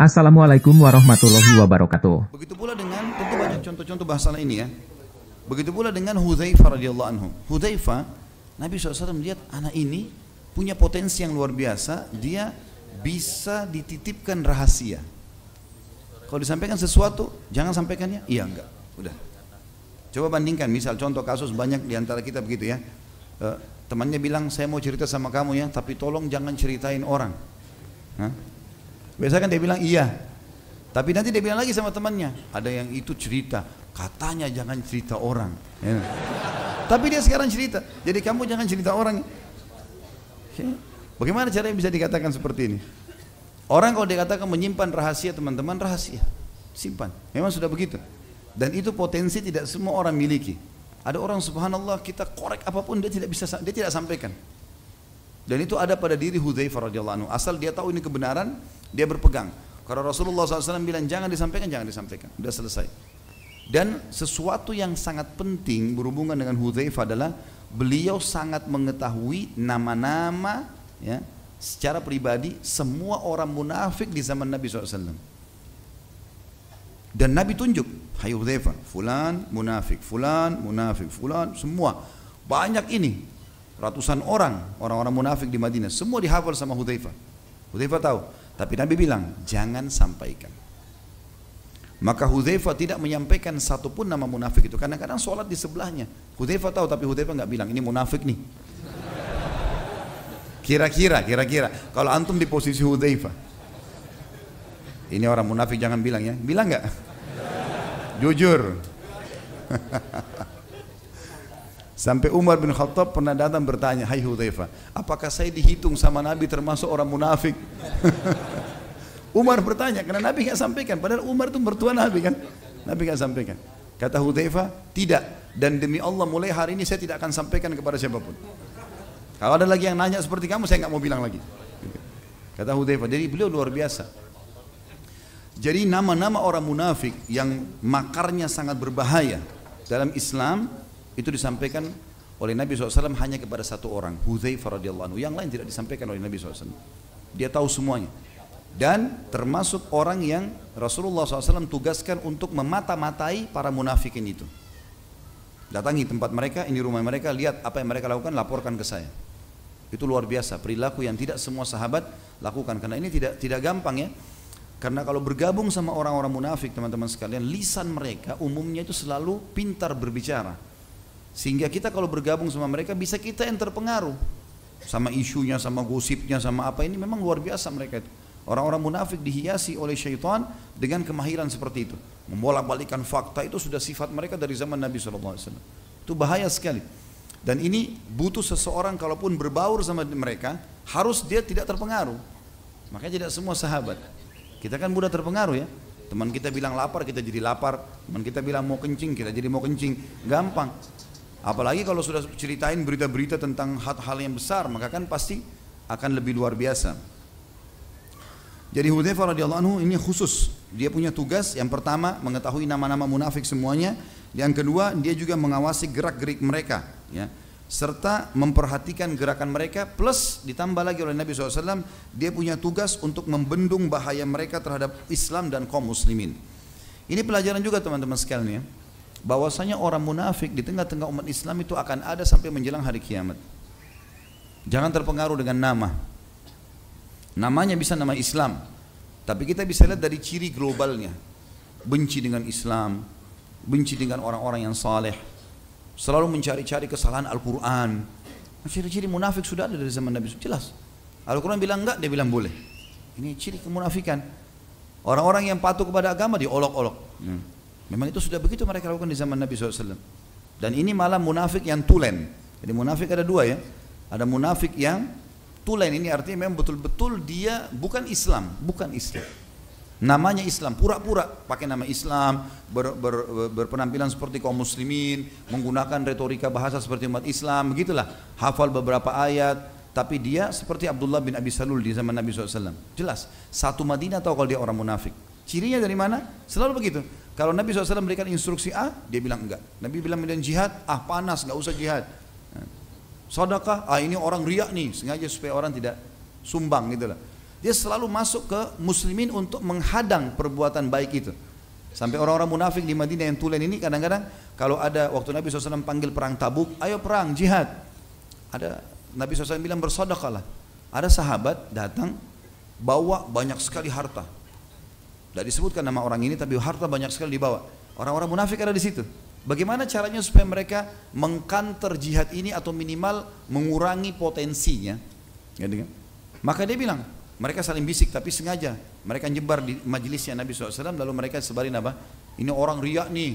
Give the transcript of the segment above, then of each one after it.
Assalamualaikum warahmatullahi wabarakatuh. Begitu pula dengan, tentu banyak contoh-contoh bahasa ini ya. Begitu pula dengan Hudzaifah radhiyallahu anhu. Hudzaifah, Nabi SAW melihat anak ini punya potensi yang luar biasa. Dia bisa dititipkan rahasia. Kalau disampaikan sesuatu, jangan sampaikannya. Iya enggak, udah. Coba bandingkan, misal contoh kasus banyak diantara kita begitu ya. Temannya bilang, saya mau cerita sama kamu ya, tapi tolong jangan ceritain orang. Hah? Biasanya kan dia bilang iya, tapi nanti dia bilang lagi sama temannya, ada yang itu cerita, katanya jangan cerita orang. Ya. Tapi dia sekarang cerita, jadi kamu jangan cerita orang. Ya. Bagaimana caranya bisa dikatakan seperti ini? Orang kalau dikatakan menyimpan rahasia, teman-teman, rahasia, simpan. Memang sudah begitu. Dan itu potensi tidak semua orang miliki. Ada orang subhanallah kita korek apapun dia tidak bisa, dia tidak sampaikan. Dan itu ada pada diri Hudzaifah radhiyallahu anhu. Asal dia tahu ini kebenaran, dia berpegang. Kalau Rasulullah SAW bilang jangan disampaikan, jangan disampaikan. Sudah selesai. Dan sesuatu yang sangat penting berhubungan dengan Hudzaifah adalah beliau sangat mengetahui nama-nama ya, secara pribadi semua orang munafik di zaman Nabi SAW. Dan Nabi tunjuk, hai Hudzaifah, fulan munafik, fulan, semua. Banyak ini. Ratusan orang-orang munafik di Madinah, semua dihafal sama Hudzaifah. Hudzaifah tahu, tapi Nabi bilang, jangan sampaikan. Maka Hudzaifah tidak menyampaikan satupun nama munafik itu. Kadang-kadang sholat di sebelahnya. Hudzaifah tahu, tapi Hudzaifah nggak bilang, ini munafik nih. Kira-kira, kalau antum di posisi Hudzaifah, ini orang munafik jangan bilang ya, bilang nggak? Jujur. Sampai Umar bin Khattab pernah datang bertanya, hai Hudzaifah, apakah saya dihitung sama Nabi termasuk orang munafik? Umar bertanya, karena Nabi nggak sampaikan, padahal Umar itu mertua Nabi kan, Nabi nggak sampaikan. Kata Hudzaifah, tidak, dan demi Allah mulai hari ini saya tidak akan sampaikan kepada siapapun. Kalau ada lagi yang nanya seperti kamu, saya nggak mau bilang lagi. Kata Hudzaifah, jadi beliau luar biasa. Jadi nama-nama orang munafik yang makarnya sangat berbahaya dalam Islam, itu disampaikan oleh Nabi SAW hanya kepada satu orang, Hudzaifah radhiyallahu anhu. Yang lain tidak disampaikan oleh Nabi SAW. Dia tahu semuanya. Dan termasuk orang yang Rasulullah SAW tugaskan untuk memata-matai para munafikin itu. Datangi tempat mereka, ini rumah mereka, lihat apa yang mereka lakukan, laporkan ke saya. Itu luar biasa, perilaku yang tidak semua sahabat lakukan. Karena ini tidak gampang ya. Karena kalau bergabung sama orang-orang munafik, teman-teman sekalian, lisan mereka umumnya itu selalu pintar berbicara. Sehingga kita kalau bergabung sama mereka bisa kita yang terpengaruh sama isunya, sama gosipnya, sama apa ini. Memang luar biasa mereka itu. Orang-orang munafik dihiasi oleh syaitan dengan kemahiran seperti itu. Membolak-balikan fakta itu sudah sifat mereka dari zaman Nabi SAW. Itu bahaya sekali. Dan ini butuh seseorang kalaupun berbaur sama mereka, harus dia tidak terpengaruh. Makanya tidak semua sahabat. Kita kan mudah terpengaruh ya. Teman kita bilang lapar, kita jadi lapar. Teman kita bilang mau kencing, kita jadi mau kencing. Gampang. Apalagi kalau sudah ceritain berita-berita tentang hal-hal yang besar, maka kan pasti akan lebih luar biasa. Jadi Hudzaifah radhiyallahu anhu ini khusus. Dia punya tugas, yang pertama mengetahui nama-nama munafik semuanya. Yang kedua, dia juga mengawasi gerak-gerik mereka, ya, serta memperhatikan gerakan mereka. Plus ditambah lagi oleh Nabi SAW, dia punya tugas untuk membendung bahaya mereka terhadap Islam dan kaum muslimin. Ini pelajaran juga teman-teman sekalian ya. Bahwasanya orang munafik di tengah-tengah umat Islam itu akan ada sampai menjelang hari kiamat. Jangan terpengaruh dengan nama. Namanya bisa nama Islam, tapi kita bisa lihat dari ciri globalnya. Benci dengan Islam, benci dengan orang-orang yang saleh, selalu mencari-cari kesalahan Al-Quran. Ciri-ciri munafik sudah ada dari zaman Nabi, jelas. Al-Quran bilang enggak, dia bilang boleh. Ini ciri kemunafikan. Orang-orang yang patuh kepada agama diolok-olok. Memang itu sudah begitu mereka lakukan di zaman Nabi SAW. Dan ini malah munafik yang tulen. Jadi munafik ada dua ya. Ada munafik yang tulen, ini artinya memang betul-betul dia bukan Islam, bukan Islam. Namanya Islam, pura-pura pakai nama Islam, berpenampilan seperti kaum muslimin, menggunakan retorika bahasa seperti umat Islam, begitulah. Hafal beberapa ayat, tapi dia seperti Abdullah bin Abi Salul di zaman Nabi SAW. Jelas, satu Madinah tahu kalau dia orang munafik. Cirinya dari mana? Selalu begitu. Kalau Nabi SAW berikan instruksi A, dia bilang enggak. Nabi bilang medan jihad, panas, enggak usah jihad. Sedekah, ini orang riak nih, sengaja supaya orang tidak sumbang gitu lah. Dia selalu masuk ke muslimin untuk menghadang perbuatan baik itu. Sampai orang-orang munafik di Madinah yang tulen ini kadang-kadang kalau ada waktu Nabi SAW panggil perang Tabuk, ayo perang, jihad. Ada Nabi SAW bilang bersedekahlah. Ada sahabat datang bawa banyak sekali harta. Tidak disebutkan nama orang ini tapi harta banyak sekali dibawa. Orang-orang munafik ada di situ. Bagaimana caranya supaya mereka mengkanter jihad ini atau minimal mengurangi potensinya? Gitu kan? Maka dia bilang, mereka saling bisik tapi sengaja mereka nyebar di majelisnya Nabi SAW, lalu mereka sebarin apa? Ini orang riak nih.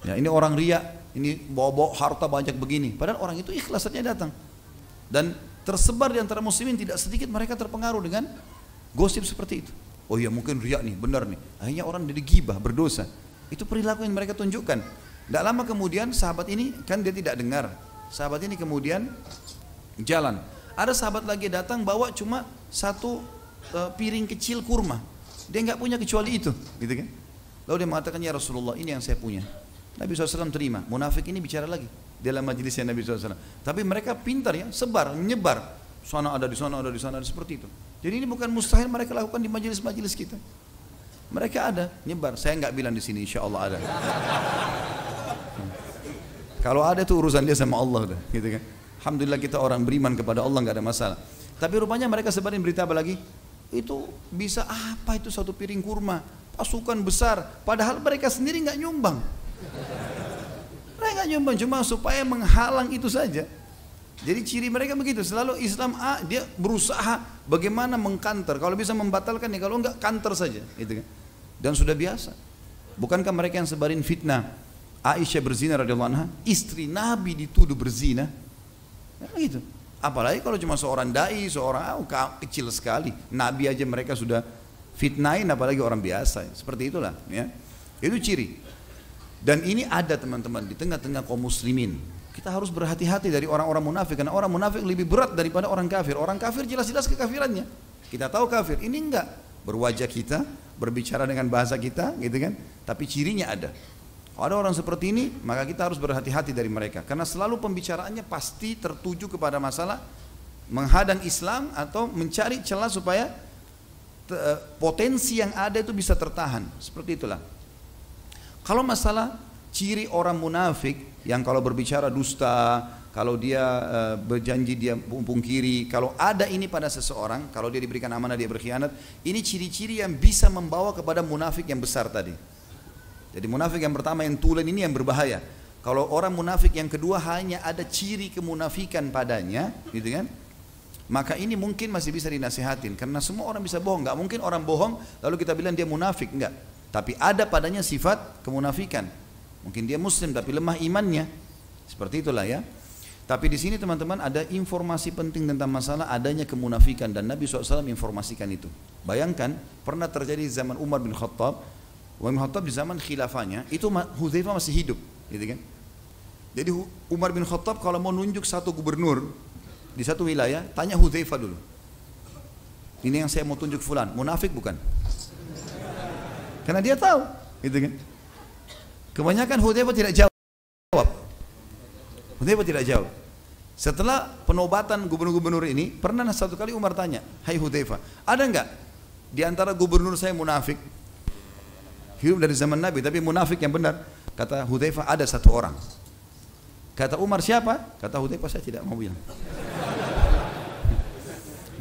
Ya, ini orang riak, ini bawa-bawa harta banyak begini. Padahal orang itu ikhlasnya datang. Dan tersebar di antara muslimin tidak sedikit mereka terpengaruh dengan gosip seperti itu. Oh iya mungkin riak nih, benar nih. Akhirnya orang jadi gibah, berdosa. Itu perilaku yang mereka tunjukkan. Tidak lama kemudian sahabat ini kan dia tidak dengar. Sahabat ini kemudian jalan. Ada sahabat lagi datang bawa cuma satu piring kecil kurma. Dia nggak punya kecuali itu, gitu kan? Lalu dia mengatakan, ya Rasulullah ini yang saya punya. Nabi SAW terima. Munafik ini bicara lagi dalam majelisnya Nabi SAW. Tapi mereka pintar ya, sebar, menyebar. Sana ada di sana, ada di sana, ada seperti itu. Jadi ini bukan mustahil mereka lakukan di majelis-majelis kita. Mereka ada, nyebar. Saya nggak bilang di sini, insya Allah ada. Kalau ada itu urusan dia sama Allah, gitu kan? Alhamdulillah kita orang beriman kepada Allah, nggak ada masalah. Tapi rupanya mereka sebarin berita apa lagi? Itu bisa apa itu satu piring kurma, pasukan besar. Padahal mereka sendiri nggak nyumbang. Mereka nggak nyumbang cuma supaya menghalang itu saja. Jadi ciri mereka begitu. Selalu Islam dia berusaha bagaimana mengkanter. Kalau bisa membatalkan ya, kalau enggak kanter saja, gitu kan? Dan sudah biasa. Bukankah mereka yang sebarin fitnah? Aisyah berzina radhiyallahu anha, istri Nabi dituduh berzina. Ya, gitu. Apalagi kalau cuma seorang dai, seorang kecil sekali. Nabi aja mereka sudah fitnahin, apalagi orang biasa. Seperti itulah, ya. Itu ciri. Dan ini ada teman-teman di tengah-tengah kaum muslimin. Kita harus berhati-hati dari orang-orang munafik, karena orang munafik lebih berat daripada orang kafir. Orang kafir jelas-jelas kekafirannya. Kita tahu kafir, ini enggak. Berwajah kita, berbicara dengan bahasa kita, gitu kan? Tapi cirinya ada. Kalau ada orang seperti ini, maka kita harus berhati-hati dari mereka. Karena selalu pembicaraannya pasti tertuju kepada masalah menghadang Islam atau mencari celah supaya potensi yang ada itu bisa tertahan. Seperti itulah. Kalau masalah ciri orang munafik yang kalau berbicara dusta, kalau dia berjanji dia pungkiri, kalau ada ini pada seseorang, kalau dia diberikan amanah dia berkhianat, ini ciri-ciri yang bisa membawa kepada munafik yang besar tadi. Jadi munafik yang pertama yang tulen ini yang berbahaya. Kalau orang munafik yang kedua hanya ada ciri kemunafikan padanya, gitu kan? Maka ini mungkin masih bisa dinasihatin, karena semua orang bisa bohong. Nggak mungkin orang bohong lalu kita bilang dia munafik, enggak. Tapi ada padanya sifat kemunafikan. Mungkin dia muslim tapi lemah imannya. Seperti itulah ya. Tapi di sini teman-teman ada informasi penting tentang masalah adanya kemunafikan dan Nabi SAW informasikan itu. Bayangkan pernah terjadi di zaman Umar bin Khattab. Umar bin Khattab di zaman khilafahnya itu Hudzaifah masih hidup, gitu kan? Jadi Umar bin Khattab kalau mau nunjuk satu gubernur di satu wilayah, tanya Hudzaifah dulu. Ini yang saya mau tunjuk fulan, munafik bukan? Karena dia tahu, gitu kan? Kebanyakan Hudzaifah tidak jawab. Hudzaifah tidak jawab. Setelah penobatan gubernur-gubernur ini, pernah satu kali Umar tanya, "Hai Hudzaifah, ada enggak di antara gubernur saya munafik?" Hidup dari zaman Nabi, tapi munafik yang benar. Kata Hudzaifah, ada satu orang. Kata Umar, siapa? Kata Hudzaifah, saya tidak mau bilang.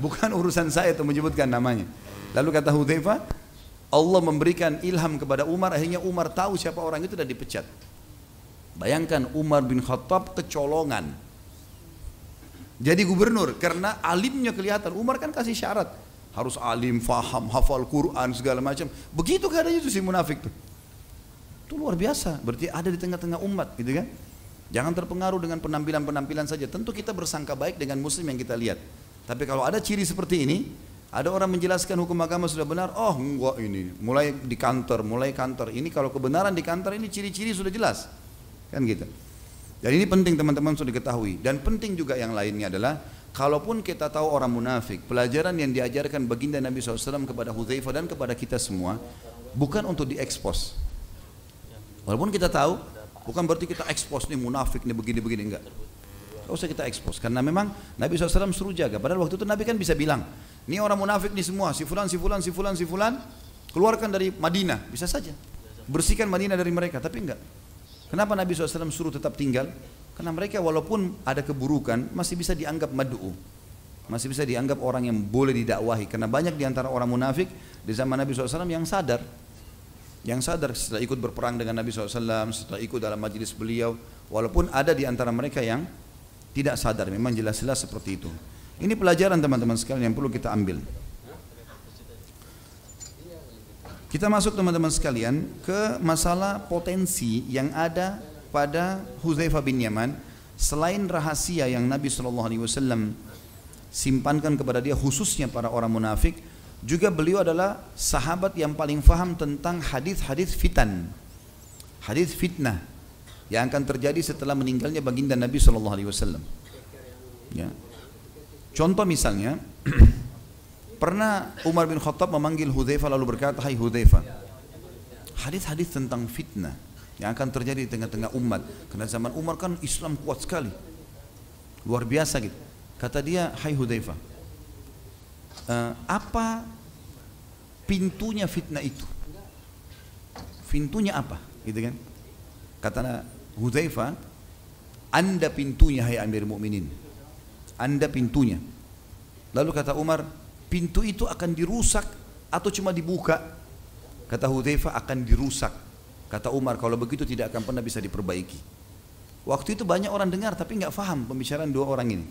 Bukan urusan saya itu menyebutkan namanya. Lalu kata Hudzaifah, Allah memberikan ilham kepada Umar, akhirnya Umar tahu siapa orang itu dan dipecat. Bayangkan Umar bin Khattab kecolongan. Jadi gubernur, karena alimnya kelihatan. Umar kan kasih syarat. Harus alim, faham, hafal Quran, segala macam. Begitu keadaannya itu si munafik tuh. Itu luar biasa, berarti ada di tengah-tengah umat, gitu kan? Jangan terpengaruh dengan penampilan-penampilan saja. Tentu kita bersangka baik dengan muslim yang kita lihat. Tapi kalau ada ciri seperti ini, ada orang menjelaskan hukum agama sudah benar, oh enggak ini, mulai di kantor, ini kalau kebenaran di kantor ini ciri-ciri sudah jelas. Kan gitu. Jadi ini penting teman-teman sudah diketahui. Dan penting juga yang lainnya adalah, kalaupun kita tahu orang munafik, pelajaran yang diajarkan baginda Nabi SAW kepada Hudzaifah dan kepada kita semua, bukan untuk diekspos. Walaupun kita tahu, bukan berarti kita ekspos nih munafik nih begini-begini, enggak. Gak usah kita expose. Karena memang Nabi SAW suruh jaga. Padahal waktu itu Nabi kan bisa bilang, ini orang munafik nih semua, si fulan, si fulan, si fulan, si fulan, keluarkan dari Madinah. Bisa saja. Bersihkan Madinah dari mereka, tapi enggak. Kenapa Nabi SAW suruh tetap tinggal? Karena mereka walaupun ada keburukan, masih bisa dianggap mad'u. Masih bisa dianggap orang yang boleh didakwahi. Karena banyak diantara orang munafik di zaman Nabi SAW yang sadar. Yang sadar setelah ikut berperang dengan Nabi SAW, setelah ikut dalam majelis beliau. Walaupun ada di antara mereka yang tidak sadar. Memang jelas-jelas seperti itu. Ini pelajaran teman-teman sekalian yang perlu kita ambil. Kita masuk teman-teman sekalian ke masalah potensi yang ada pada Hudzaifah bin Yaman. Selain rahasia yang Nabi SAW simpankan kepada dia khususnya para orang munafik, juga beliau adalah sahabat yang paling faham tentang hadis-hadis fitan, hadis fitnah yang akan terjadi setelah meninggalnya baginda Nabi SAW. Ya. Contoh misalnya, pernah Umar bin Khattab memanggil Hudzaifah lalu berkata, hai Hudzaifah, hadis-hadis tentang fitnah yang akan terjadi di tengah-tengah umat. Karena zaman Umar kan Islam kuat sekali, luar biasa gitu. Kata dia, hai Hudzaifah, apa pintunya fitnah itu? Pintunya apa? Gitu kan? Kata Hudzaifah, Anda pintunya hai Amir Mukminin. Anda pintunya. Lalu kata Umar, pintu itu akan dirusak atau cuma dibuka? Kata Hudzaifah, akan dirusak. Kata Umar, kalau begitu tidak akan pernah bisa diperbaiki. Waktu itu banyak orang dengar tapi nggak faham pembicaraan dua orang ini.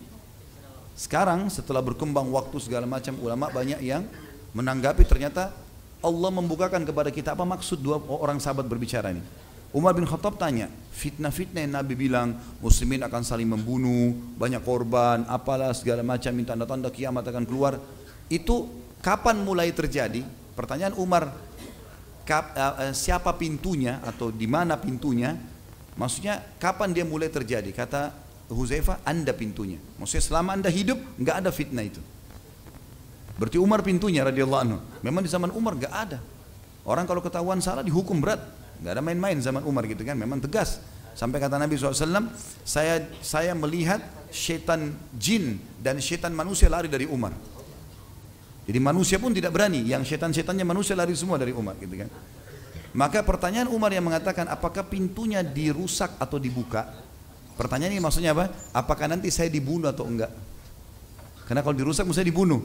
Sekarang setelah berkembang waktu segala macam, ulama banyak yang menanggapi ternyata Allah membukakan kepada kita apa maksud dua orang sahabat berbicara ini. Umar bin Khattab tanya, fitnah-fitnah yang Nabi bilang muslimin akan saling membunuh, banyak korban, apalah segala macam, tanda-tanda kiamat akan keluar. Itu kapan mulai terjadi? Pertanyaan Umar, siapa pintunya atau di mana pintunya? Maksudnya kapan dia mulai terjadi? Kata Hudzaifah, Anda pintunya. Maksudnya selama Anda hidup nggak ada fitnah itu. Berarti Umar pintunya radhiyallahu anhu. Memang di zaman Umar nggak ada. Orang kalau ketahuan salah dihukum berat. Nggak ada main-main zaman Umar gitu kan. Memang tegas. Sampai kata Nabi SAW, saya melihat syaitan jin dan syaitan manusia lari dari Umar. Jadi manusia pun tidak berani. Yang syaitan-syaitannya manusia lari semua dari Umar gitu kan. Maka pertanyaan Umar yang mengatakan apakah pintunya dirusak atau dibuka? Pertanyaan ini maksudnya apa? Apakah nanti saya dibunuh atau enggak? Karena kalau dirusak mesti dibunuh.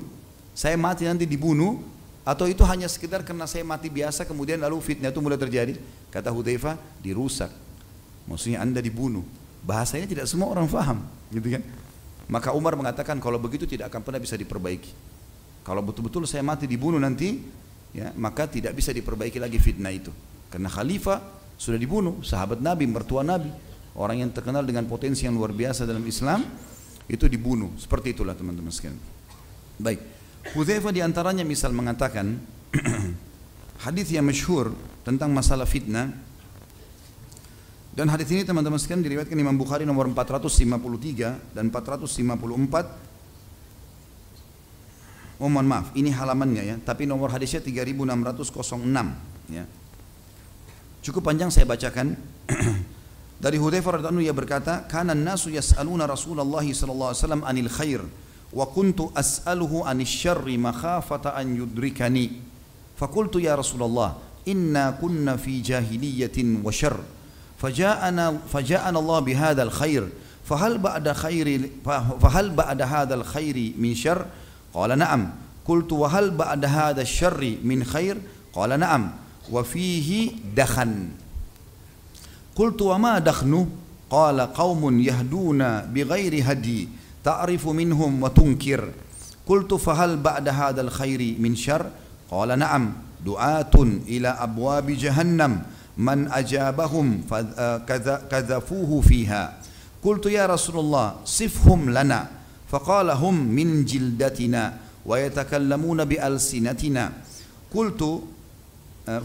Saya mati nanti dibunuh atau itu hanya sekedar karena saya mati biasa kemudian lalu fitnah itu mulai terjadi? Kata Hudzaifah, dirusak. Maksudnya Anda dibunuh. Bahasanya tidak semua orang faham, gitu kan? Maka Umar mengatakan kalau begitu tidak akan pernah bisa diperbaiki. Kalau betul-betul saya mati dibunuh nanti, ya, maka tidak bisa diperbaiki lagi fitnah itu. Karena khalifah sudah dibunuh, sahabat Nabi, mertua Nabi. Orang yang terkenal dengan potensi yang luar biasa dalam Islam itu dibunuh. Seperti itulah teman-teman sekalian. Baik, Hudzaifah diantaranya misal mengatakan hadis yang masyhur tentang masalah fitnah. Dan hadis ini teman-teman sekalian diriwayatkan Imam Bukhari nomor 453 dan 454. Oh mohon maaf, ini halamannya ya, tapi nomor hadisnya 3606 ya. Cukup panjang saya bacakan. Dari Hudzaifah radhiyallahu anhu ia berkata, "Kana an-nasu yas'aluna Rasulullah sallallahu alaihi wasallam 'anil khair wa kuntu as'aluhu 'anil syarri makhafata an yudrikani. Faqultu ya Rasulullah, inna kunna fi jahiliyatin wa syarr. Faja'ana Allah bihadzal khair. Fahal ba'da hadzal khairi min syarr? Qala na'am. Qultu wa hal ba'da hadzal syarri min khair? Qala na'am. Wa fihi dakhan. Qultu wa ma dakhnu? Qala qaumun yahduna bighairi hadi ta'rifu minhum wa tunkir. Qultu fahal ba'da hadzal khairi min syarr? Qala na'am. Du'atun ila abwabi jahannam man ajabahum kadzafuhu fiha. Qultu ya Rasulullah sifhum lana. Faqala hum min jildatina wa yatakallamuna bi alsinatina. Qultu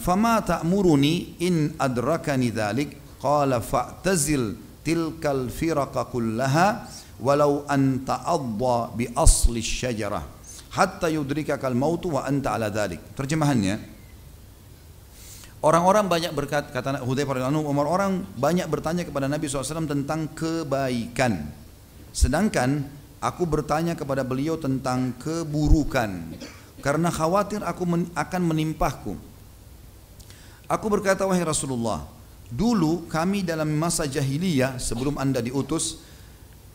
fama ta'muruni in adrakani dhalik? Qala fa'tazil tilkal firaqa kullaha walau anta adda bi asli syajarah hatta yudrikakal mautu wa anta ala dhalik. Terjemahannya, orang-orang banyak berkata, kata Hudzaifah radhiyallahu anhu, orang banyak bertanya kepada Nabi SAW tentang kebaikan. Sedangkan aku bertanya kepada beliau tentang keburukan karena khawatir akan menimpahku. Aku berkata, wahai Rasulullah, dulu kami dalam masa jahiliyah sebelum Anda diutus,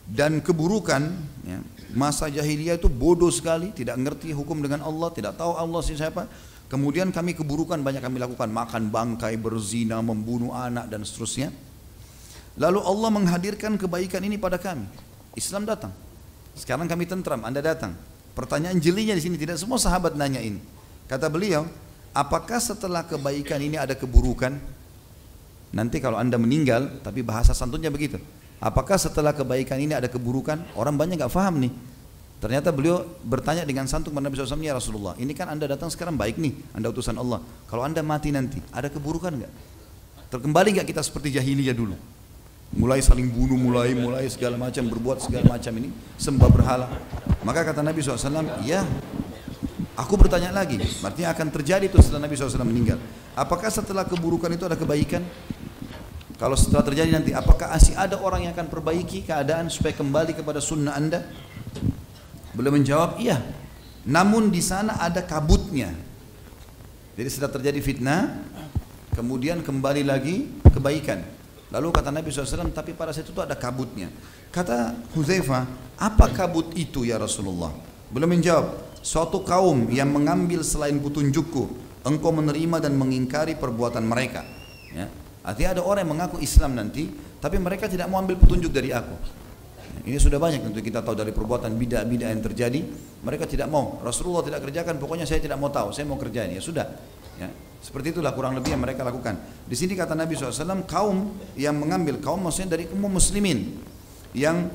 dan keburukan, ya, masa jahiliyah itu bodoh sekali, tidak ngerti hukum dengan Allah, tidak tahu Allah siapa. Kemudian kami keburukan banyak kami lakukan, makan bangkai, berzina, membunuh anak dan seterusnya. Lalu Allah menghadirkan kebaikan ini pada kami. Islam datang. Sekarang kami tentram, Anda datang. Pertanyaan jelinya di sini, tidak semua sahabat nanya ini. Kata beliau, apakah setelah kebaikan ini ada keburukan? Nanti kalau Anda meninggal, tapi bahasa santunnya begitu. Apakah setelah kebaikan ini ada keburukan? Orang banyak nggak paham nih. Ternyata beliau bertanya dengan santun kepada Nabi SAW, ya Rasulullah, ini kan Anda datang sekarang baik nih, Anda utusan Allah. Kalau Anda mati nanti, ada keburukan nggak? Terkembali nggak kita seperti jahiliyah dulu? Mulai saling bunuh, mulai segala macam, berbuat segala macam ini, sembah berhala. Maka kata Nabi SAW, ya, aku bertanya lagi, artinya akan terjadi itu setelah Nabi SAW meninggal. Apakah setelah keburukan itu ada kebaikan? Kalau setelah terjadi nanti, apakah masih ada orang yang akan perbaiki keadaan supaya kembali kepada sunnah Anda? Beliau menjawab, iya. Namun di sana ada kabutnya. Jadi setelah terjadi fitnah, kemudian kembali lagi kebaikan. Lalu kata Nabi SAW, tapi pada saat itu ada kabutnya. Kata Hudzaifah, apa kabut itu ya Rasulullah? Beliau menjawab, suatu kaum yang mengambil selain petunjukku, engkau menerima dan mengingkari perbuatan mereka. Ya. Artinya ada orang yang mengaku Islam nanti, tapi mereka tidak mau ambil petunjuk dari aku. Ini sudah banyak untuk kita tahu dari perbuatan bidah-bidah yang terjadi. Mereka tidak mau, Rasulullah tidak kerjakan, pokoknya saya tidak mau tahu, saya mau kerjain, ya sudah. Ya. Seperti itulah kurang lebih yang mereka lakukan. Di sini kata Nabi SAW, kaum yang mengambil, kaum maksudnya dari kaum muslimin yang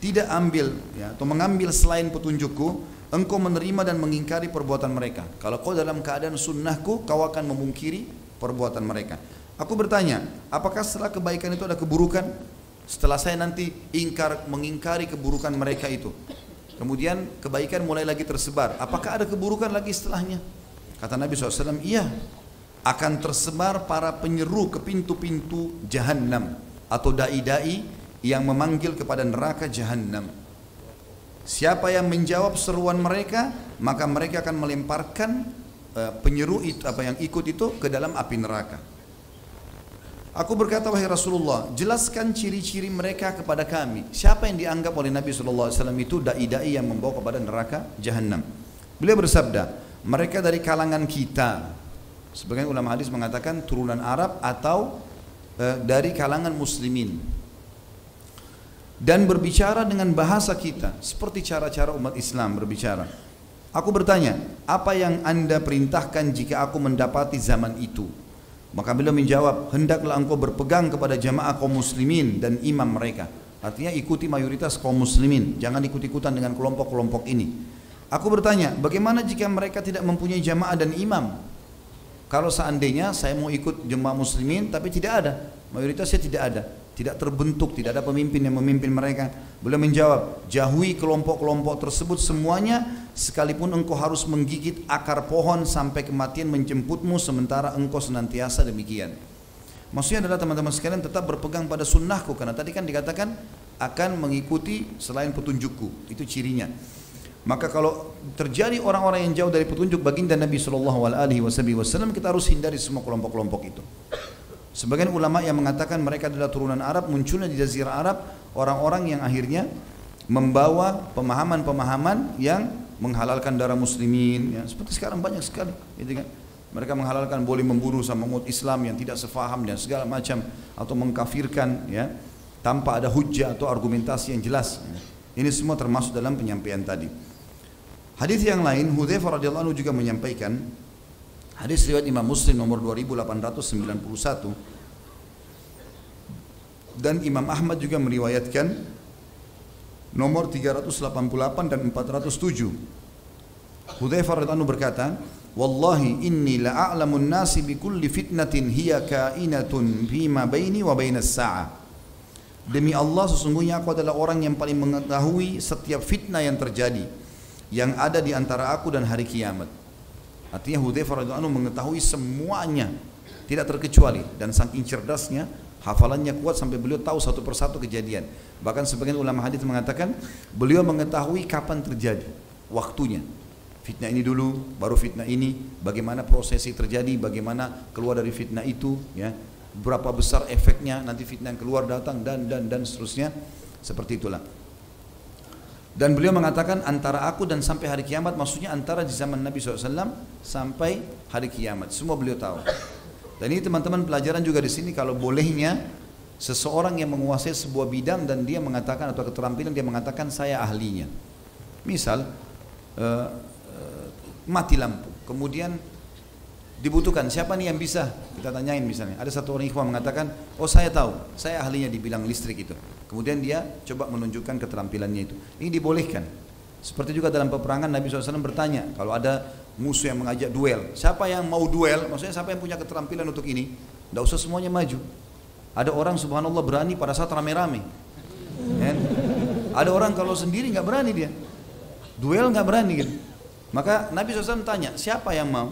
tidak ambil, ya, atau mengambil selain petunjukku, engkau menerima dan mengingkari perbuatan mereka. Kalau kau dalam keadaan sunnahku, kau akan memungkiri perbuatan mereka. Aku bertanya, apakah setelah kebaikan itu ada keburukan? Setelah saya nanti mengingkari keburukan mereka itu, kemudian kebaikan mulai lagi tersebar, apakah ada keburukan lagi setelahnya? Kata Nabi SAW, iya, akan tersebar para penyeru ke pintu-pintu Jahannam atau dai-dai yang memanggil kepada neraka Jahannam. Siapa yang menjawab seruan mereka, maka mereka akan melemparkan penyeru itu, apa yang ikut itu, ke dalam api neraka. Aku berkata, wahai Rasulullah, jelaskan ciri-ciri mereka kepada kami. Siapa yang dianggap oleh Nabi SAW itu dai-dai yang membawa kepada neraka Jahannam? Beliau bersabda, mereka dari kalangan kita. Sebagian ulama hadis mengatakan turunan Arab atau dari kalangan muslimin. Dan berbicara dengan bahasa kita, seperti cara-cara umat Islam berbicara. Aku bertanya, apa yang Anda perintahkan jika aku mendapati zaman itu? Maka beliau menjawab, hendaklah engkau berpegang kepada jamaah kaum muslimin dan imam mereka. Artinya ikuti mayoritas kaum muslimin, jangan ikut-ikutan dengan kelompok-kelompok ini. Aku bertanya, bagaimana jika mereka tidak mempunyai jamaah dan imam? Kalau seandainya saya mau ikut jemaah muslimin tapi tidak ada, mayoritasnya tidak ada, tidak terbentuk, tidak ada pemimpin yang memimpin mereka. Beliau menjawab, jauhi kelompok-kelompok tersebut semuanya, sekalipun engkau harus menggigit akar pohon sampai kematian menjemputmu, sementara engkau senantiasa demikian. Maksudnya adalah teman-teman sekalian tetap berpegang pada sunnahku, karena tadi kan dikatakan akan mengikuti selain petunjukku, itu cirinya. Maka kalau terjadi orang-orang yang jauh dari petunjuk baginda Nabi SAW, kita harus hindari semua kelompok-kelompok itu. Sebagian ulama yang mengatakan mereka adalah turunan Arab, munculnya di Jazirah Arab orang-orang yang akhirnya membawa pemahaman-pemahaman yang menghalalkan darah muslimin, ya, seperti sekarang banyak sekali, gitu kan? Mereka menghalalkan boleh membunuh sama umat Islam yang tidak sefaham dan segala macam, atau mengkafirkan, ya, tanpa ada hujjah atau argumentasi yang jelas. Ini semua termasuk dalam penyampaian tadi. Hadis yang lain, Hudzaifah radhiyallahu anhu juga menyampaikan, hadis riwayat Imam Muslim nomor 2891, dan Imam Ahmad juga meriwayatkan nomor 388 dan 407. Hudzaifah radhiyallahu anhu berkata, wallahi inni la'alamun nasi bi kulli fitnatin hiya kainatun fima baini wa bainas sa'ah. Demi Allah, sesungguhnya aku adalah orang yang paling mengetahui setiap fitnah yang terjadi, yang ada di antara aku dan hari kiamat. Artinya Hudzaifah radhiyallahu anhu mengetahui semuanya, tidak terkecuali, dan saking cerdasnya Hafalannya kuat sampai beliau tahu satu persatu kejadian. Bahkan sebagian ulama hadis mengatakan beliau mengetahui kapan terjadi, waktunya. Fitnah ini dulu, baru fitnah ini, bagaimana prosesi terjadi, bagaimana keluar dari fitnah itu, ya, berapa besar efeknya, nanti fitnah yang keluar datang dan seterusnya, seperti itulah. Dan beliau mengatakan antara aku dan sampai hari kiamat, maksudnya antara di zaman Nabi SAW sampai hari kiamat, semua beliau tahu. Dan ini teman-teman pelajaran juga di sini kalau bolehnya seseorang yang menguasai sebuah bidang dan dia mengatakan atau keterampilan dia mengatakan saya ahlinya. Misal mati lampu, kemudian dibutuhkan siapa nih yang bisa, kita tanyain misalnya. Ada satu orang ikhwan mengatakan, oh saya tahu, saya ahlinya di bidang listrik itu. Kemudian dia coba menunjukkan keterampilannya itu. Ini dibolehkan. Seperti juga dalam peperangan Nabi SAW bertanya, kalau ada musuh yang mengajak duel, siapa yang mau duel? Maksudnya siapa yang punya keterampilan untuk ini? Tidak usah semuanya maju. Ada orang subhanallah berani pada saat rame-rame. Ada orang kalau sendiri nggak berani dia. Duel nggak berani gitu. Maka Nabi SAW tanya, siapa yang mau?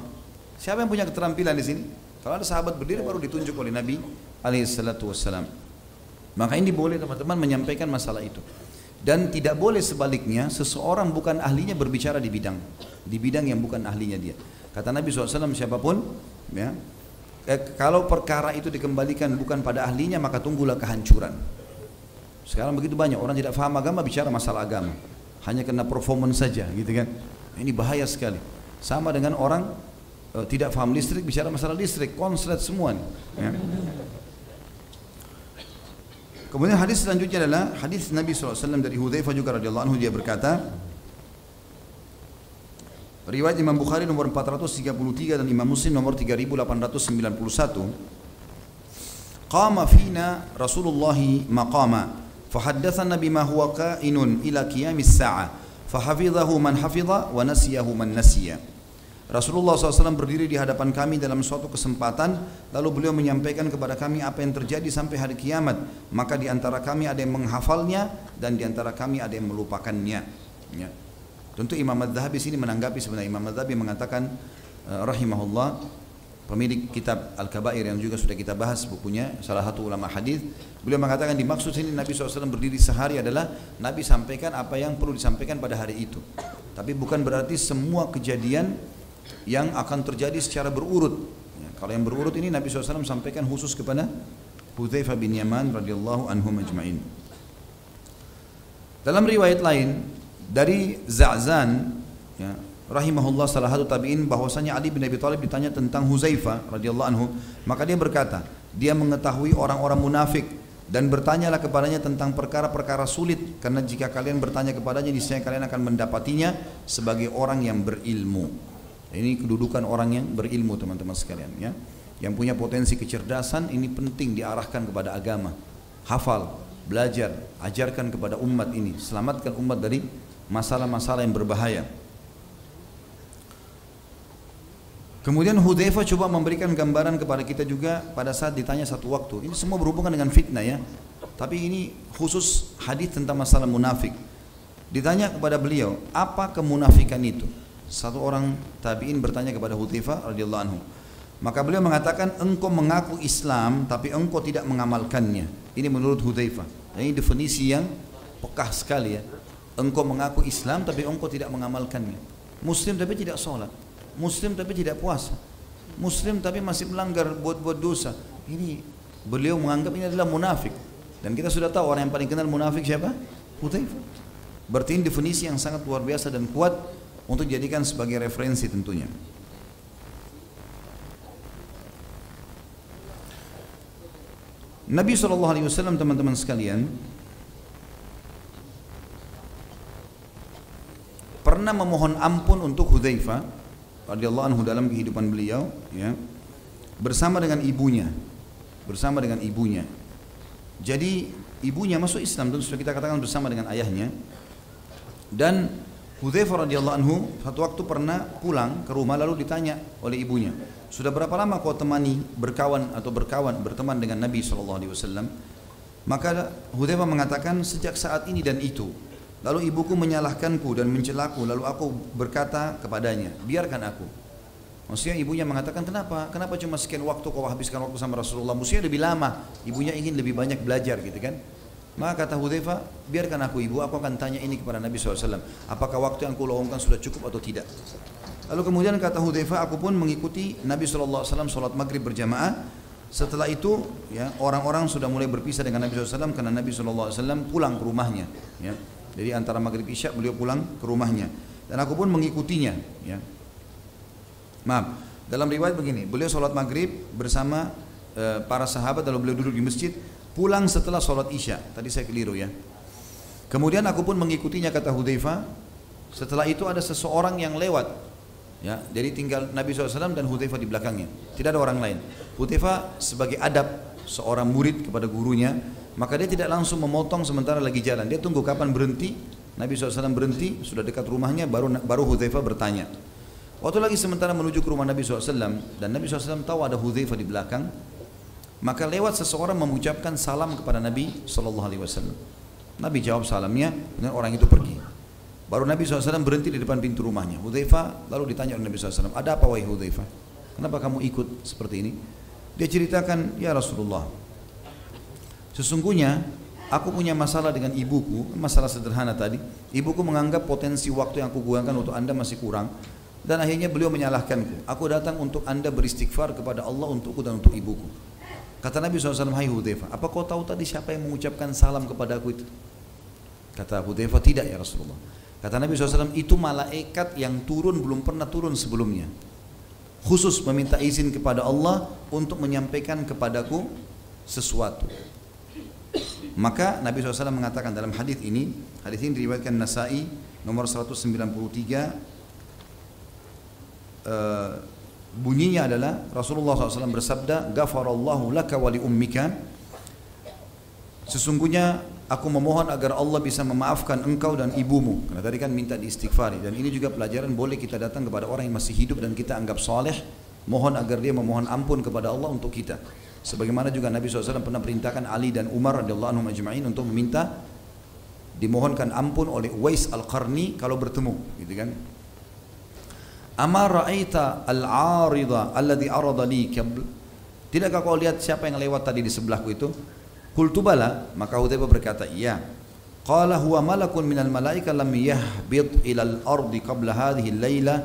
Siapa yang punya keterampilan di sini? Kalau ada sahabat berdiri baru ditunjuk oleh Nabi SAW. Maka ini boleh teman-teman menyampaikan masalah itu. Dan tidak boleh sebaliknya seseorang bukan ahlinya berbicara di bidang yang bukan ahlinya dia. Kata Nabi SAW, siapapun ya, kalau perkara itu dikembalikan bukan pada ahlinya maka tunggulah kehancuran. Sekarang begitu banyak orang tidak paham agama bicara masalah agama, hanya kena performance saja gitu kan. Ini bahaya sekali. Sama dengan orang tidak paham listrik bicara masalah listrik, konslet semua nih, ya. Kemudian hadis selanjutnya adalah hadis Nabi SAW dari Hudzaifah juga radhiyallahu anhu, dia berkata, riwayat Imam Bukhari nomor 433 dan Imam Muslim nomor 3891, qama fina Rasulullah maqama fahaddatsana bima huwa kainun ila qiyamis sa'ah fahafidhahu man hafidha wa nasiyahu man nasiya. Rasulullah SAW berdiri di hadapan kami dalam suatu kesempatan, lalu beliau menyampaikan kepada kami apa yang terjadi sampai hari kiamat. Maka di antara kami ada yang menghafalnya dan di antara kami ada yang melupakannya. Ya. Tentu Imam Adz-Dzahabi sini menanggapi, sebenarnya Imam Adz-Dzahabi mengatakan rahimahullah, pemilik kitab Al-Kabair yang juga sudah kita bahas bukunya, salah satu ulama hadis, beliau mengatakan dimaksud sini Nabi SAW berdiri sehari adalah Nabi sampaikan apa yang perlu disampaikan pada hari itu. Tapi bukan berarti semua kejadian yang akan terjadi secara berurut. Ya, kalau yang berurut ini Nabi SAW sampaikan khusus kepada Hudzaifah bin Yaman radhiyallahu anhum ajma'in. Dalam riwayat lain dari Za'zan, ya, rahimahullah salah satu tabi'in, bahwasanya Ali bin Abi Thalib ditanya tentang Hudzaifah radhiyallahu anhu, maka dia berkata, dia mengetahui orang-orang munafik dan bertanyalah kepadanya tentang perkara-perkara sulit, karena jika kalian bertanya kepadanya niscaya kalian akan mendapatinya sebagai orang yang berilmu. Ini kedudukan orang yang berilmu teman-teman sekalian, ya. Yang punya potensi kecerdasan ini penting diarahkan kepada agama. Hafal, belajar, ajarkan kepada umat ini, selamatkan umat dari masalah-masalah yang berbahaya. Kemudian Hudzaifah coba memberikan gambaran kepada kita juga pada saat ditanya satu waktu. Ini semua berhubungan dengan fitnah ya. Tapi ini khusus hadis tentang masalah munafik. Ditanya kepada beliau, apa kemunafikan itu? Satu orang tabi'in bertanya kepada Hudzaifah radhiyallahu anhu. Maka beliau mengatakan, engkau mengaku Islam tapi engkau tidak mengamalkannya. Ini menurut Hudzaifah. Ini definisi yang pekah sekali ya. Engkau mengaku Islam tapi engkau tidak mengamalkannya. Muslim tapi tidak sholat. Muslim tapi tidak puasa. Muslim tapi masih melanggar, buat-buat dosa. Ini beliau menganggap ini adalah munafik. Dan kita sudah tahu orang yang paling kenal munafik siapa? Hudzaifah. Berarti ini definisi yang sangat luar biasa dan kuat untuk dijadikan sebagai referensi tentunya. Nabi SAW teman-teman sekalian pernah memohon ampun untuk Hudzaifah radhiyallahu anhu dalam kehidupan beliau, ya, bersama dengan ibunya. Jadi ibunya masuk Islam, dan sudah kita katakan bersama dengan ayahnya. Dan Hudzaifah radhiyallahu anhu satu waktu pernah pulang ke rumah, lalu ditanya oleh ibunya, sudah berapa lama kau berteman dengan Nabi SAW? Maka Hudzaifah mengatakan, sejak saat ini dan itu. Lalu ibuku menyalahkanku dan mencelaku, lalu aku berkata kepadanya, biarkan aku. Maksudnya ibunya mengatakan, kenapa? Kenapa cuma sekian waktu kau habiskan waktu sama Rasulullah? Maksudnya lebih lama. Ibunya ingin lebih banyak belajar gitu kan. Maka kata Hudzaifah, biarkan aku ibu, aku akan tanya ini kepada Nabi SAW. Apakah waktu yang aku luangkan sudah cukup atau tidak? Lalu kemudian kata Hudzaifah, aku pun mengikuti Nabi SAW sholat maghrib berjamaah. Setelah itu ya, orang-orang sudah mulai berpisah dengan Nabi SAW karena Nabi SAW pulang ke rumahnya. Ya. Jadi antara maghrib isya beliau pulang ke rumahnya. Dan aku pun mengikutinya. Ya. Maaf, dalam riwayat begini, beliau sholat maghrib bersama para sahabat, lalu beliau duduk di masjid, pulang setelah sholat isya. Tadi saya keliru ya. Kemudian aku pun mengikutinya, kata Hudzaifah. Setelah itu ada seseorang yang lewat. Ya, jadi tinggal Nabi SAW dan Hudzaifah di belakangnya. Tidak ada orang lain. Hudzaifah sebagai adab seorang murid kepada gurunya, maka dia tidak langsung memotong sementara lagi jalan. Dia tunggu kapan berhenti. Nabi SAW berhenti, sudah dekat rumahnya, baru Hudzaifah bertanya. Waktu lagi sementara menuju ke rumah Nabi SAW dan Nabi SAW tahu ada Hudzaifah di belakang, maka lewat seseorang mengucapkan salam kepada Nabi SAW. Nabi jawab salamnya, dan orang itu pergi. Baru Nabi SAW berhenti di depan pintu rumahnya. Hudzaifah lalu ditanya oleh Nabi SAW, ada apa wahai Hudzaifah? Kenapa kamu ikut seperti ini? Dia ceritakan, ya Rasulullah, sesungguhnya aku punya masalah dengan ibuku, masalah sederhana tadi. Ibuku menganggap potensi waktu yang aku gunakan untuk anda masih kurang. Dan akhirnya beliau menyalahkanku. Aku datang untuk anda beristighfar kepada Allah untukku dan untuk ibuku. Kata Nabi SAW, hai Hudzaifah, apa kau tahu tadi siapa yang mengucapkan salam kepada aku itu? Kata Hudzaifah, tidak ya Rasulullah. Kata Nabi SAW, itu malaikat yang turun belum pernah turun sebelumnya. Khusus meminta izin kepada Allah untuk menyampaikan kepadaku sesuatu. Maka Nabi SAW mengatakan dalam hadis ini diriwayatkan Nasa'i nomor 193, bunyinya adalah Rasulullah SAW bersabda, Ghafarallahu laka wa li ummika, sesungguhnya aku memohon agar Allah bisa memaafkan engkau dan ibumu. Karena tadi kan minta diistighfari. Dan ini juga pelajaran, boleh kita datang kepada orang yang masih hidup dan kita anggap saleh, mohon agar dia memohon ampun kepada Allah untuk kita. Sebagaimana juga Nabi SAW pernah perintahkan Ali dan Umar radhiyallahu anhum ajma'in untuk meminta dimohonkan ampun oleh Uwais Al-Qarni kalau bertemu, gitu kan. Amar ra'aita al-'arida alladhi arada li qabl, tidakkah kau lihat siapa yang lewat tadi di sebelahku itu? Qultu bala, maka Hudzaifah berkata, iya. Qala huwa malakun minal malaika lam yahbid ilal ardi qabla hadhihi al-laila,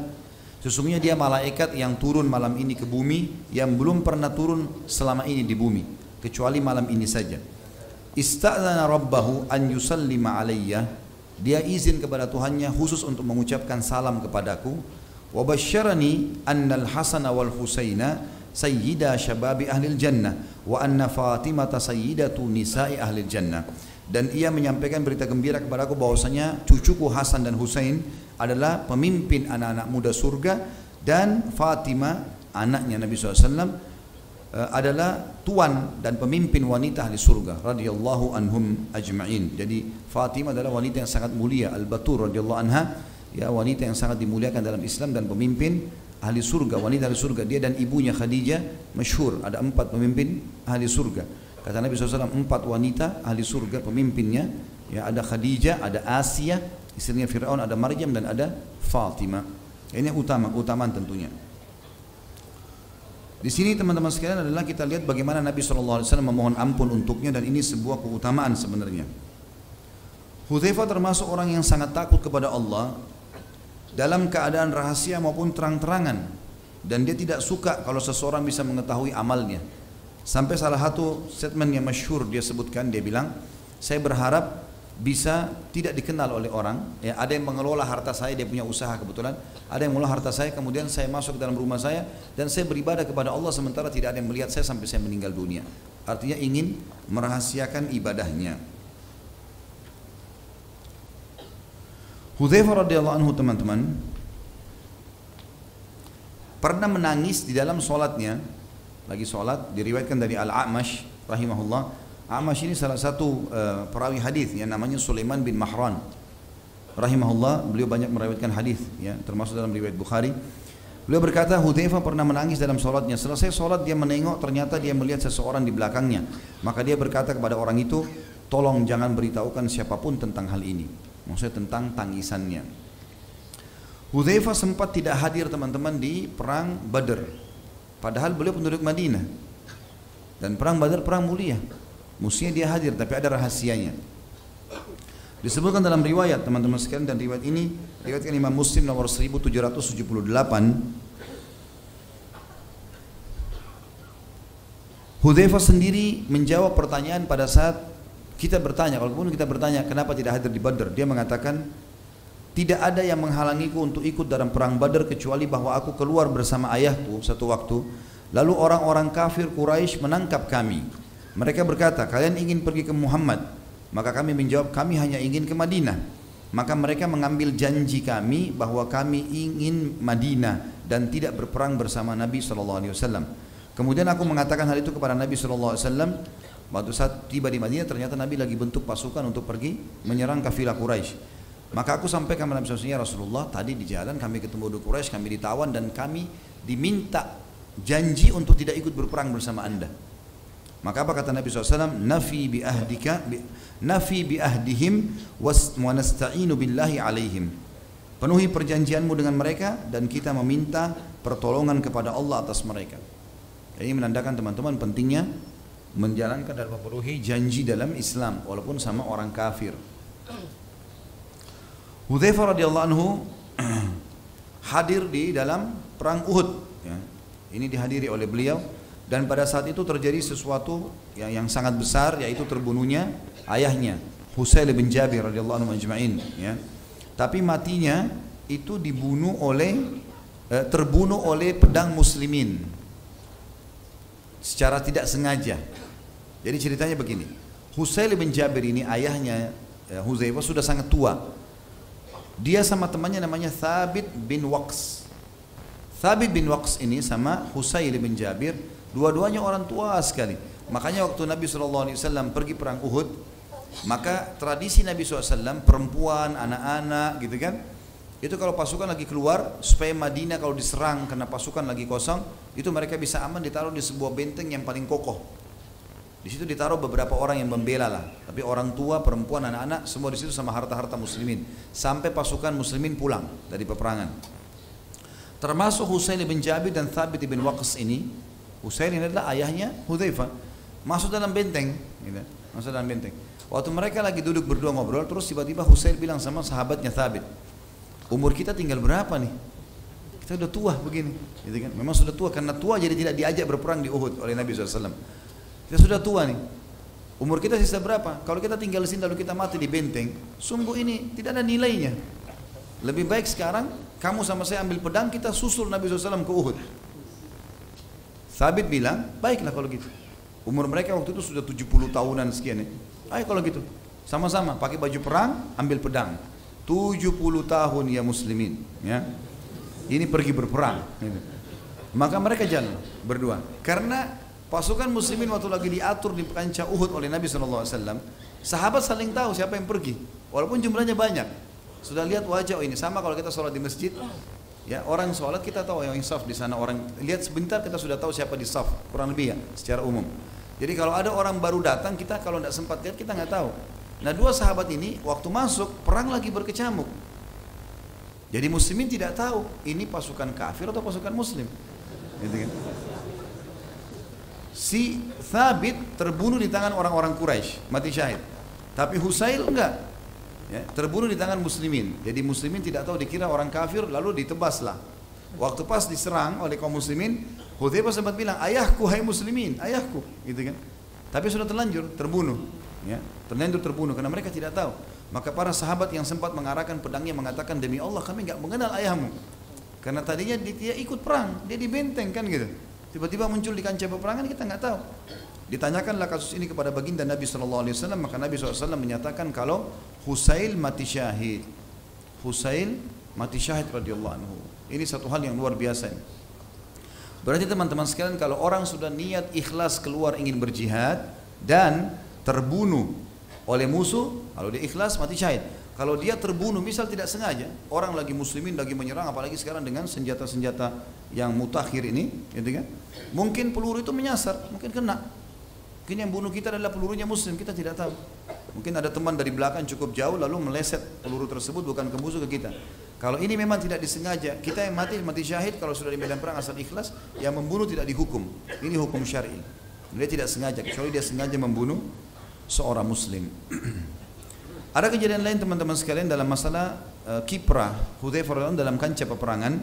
sesungguhnya dia malaikat yang turun malam ini ke bumi, yang belum pernah turun selama ini di bumi kecuali malam ini saja. Ista'dzana rabbahu an yusallima alayya, dia izin kepada Tuhannya khusus untuk mengucapkan salam kepadaku. Wa basyarani anna al-Hasan wal Husaina sayyida syababi ahlil jannah wa anna Fatimah sayyidatu nisa'i ahlil jannah, dan ia menyampaikan berita gembira kepadaku bahwasanya cucuku Hasan dan Husain adalah pemimpin anak-anak muda surga, dan Fatimah anaknya Nabi SAW adalah tuan dan pemimpin wanita ahli surga radhiyallahu anhum ajma'in. Jadi Fatimah adalah wanita yang sangat mulia, Al-Batur radhiyallahu anha, ya, wanita yang sangat dimuliakan dalam Islam dan pemimpin ahli surga, wanita ahli surga. Dia dan ibunya Khadijah masyhur, ada 4 pemimpin ahli surga. Kata Nabi SAW, 4 wanita ahli surga pemimpinnya, ya, ada Khadijah, ada Asia istrinya Fir'aun, ada Maryam, dan ada Fatimah. Ini utamaan tentunya. Di sini teman-teman sekalian adalah kita lihat bagaimana Nabi SAW memohon ampun untuknya, dan ini sebuah keutamaan sebenarnya. Hudzaifah termasuk orang yang sangat takut kepada Allah dalam keadaan rahasia maupun terang-terangan, dan dia tidak suka kalau seseorang bisa mengetahui amalnya. Sampai salah satu statement yang masyhur dia sebutkan, dia bilang, saya berharap bisa tidak dikenal oleh orang, ya, ada yang mengelola harta saya, dia punya usaha kebetulan, ada yang mengelola harta saya, kemudian saya masuk ke dalam rumah saya dan saya beribadah kepada Allah sementara tidak ada yang melihat saya sampai saya meninggal dunia. Artinya ingin merahasiakan ibadahnya. Hudzaifah radhiyallahu anhu, teman-teman, pernah menangis di dalam solatnya, lagi solat, diriwayatkan dari Al-A'mash rahimahullah. A'mash ini salah satu perawi hadis yang namanya Sulaiman bin Mahran rahimahullah. Beliau banyak meriwayatkan hadis, ya, termasuk dalam riwayat Bukhari. Beliau berkata, Hudzaifah pernah menangis dalam solatnya. Selesai solat dia menengok, ternyata dia melihat seseorang di belakangnya. Maka dia berkata kepada orang itu, tolong jangan beritahukan siapapun tentang hal ini. Maksudnya tentang tangisannya. Hudzaifah sempat tidak hadir teman-teman di perang Badr. Padahal beliau penduduk Madinah. Dan perang Badr perang mulia. Mestinya dia hadir tapi ada rahasianya. Disebutkan dalam riwayat teman-teman sekalian, dan riwayat ini riwayatkan Imam Muslim nomor 1778. Hudzaifah sendiri menjawab pertanyaan pada saat kita bertanya, kalaupun kita bertanya kenapa tidak hadir di Badr, dia mengatakan, tidak ada yang menghalangiku untuk ikut dalam perang Badr kecuali bahwa aku keluar bersama ayahku satu waktu, lalu orang-orang kafir Quraisy menangkap kami. Mereka berkata, kalian ingin pergi ke Muhammad? Maka kami menjawab, kami hanya ingin ke Madinah. Maka mereka mengambil janji kami bahwa kami ingin Madinah dan tidak berperang bersama Nabi SAW. Kemudian aku mengatakan hal itu kepada Nabi SAW. Waktu saat tiba di Madinah, ternyata Nabi lagi bentuk pasukan untuk pergi menyerang kafilah Quraisy. Maka aku sampaikan kepada Nabi SAW, ya Rasulullah, tadi di jalan kami ketemu dengan Quraisy, kami ditawan dan kami diminta janji untuk tidak ikut berperang bersama anda. Maka apa kata Nabi SAW? Nafi bi ahdihim wa nasta'inu billahi alaihim. Penuhi perjanjianmu dengan mereka dan kita meminta pertolongan kepada Allah atas mereka. Ini menandakan teman-teman pentingnya menjalankan dan memenuhi janji dalam Islam walaupun sama orang kafir. Hudzaifah radhiyallahu anhu hadir di dalam perang Uhud. Ya. Ini dihadiri oleh beliau, dan pada saat itu terjadi sesuatu yang sangat besar, yaitu terbunuhnya ayahnya Husail bin Jabir radhiyallahu anhu ajma'in. Ya. Tapi matinya itu terbunuh oleh pedang muslimin secara tidak sengaja. Jadi ceritanya begini, Husail bin Jabir ini ayahnya Hudzaifah sudah sangat tua. Dia sama temannya namanya Thabit bin Waqs. Thabit bin Waqs ini sama Husail bin Jabir, dua-duanya orang tua sekali. Makanya waktu Nabi SAW pergi perang Uhud, maka tradisi Nabi SAW, perempuan, anak-anak gitu kan, itu kalau pasukan lagi keluar, supaya Madinah kalau diserang karena pasukan lagi kosong, itu mereka bisa aman ditaruh di sebuah benteng yang paling kokoh. Di situ ditaruh beberapa orang yang membela lah, tapi orang tua, perempuan, anak-anak semua di situ sama harta-harta muslimin sampai pasukan muslimin pulang dari peperangan. Termasuk Husail bin Jabir dan Thabit bin Waqs ini. Husail ini adalah ayahnya Hudzaifah. Masuk dalam benteng, gitu. Masuk dalam benteng. Waktu mereka lagi duduk berdua ngobrol, terus tiba-tiba Husail bilang sama sahabatnya Thabit, umur kita tinggal berapa nih? Kita udah tua begini, gitu kan? Memang sudah tua, karena tua jadi tidak diajak berperang di Uhud oleh Nabi SAW. Kita sudah tua nih. Umur kita sisa berapa? Kalau kita tinggal di sini lalu kita mati di benteng, sungguh ini tidak ada nilainya. Lebih baik sekarang kamu sama saya ambil pedang, kita susul Nabi SAW ke Uhud. Thabit bilang, baiklah kalau gitu. Umur mereka waktu itu sudah 70 tahunan sekian ya. Ayo kalau gitu, sama-sama pakai baju perang, ambil pedang. 70 tahun ya muslimin, ya. Ini pergi berperang. Maka mereka jalan berdua. Karena pasukan muslimin waktu lagi diatur di kancah Uhud oleh Nabi SAW, sahabat saling tahu siapa yang pergi, walaupun jumlahnya banyak. Sudah lihat wajah, oh ini sama kalau kita sholat di masjid, ya orang sholat kita tahu yang saf di sana, orang lihat sebentar kita sudah tahu siapa di saf, kurang lebih ya secara umum. Jadi kalau ada orang baru datang, kita kalau tidak sempat lihat kita nggak tahu. Nah dua sahabat ini waktu masuk perang lagi berkecamuk, jadi muslimin tidak tahu ini pasukan kafir atau pasukan muslim, gitu kan? Si Thabit terbunuh di tangan orang-orang Quraisy, mati syahid. Tapi Husail enggak, ya, terbunuh di tangan muslimin. Jadi muslimin tidak tahu, dikira orang kafir, lalu ditebaslah. Waktu pas diserang oleh kaum muslimin, Hudzaifah sempat bilang, ayahku hai muslimin, ayahku, gitu kan. Tapi sudah terlanjur terbunuh, ya, terlanjur terbunuh karena mereka tidak tahu. Maka para sahabat yang sempat mengarahkan pedangnya mengatakan, demi Allah kami enggak mengenal ayahmu. Karena tadinya dia ikut perang, dia di benteng kan gitu. Tiba-tiba muncul di kancah peperangan, kita nggak tahu. Ditanyakanlah kasus ini kepada baginda Nabi SAW, maka Nabi SAW menyatakan kalau Husail mati syahid. Husail mati syahid radhiyallahu anhu. Ini satu hal yang luar biasa. Berarti teman-teman sekalian, kalau orang sudah niat ikhlas keluar ingin berjihad dan terbunuh oleh musuh, kalau dia ikhlas mati syahid. Kalau dia terbunuh misal tidak sengaja, orang lagi muslimin lagi menyerang, apalagi sekarang dengan senjata-senjata yang mutakhir ini, gitu kan? Mungkin peluru itu menyasar, mungkin kena. Mungkin yang bunuh kita adalah pelurunya muslim, kita tidak tahu. Mungkin ada teman dari belakang cukup jauh lalu meleset peluru tersebut bukan ke musuh, ke kita. Kalau ini memang tidak disengaja, kita yang mati syahid kalau sudah di medan perang asal ikhlas, yang membunuh tidak dihukum. Ini hukum syar'i. Dia tidak sengaja, kecuali dia sengaja membunuh seorang muslim. Ada kejadian lain teman-teman sekalian dalam masalah kiprah Hudzaifah radhiyallahu anhu dalam kancah peperangan,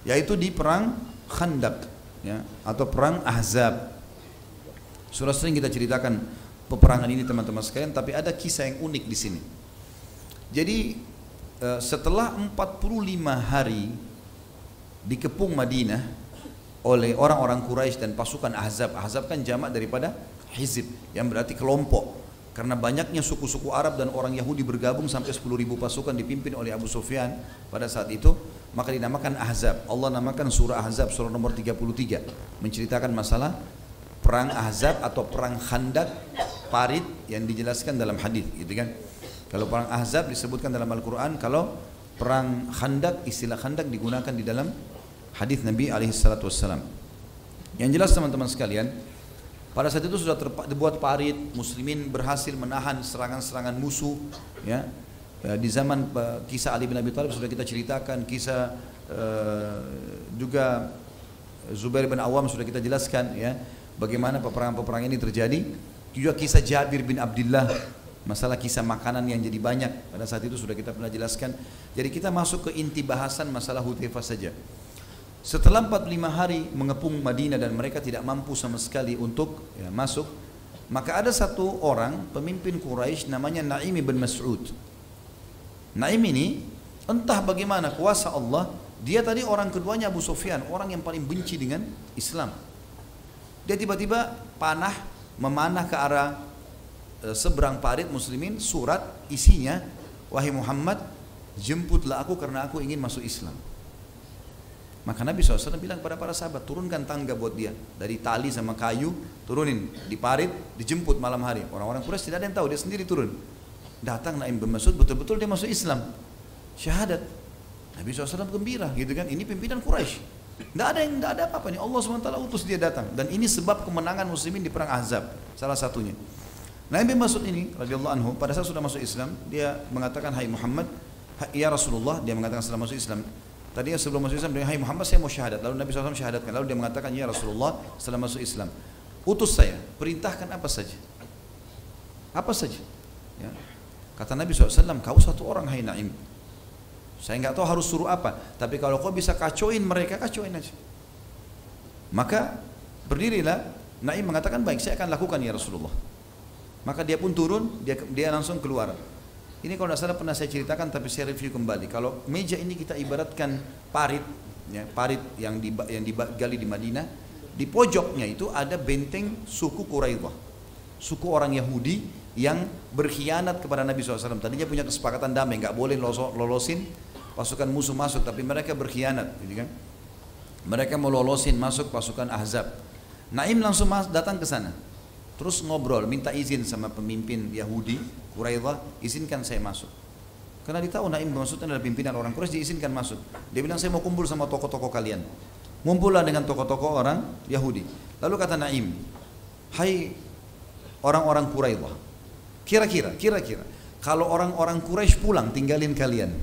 yaitu di perang Khandaq, ya, atau perang Ahzab. Sudah sering kita ceritakan peperangan ini teman-teman sekalian, tapi ada kisah yang unik di sini. Jadi setelah 45 hari dikepung Madinah oleh orang-orang Quraisy dan pasukan Ahzab. Ahzab kan jamak daripada hizib, yang berarti kelompok. Karena banyaknya suku-suku Arab dan orang Yahudi bergabung sampai 10.000 pasukan dipimpin oleh Abu Sufyan pada saat itu, maka dinamakan Ahzab. Allah namakan surah Ahzab, surah nomor 33, menceritakan masalah perang Ahzab atau perang Khandaq, parit yang dijelaskan dalam hadis, gitu kan. Kalau perang Ahzab disebutkan dalam Al-Quran, kalau perang Khandaq, istilah Khandaq digunakan di dalam hadis Nabi SAW. Yang jelas teman-teman sekalian, pada saat itu sudah dibuat parit, muslimin berhasil menahan serangan-serangan musuh, ya. Di zaman kisah Ali bin Abi Thalib sudah kita ceritakan, kisah juga Zubair bin Awam sudah kita jelaskan, ya, bagaimana peperangan-peperangan ini terjadi. Juga kisah Jabir bin Abdullah, masalah kisah makanan yang jadi banyak, pada saat itu sudah kita pernah jelaskan. Jadi kita masuk ke inti bahasan masalah Hudzaifah saja. Setelah 45 hari mengepung Madinah dan mereka tidak mampu sama sekali untuk masuk, maka ada satu orang pemimpin Quraisy namanya Naim bin Mas'ud. Naim ini entah bagaimana kuasa Allah, dia tadi orang keduanya Abu Sufyan, orang yang paling benci dengan Islam. Dia tiba-tiba memanah ke arah seberang parit muslimin, surat isinya, wahai Muhammad, jemputlah aku karena aku ingin masuk Islam. Maka Nabi SAW bilang kepada para sahabat, turunkan tangga buat dia, dari tali sama kayu, turunin di parit, dijemput malam hari. Orang-orang Quraisy tidak ada yang tahu, dia sendiri turun. Datang Naim bin Mas'ud, betul-betul dia masuk Islam, syahadat. Nabi SAW gembira, gitu kan. Ini pimpinan Quraisy, tidak ada apa-apa nih. Allah SWT utus dia datang, dan ini sebab kemenangan muslimin di perang Ahzab, salah satunya. Naim bin Mas'ud ini radhiyallahu anhu pada saat sudah masuk Islam, dia mengatakan, hai Muhammad, ya Rasulullah, dia mengatakan setelah masuk Islam. Tadinya sebelum masuk Islam, dia, hai Muhammad, saya mau syahadat. Lalu Nabi SAW syahadatkan. Lalu dia mengatakan, ya Rasulullah, setelah masuk Islam, utus saya, perintahkan apa saja. Apa saja. Ya. Kata Nabi SAW, kau satu orang, hai Naim. Saya nggak tahu harus suruh apa, tapi kalau kau bisa kacauin mereka, kacauin aja. Maka berdirilah. Naim mengatakan, baik, saya akan lakukan ya Rasulullah. Maka dia pun turun, dia langsung keluar. Ini kalau tidak salah pernah saya ceritakan, tapi saya review kembali. Kalau meja ini kita ibaratkan parit, ya, parit yang digali di Madinah, di pojoknya itu ada benteng suku Quraidah, suku orang Yahudi yang berkhianat kepada Nabi SAW. Tadinya punya kesepakatan damai, nggak boleh lolosin pasukan musuh masuk, tapi mereka berkhianat, gitu kan? Mereka mau lolosin masuk pasukan Ahzab. Naim langsung datang ke sana. Terus ngobrol, minta izin sama pemimpin Yahudi, Quraidah, izinkan saya masuk. Karena dia tahu Naim maksudnya adalah pimpinan orang Quraisy, diizinkan masuk. Dia bilang, saya mau kumpul sama tokoh-tokoh kalian. Ngumpullah dengan tokoh-tokoh orang Yahudi. Lalu kata Naim, hai orang-orang Quraidah, kira-kira, kalau orang-orang Quraisy pulang tinggalin kalian,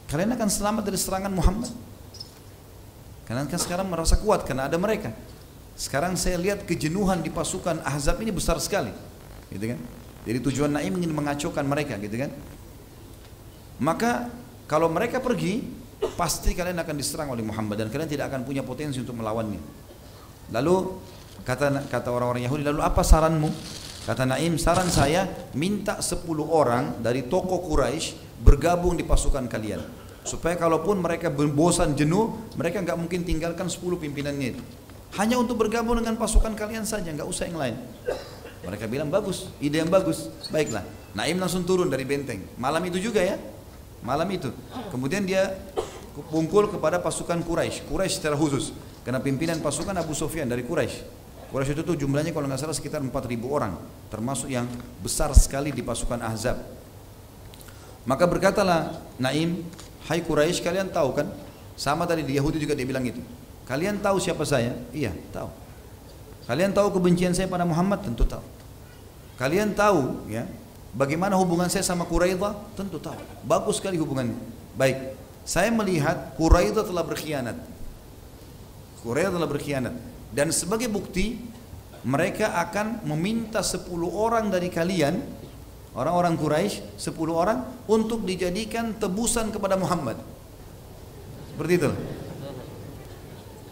kalian akan selamat dari serangan Muhammad? Kalian kan sekarang merasa kuat karena ada mereka. Sekarang saya lihat kejenuhan di pasukan Ahzab ini besar sekali, gitu kan? Jadi tujuan Naim ingin mengacaukan mereka, gitu kan? Maka kalau mereka pergi, pasti kalian akan diserang oleh Muhammad dan kalian tidak akan punya potensi untuk melawannya. Lalu kata orang-orang Yahudi, lalu apa saranmu? Kata Naim, saran saya minta 10 orang dari tokoh Quraisy bergabung di pasukan kalian, supaya kalaupun mereka bosan jenuh, mereka nggak mungkin tinggalkan 10 pimpinannya itu. Hanya untuk bergabung dengan pasukan kalian saja, nggak usah yang lain. Mereka bilang bagus, ide yang bagus. Baiklah, Naim langsung turun dari benteng. Malam itu juga ya, malam itu. Kemudian dia kumpul kepada pasukan Quraisy secara khusus, karena pimpinan pasukan Abu Sufyan dari Quraisy. Quraisy itu tuh jumlahnya kalau nggak salah sekitar 4.000 orang, termasuk yang besar sekali di pasukan Ahzab. Maka berkatalah Naim, hai Quraisy, kalian tahu kan? Sama tadi di Yahudi juga dia bilang itu. Kalian tahu siapa saya? Iya, tahu. Kalian tahu kebencian saya pada Muhammad? Tentu tahu. Kalian tahu ya bagaimana hubungan saya sama Quraidah? Tentu tahu. Bagus sekali hubungannya. Baik, saya melihat Quraidah telah berkhianat. Quraidah telah berkhianat. Dan sebagai bukti, mereka akan meminta 10 orang dari kalian, orang-orang Quraisy, 10 orang untuk dijadikan tebusan kepada Muhammad. Seperti itu.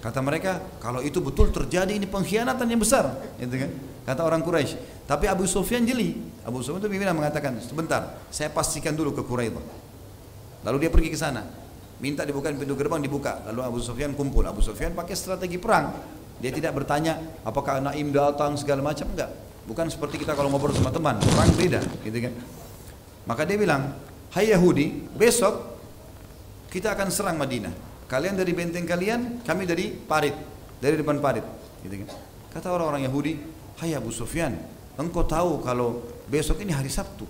Kata mereka, kalau itu betul terjadi ini pengkhianatan yang besar, gitu kan? Kata orang Quraisy. Tapi Abu Sufyan jeli. Abu Sufyan itu pimpinan mengatakan, sebentar, saya pastikan dulu ke Quraidah. Lalu dia pergi ke sana, minta dibukain pintu gerbang, dibuka. Lalu Abu Sufyan kumpul. Abu Sufyan pakai strategi perang. Dia tidak bertanya apakah Naim datang segala macam, enggak. Bukan seperti kita kalau ngobrol sama teman, perang beda, gitu kan? Maka dia bilang, hai Yahudi, besok kita akan serang Madinah. Kalian dari benteng kalian, kami dari parit, dari depan parit, gitu kan? Kata orang-orang Yahudi, hai Abu Sufyan, engkau tahu kalau besok ini hari Sabtu.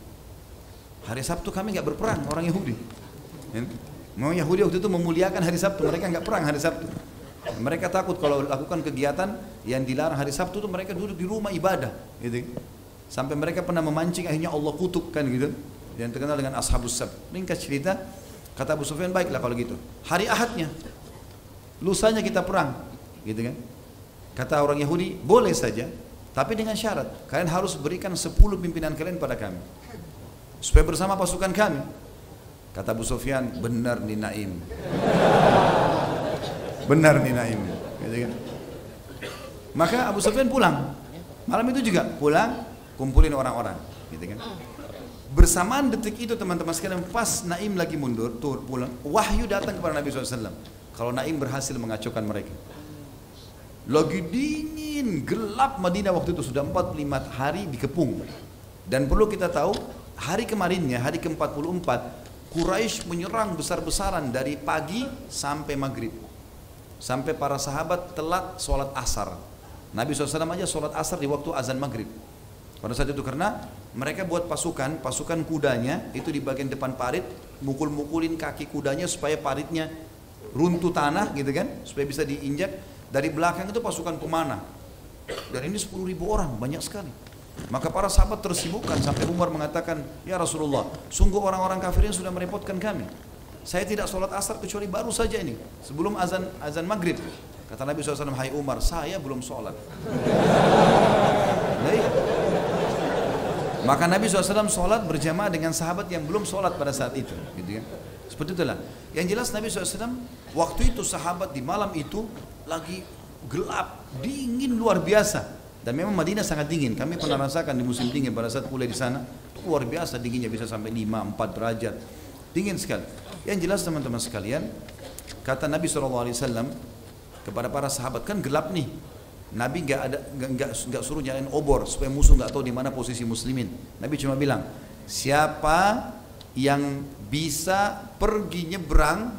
Hari Sabtu kami nggak berperang, orang Yahudi. Memang Yahudi waktu itu memuliakan hari Sabtu, mereka nggak perang hari Sabtu. Mereka takut kalau lakukan kegiatan yang dilarang hari Sabtu itu mereka duduk di rumah ibadah, gitu. Sampai mereka pernah memancing, akhirnya Allah kutukkan gitu. Yang terkenal dengan Ashabus Sabt. Ringkas cerita, kata Abu Sufyan, baiklah kalau gitu. Hari Ahadnya, lusanya kita perang, gitu kan? Kata orang Yahudi, boleh saja, tapi dengan syarat, kalian harus berikan 10 pimpinan kalian pada kami, supaya bersama pasukan kami. Kata Abu Sufyan, benar nih Naim. Benar nih Naim, gitu kan? Maka Abu Sufyan pulang. Malam itu juga pulang, kumpulin orang-orang, gitu kan? Bersamaan detik itu teman-teman sekalian, pas Naim lagi mundur, pulang, wahyu datang kepada Nabi SAW. Kalau Naim berhasil mengacaukan mereka. Lagi dingin, gelap Madinah waktu itu, sudah 45 hari dikepung. Dan perlu kita tahu, hari kemarinnya, hari ke-44, Quraisy menyerang besar-besaran dari pagi sampai maghrib. Sampai para sahabat telat sholat asar. Nabi SAW aja sholat asar di waktu azan maghrib. Pada saat itu karena mereka buat pasukan kudanya itu di bagian depan parit, mukul-mukulin kaki kudanya supaya paritnya runtuh tanah gitu kan, supaya bisa diinjak. Dari belakang itu pasukan pemanah. Dan ini 10.000 orang, banyak sekali. Maka para sahabat tersibukkan sampai Umar mengatakan, ya Rasulullah, sungguh orang-orang kafir ini sudah merepotkan kami. Saya tidak sholat asar kecuali baru saja ini, sebelum azan maghrib. Kata Nabi SAW, hai Umar, saya belum sholat. Maka Nabi SAW sholat berjamaah dengan sahabat yang belum sholat pada saat itu, gitu kan? Seperti itulah. Yang jelas Nabi SAW waktu itu sahabat di malam itu lagi gelap, dingin luar biasa. Dan memang Madinah sangat dingin. Kami pernah rasakan di musim dingin pada saat kuliah di sana, luar biasa dinginnya, bisa sampai 5-4 derajat, dingin sekali. Yang jelas teman-teman sekalian, kata Nabi SAW kepada para sahabat, kan gelap nih. Nabi nggak suruh nyalain obor supaya musuh nggak tahu di mana posisi muslimin. Nabi cuma bilang, siapa yang bisa pergi nyebrang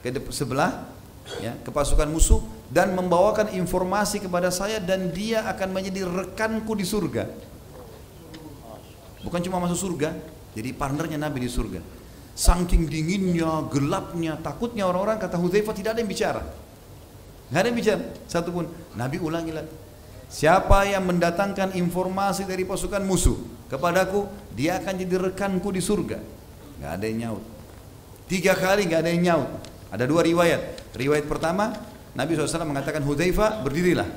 ke sebelah, ya, ke pasukan musuh dan membawakan informasi kepada saya dan dia akan menjadi rekanku di surga. Bukan cuma masuk surga, jadi partnernya Nabi di surga. Saking dinginnya, gelapnya, takutnya orang-orang, kata Hudzaifah, tidak ada yang bicara. Nggak ada yang bicara, satupun. Nabi ulangi lagi. Siapa yang mendatangkan informasi dari pasukan musuh kepadaku, dia akan jadi rekanku di surga. Nggak ada yang nyaut. 3 kali nggak ada yang nyaut. Ada 2 riwayat. Riwayat pertama, Nabi SAW mengatakan, Hudzaifah berdirilah.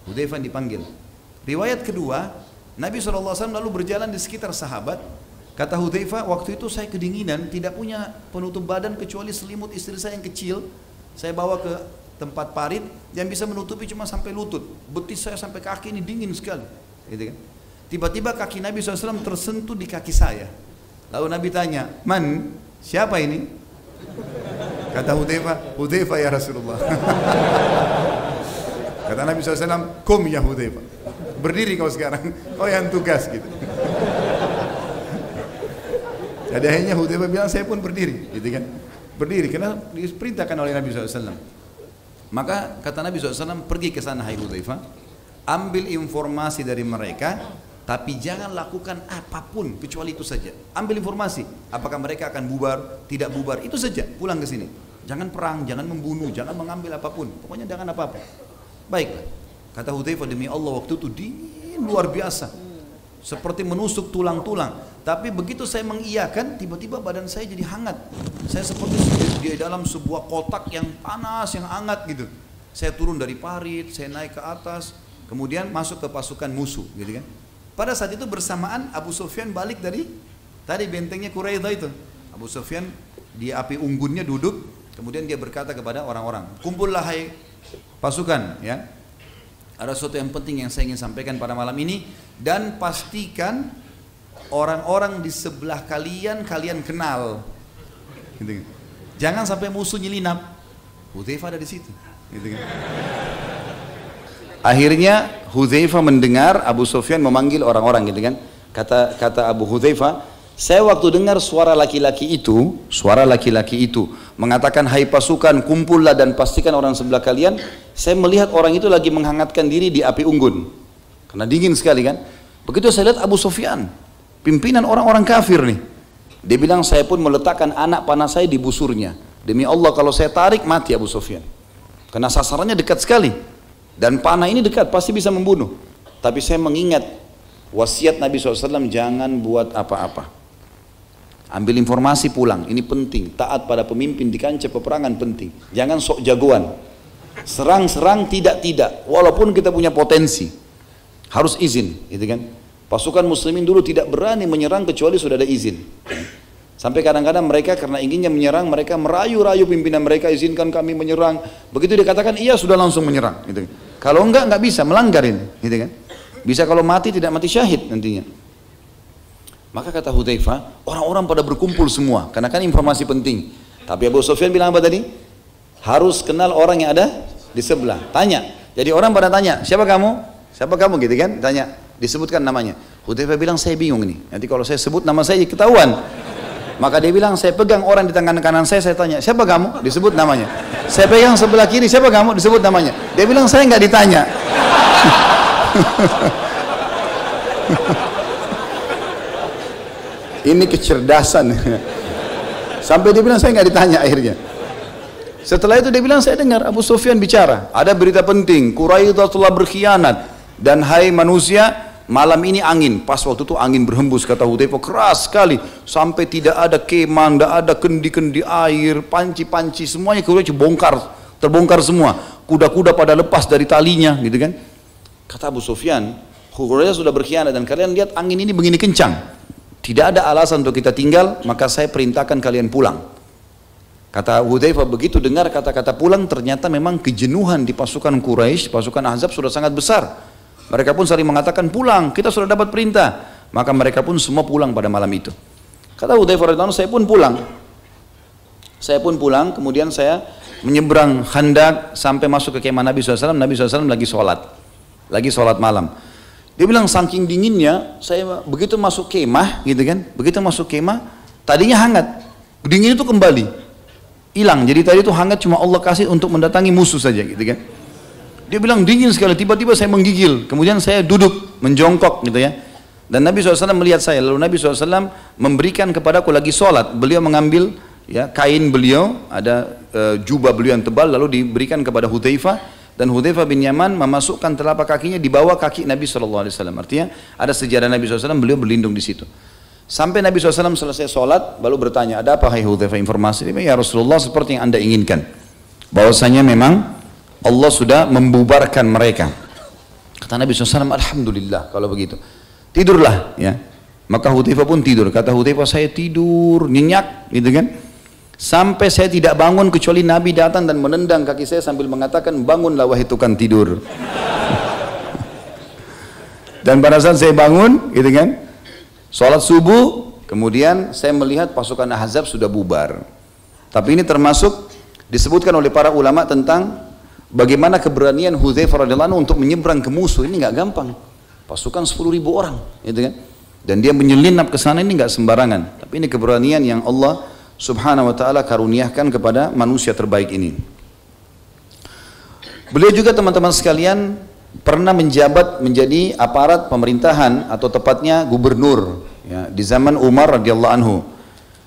Hudzaifah dipanggil. Riwayat kedua, Nabi SAW lalu berjalan di sekitar sahabat. Kata Hudzaifah, waktu itu saya kedinginan, tidak punya penutup badan kecuali selimut istri saya yang kecil. Saya bawa ke tempat parit yang bisa menutupi cuma sampai lutut. Betis saya sampai kaki ini dingin sekali. Gitu kan? Tiba-tiba kaki Nabi SAW tersentuh di kaki saya. Lalu Nabi tanya, man, siapa ini? Kata Hudzaifah, Hudzaifah ya Rasulullah. Kata Nabi SAW, kum ya Hudzaifah. Berdiri kau sekarang, kau yang tugas gitu. Jadi akhirnya Hudzaifah bilang, saya pun berdiri, gitu kan? Berdiri, karena diperintahkan oleh Nabi SAW. Maka kata Nabi SAW, pergi ke sana hai Hudzaifah, ambil informasi dari mereka, tapi jangan lakukan apapun kecuali itu saja. Ambil informasi, apakah mereka akan bubar, tidak bubar, itu saja. Pulang ke sini. Jangan perang, jangan membunuh, jangan mengambil apapun. Pokoknya jangan apa-apa. Baiklah. Kata Hudzaifah, demi Allah waktu itu dingin luar biasa. seperti menusuk tulang-tulang. Tapi begitu saya mengiyakan, tiba-tiba badan saya jadi hangat. Saya seperti di dalam sebuah kotak yang panas, yang hangat gitu. Saya turun dari parit, saya naik ke atas, kemudian masuk ke pasukan musuh, gitu kan. Pada saat itu bersamaan Abu Sufyan balik dari tadi bentengnya Quraidah itu. Abu Sufyan di api unggunnya duduk, kemudian dia berkata kepada orang-orang, kumpullah hai pasukan, ya. Ada sesuatu yang penting yang saya ingin sampaikan pada malam ini, dan pastikan orang-orang di sebelah kalian kenal. Gitu. Jangan sampai musuh nyelinap. Hudzaifah ada di situ. Gitu kan. Akhirnya Hudzaifah mendengar Abu Sufyan memanggil orang-orang, gitu kan. Kata Abu Hudzaifah, saya waktu dengar suara laki-laki itu mengatakan, hai pasukan, kumpullah dan pastikan orang sebelah kalian. Saya melihat orang itu lagi menghangatkan diri di api unggun, karena dingin sekali kan. Begitu saya lihat Abu Sufyan, pimpinan orang-orang kafir nih. Dia bilang, saya pun meletakkan anak panah saya di busurnya. Demi Allah kalau saya tarik mati Abu Sufyan, karena sasarannya dekat sekali. Dan panah ini dekat, pasti bisa membunuh. Tapi saya mengingat wasiat Nabi SAW, jangan buat apa-apa. Ambil informasi pulang, ini penting. Taat pada pemimpin di kancah peperangan penting. Jangan sok jagoan. Serang-serang tidak. Walaupun kita punya potensi, harus izin, gitu kan. Pasukan muslimin dulu tidak berani menyerang kecuali sudah ada izin. Sampai kadang-kadang mereka karena inginnya menyerang, mereka merayu-rayu pimpinan mereka, izinkan kami menyerang. Begitu dikatakan iya, sudah langsung menyerang, gitu. Kalau enggak bisa, melanggar ini, gitu kan. Bisa kalau mati tidak mati syahid nantinya. Maka kata Hudzaifah, orang-orang pada berkumpul semua, karena kan informasi penting. Tapi Abu Sufyan bilang apa tadi? Harus kenal orang yang ada di sebelah. Tanya. Jadi orang pada tanya, siapa kamu? Siapa kamu, gitu kan? Tanya, disebutkan namanya. Hudzaifah bilang, saya bingung nih. Nanti kalau saya sebut nama saya ketahuan. Maka dia bilang, saya pegang orang di tangan kanan saya tanya, siapa kamu? Disebut namanya. Saya pegang sebelah kiri, siapa kamu? Disebut namanya. Dia bilang, saya nggak ditanya. Ini kecerdasan. Sampai dia bilang, saya nggak ditanya akhirnya. Setelah itu dia bilang, saya dengar Abu Sufyan bicara, ada berita penting, Quraidah telah berkhianat, dan hai manusia, malam ini angin. Pas waktu itu angin berhembus, kata Hudzaifah, keras sekali, sampai tidak ada kemah, tidak ada kendi-kendi air, panci-panci, semuanya Quraisy terbongkar semua. Kuda-kuda pada lepas dari talinya, gitu kan. Kata Abu Sufyan, Quraisy sudah berkhianat dan kalian lihat angin ini begini kencang. Tidak ada alasan untuk kita tinggal, maka saya perintahkan kalian pulang. Kata Hudzaifah, begitu dengar kata-kata pulang, ternyata memang kejenuhan di pasukan Quraisy, pasukan Ahzab sudah sangat besar. Mereka pun saling mengatakan, pulang, kita sudah dapat perintah. Maka mereka pun semua pulang pada malam itu. Kata Hudzaifah radhiyallahu anhu, saya pun pulang. Saya pun pulang, kemudian saya menyeberang Khandaq sampai masuk ke kemah Nabi SAW. Nabi SAW lagi sholat malam. Dia bilang, saking dinginnya, saya begitu masuk kemah, gitu kan, begitu masuk kemah, tadinya hangat, dingin itu kembali, hilang. Jadi tadi itu hangat cuma Allah kasih untuk mendatangi musuh saja, gitu kan. Dia bilang dingin sekali, tiba-tiba saya menggigil, kemudian saya duduk, menjongkok, gitu ya. Dan Nabi SAW melihat saya, lalu Nabi SAW memberikan kepadaku lagi sholat. Beliau mengambil ya kain beliau, ada jubah beliau yang tebal, lalu diberikan kepada Hudzaifah. Dan Hudzaifah bin Yaman memasukkan telapak kakinya di bawah kaki Nabi SAW. Artinya ada sejarah Nabi SAW, beliau berlindung di situ. Sampai Nabi SAW selesai sholat, baru bertanya, ada apa hai Hudzaifah, informasi? Dia bilang, ya Rasulullah, seperti yang anda inginkan, bahwasanya memang Allah sudah membubarkan mereka. Kata Nabi SAW, alhamdulillah kalau begitu. Tidurlah, ya. Maka Hudzaifah pun tidur. Kata Hudzaifah, saya tidur nyenyak, gitu kan. Sampai saya tidak bangun kecuali Nabi datang dan menendang kaki saya sambil mengatakan, bangunlah wahai tukang tidur. Dan pada saat saya bangun, gitu kan, sholat subuh, kemudian saya melihat pasukan Ahzab sudah bubar. Tapi ini termasuk disebutkan oleh para ulama tentang bagaimana keberanian Hudzaifah radhiyallahu anhu untuk menyeberang ke musuh. Ini nggak gampang. Pasukan 10.000 orang, gitu kan. Dan dia menyelinap ke sana, ini nggak sembarangan. Tapi ini keberanian yang Allah Subhanahu wa ta'ala karuniakan kepada manusia terbaik ini. Beliau juga, teman-teman sekalian, pernah menjabat menjadi aparat pemerintahan, atau tepatnya gubernur, ya, di zaman Umar radhiyallahu anhu.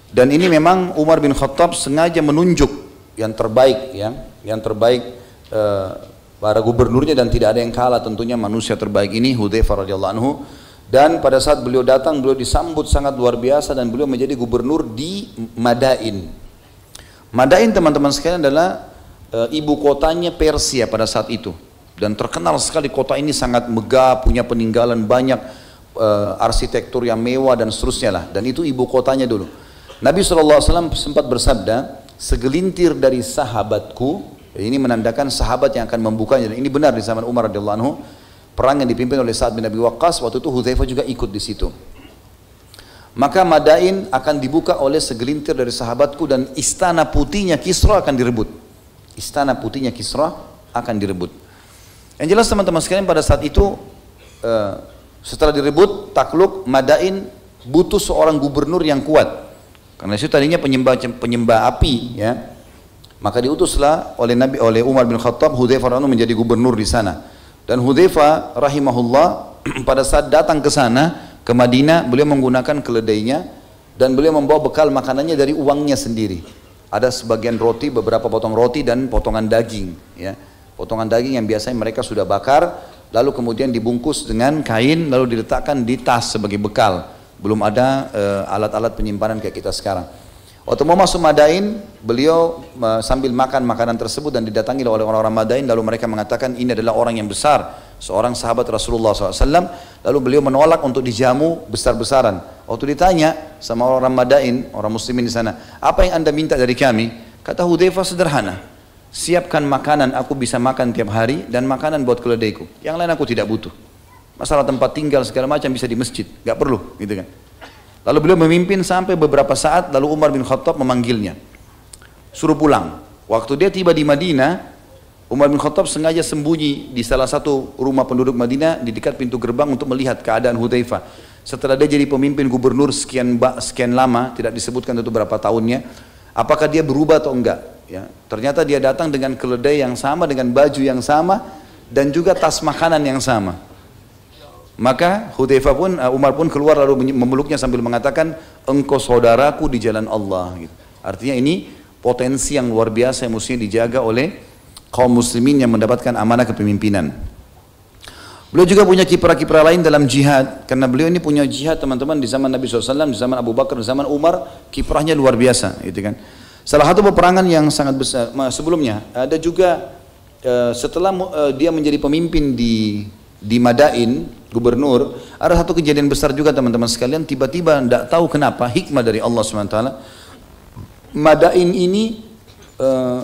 Dan ini memang Umar bin Khattab sengaja menunjuk yang terbaik, ya, yang terbaik para gubernurnya, dan tidak ada yang kalah tentunya manusia terbaik ini, Hudzaifah radhiyallahu anhu. Dan pada saat beliau datang, beliau disambut sangat luar biasa dan beliau menjadi gubernur di Madain. Madain teman-teman sekalian adalah ibu kotanya Persia pada saat itu. Dan terkenal sekali kota ini sangat megah, punya peninggalan banyak, arsitektur yang mewah dan seterusnya lah. Dan itu ibu kotanya dulu. Nabi SAW sempat bersabda, segelintir dari sahabatku, ini menandakan sahabat yang akan membukanya. Dan ini benar di zaman Umar radhiyallahu anhu. Perang yang dipimpin oleh Sa'ad bin Abi Waqqas, waktu itu Hudzaifah juga ikut di situ. Maka Madain akan dibuka oleh segelintir dari sahabatku dan istana putihnya Kisra akan direbut. Istana putihnya Kisra akan direbut. Yang jelas teman-teman sekalian pada saat itu setelah direbut takluk, Madain butuh seorang gubernur yang kuat. Karena itu tadinya penyembah api, ya. Maka diutuslah oleh Umar bin Khattab Hudzaifah radhiyallahu anhu menjadi gubernur di sana. Dan Hudzaifah rahimahullah pada saat datang ke sana, ke Madinah, beliau menggunakan keledainya dan beliau membawa bekal makanannya dari uangnya sendiri. Ada sebagian roti, beberapa potong roti dan potongan daging, ya. Potongan daging yang biasanya mereka sudah bakar, lalu kemudian dibungkus dengan kain, lalu diletakkan di tas sebagai bekal. Belum ada alat-alat penyimpanan kayak kita sekarang. Waktu mau masuk Madain, beliau sambil makan makanan tersebut dan didatangi oleh orang-orang Madain, lalu mereka mengatakan ini adalah orang yang besar, seorang sahabat Rasulullah SAW. Lalu beliau menolak untuk dijamu besar-besaran. Waktu ditanya sama orang Madain, orang muslimin di sana, apa yang anda minta dari kami? Kata Hudzaifah sederhana, siapkan makanan, aku bisa makan tiap hari, dan makanan buat keledaiku. Yang lain aku tidak butuh. Masalah tempat tinggal segala macam bisa di masjid, gak perlu, gitu kan. Lalu beliau memimpin sampai beberapa saat, lalu Umar bin Khattab memanggilnya, suruh pulang. Waktu dia tiba di Madinah, Umar bin Khattab sengaja sembunyi di salah satu rumah penduduk Madinah di dekat pintu gerbang untuk melihat keadaan Hudzaifah. Setelah dia jadi pemimpin gubernur sekian lama, tidak disebutkan itu berapa tahunnya, apakah dia berubah atau enggak? Ya, ternyata dia datang dengan keledai yang sama, dengan baju yang sama, dan juga tas makanan yang sama. Maka Hudzaifah pun, Umar pun keluar lalu memeluknya sambil mengatakan, engkau saudaraku di jalan Allah. Gitu. Artinya ini potensi yang luar biasa yang mestinya dijaga oleh kaum muslimin yang mendapatkan amanah kepemimpinan. Beliau juga punya kiprah-kiprah lain dalam jihad, karena beliau ini punya jihad teman-teman di zaman Nabi SAW, di zaman Abu Bakar, di zaman Umar, kiprahnya luar biasa. Gitu kan. Salah satu peperangan yang sangat besar, sebelumnya ada juga setelah dia menjadi pemimpin di Madain, gubernur, ada satu kejadian besar juga teman-teman sekalian, tiba-tiba tidak tahu kenapa, hikmah dari Allah SWT, Madain ini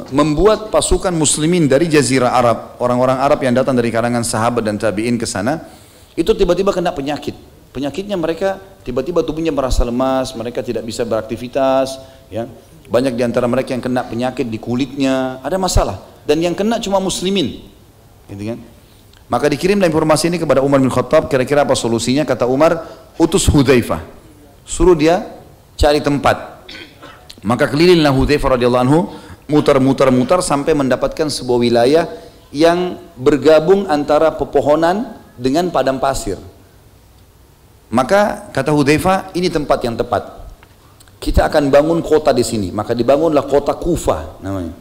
membuat pasukan muslimin dari Jazirah Arab, orang-orang Arab yang datang dari kalangan sahabat dan tabi'in ke sana, itu tiba-tiba kena penyakit. Penyakitnya mereka tiba-tiba tubuhnya merasa lemas, mereka tidak bisa beraktivitas, ya. Banyak di antara mereka yang kena penyakit di kulitnya, ada masalah, dan yang kena cuma muslimin, gitu kan. Maka dikirimlah informasi ini kepada Umar bin Khattab, kira-kira apa solusinya? Kata Umar, utus Hudzaifah, suruh dia cari tempat. Maka kelilinglah Hudzaifah radhiyallahu anhu, muter-muter sampai mendapatkan sebuah wilayah yang bergabung antara pepohonan dengan padang pasir. Maka kata Hudzaifah, ini tempat yang tepat. Kita akan bangun kota di sini. Maka dibangunlah kota Kufah namanya.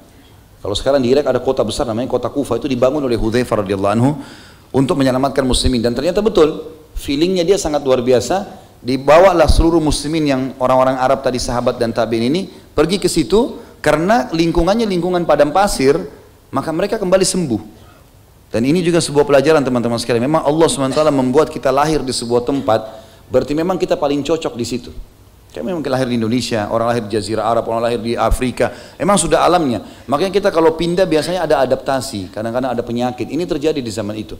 Kalau sekarang di Irak ada kota besar namanya kota Kufah, itu dibangun oleh Hudzaifah radhiyallahu anhu untuk menyelamatkan muslimin. Dan ternyata betul, feelingnya dia sangat luar biasa. Dibawalah seluruh muslimin yang orang-orang Arab tadi, sahabat dan tabi'in ini, pergi ke situ karena lingkungannya lingkungan padang pasir, maka mereka kembali sembuh. Dan ini juga sebuah pelajaran teman-teman sekalian. Memang Allah SWT membuat kita lahir di sebuah tempat, berarti memang kita paling cocok di situ. Kayak memang kita lahir di Indonesia, orang lahir di Jazirah Arab, orang lahir di Afrika, memang sudah alamnya. Makanya kita kalau pindah biasanya ada adaptasi, kadang-kadang ada penyakit. Ini terjadi di zaman itu.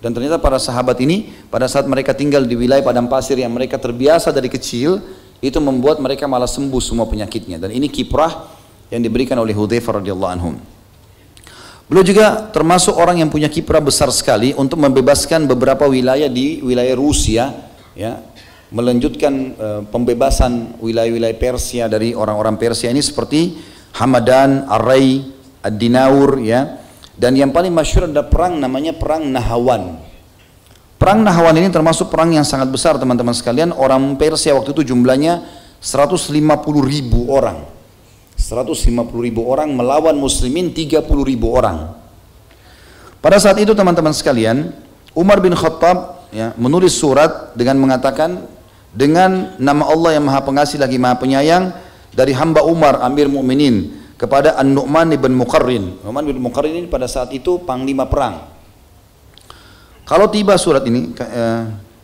Dan ternyata para sahabat ini, pada saat mereka tinggal di wilayah padang pasir yang mereka terbiasa dari kecil, itu membuat mereka malah sembuh semua penyakitnya. Dan ini kiprah yang diberikan oleh Hudzaifah radhiyallahu anhum. Beliau juga termasuk orang yang punya kiprah besar sekali untuk membebaskan beberapa wilayah di wilayah Rusia, ya. Melanjutkan pembebasan wilayah-wilayah Persia dari orang-orang Persia ini seperti Hamadan, Ar-Ray, Ad-Dinaur, ya. Dan yang paling masyhur ada perang namanya perang Nahawan. Perang Nahawan ini termasuk perang yang sangat besar teman-teman sekalian. Orang Persia waktu itu jumlahnya 150.000 orang. 150.000 orang melawan muslimin 30.000 orang. Pada saat itu teman-teman sekalian, Umar bin Khattab ya, menulis surat dengan mengatakan dengan nama Allah yang Maha Pengasih lagi Maha Penyayang dari hamba Umar Amir Mukminin kepada An-Nu'man ibn Muqarrin. Nu'man ibn Muqarrin ini pada saat itu panglima perang. Kalau tiba surat ini,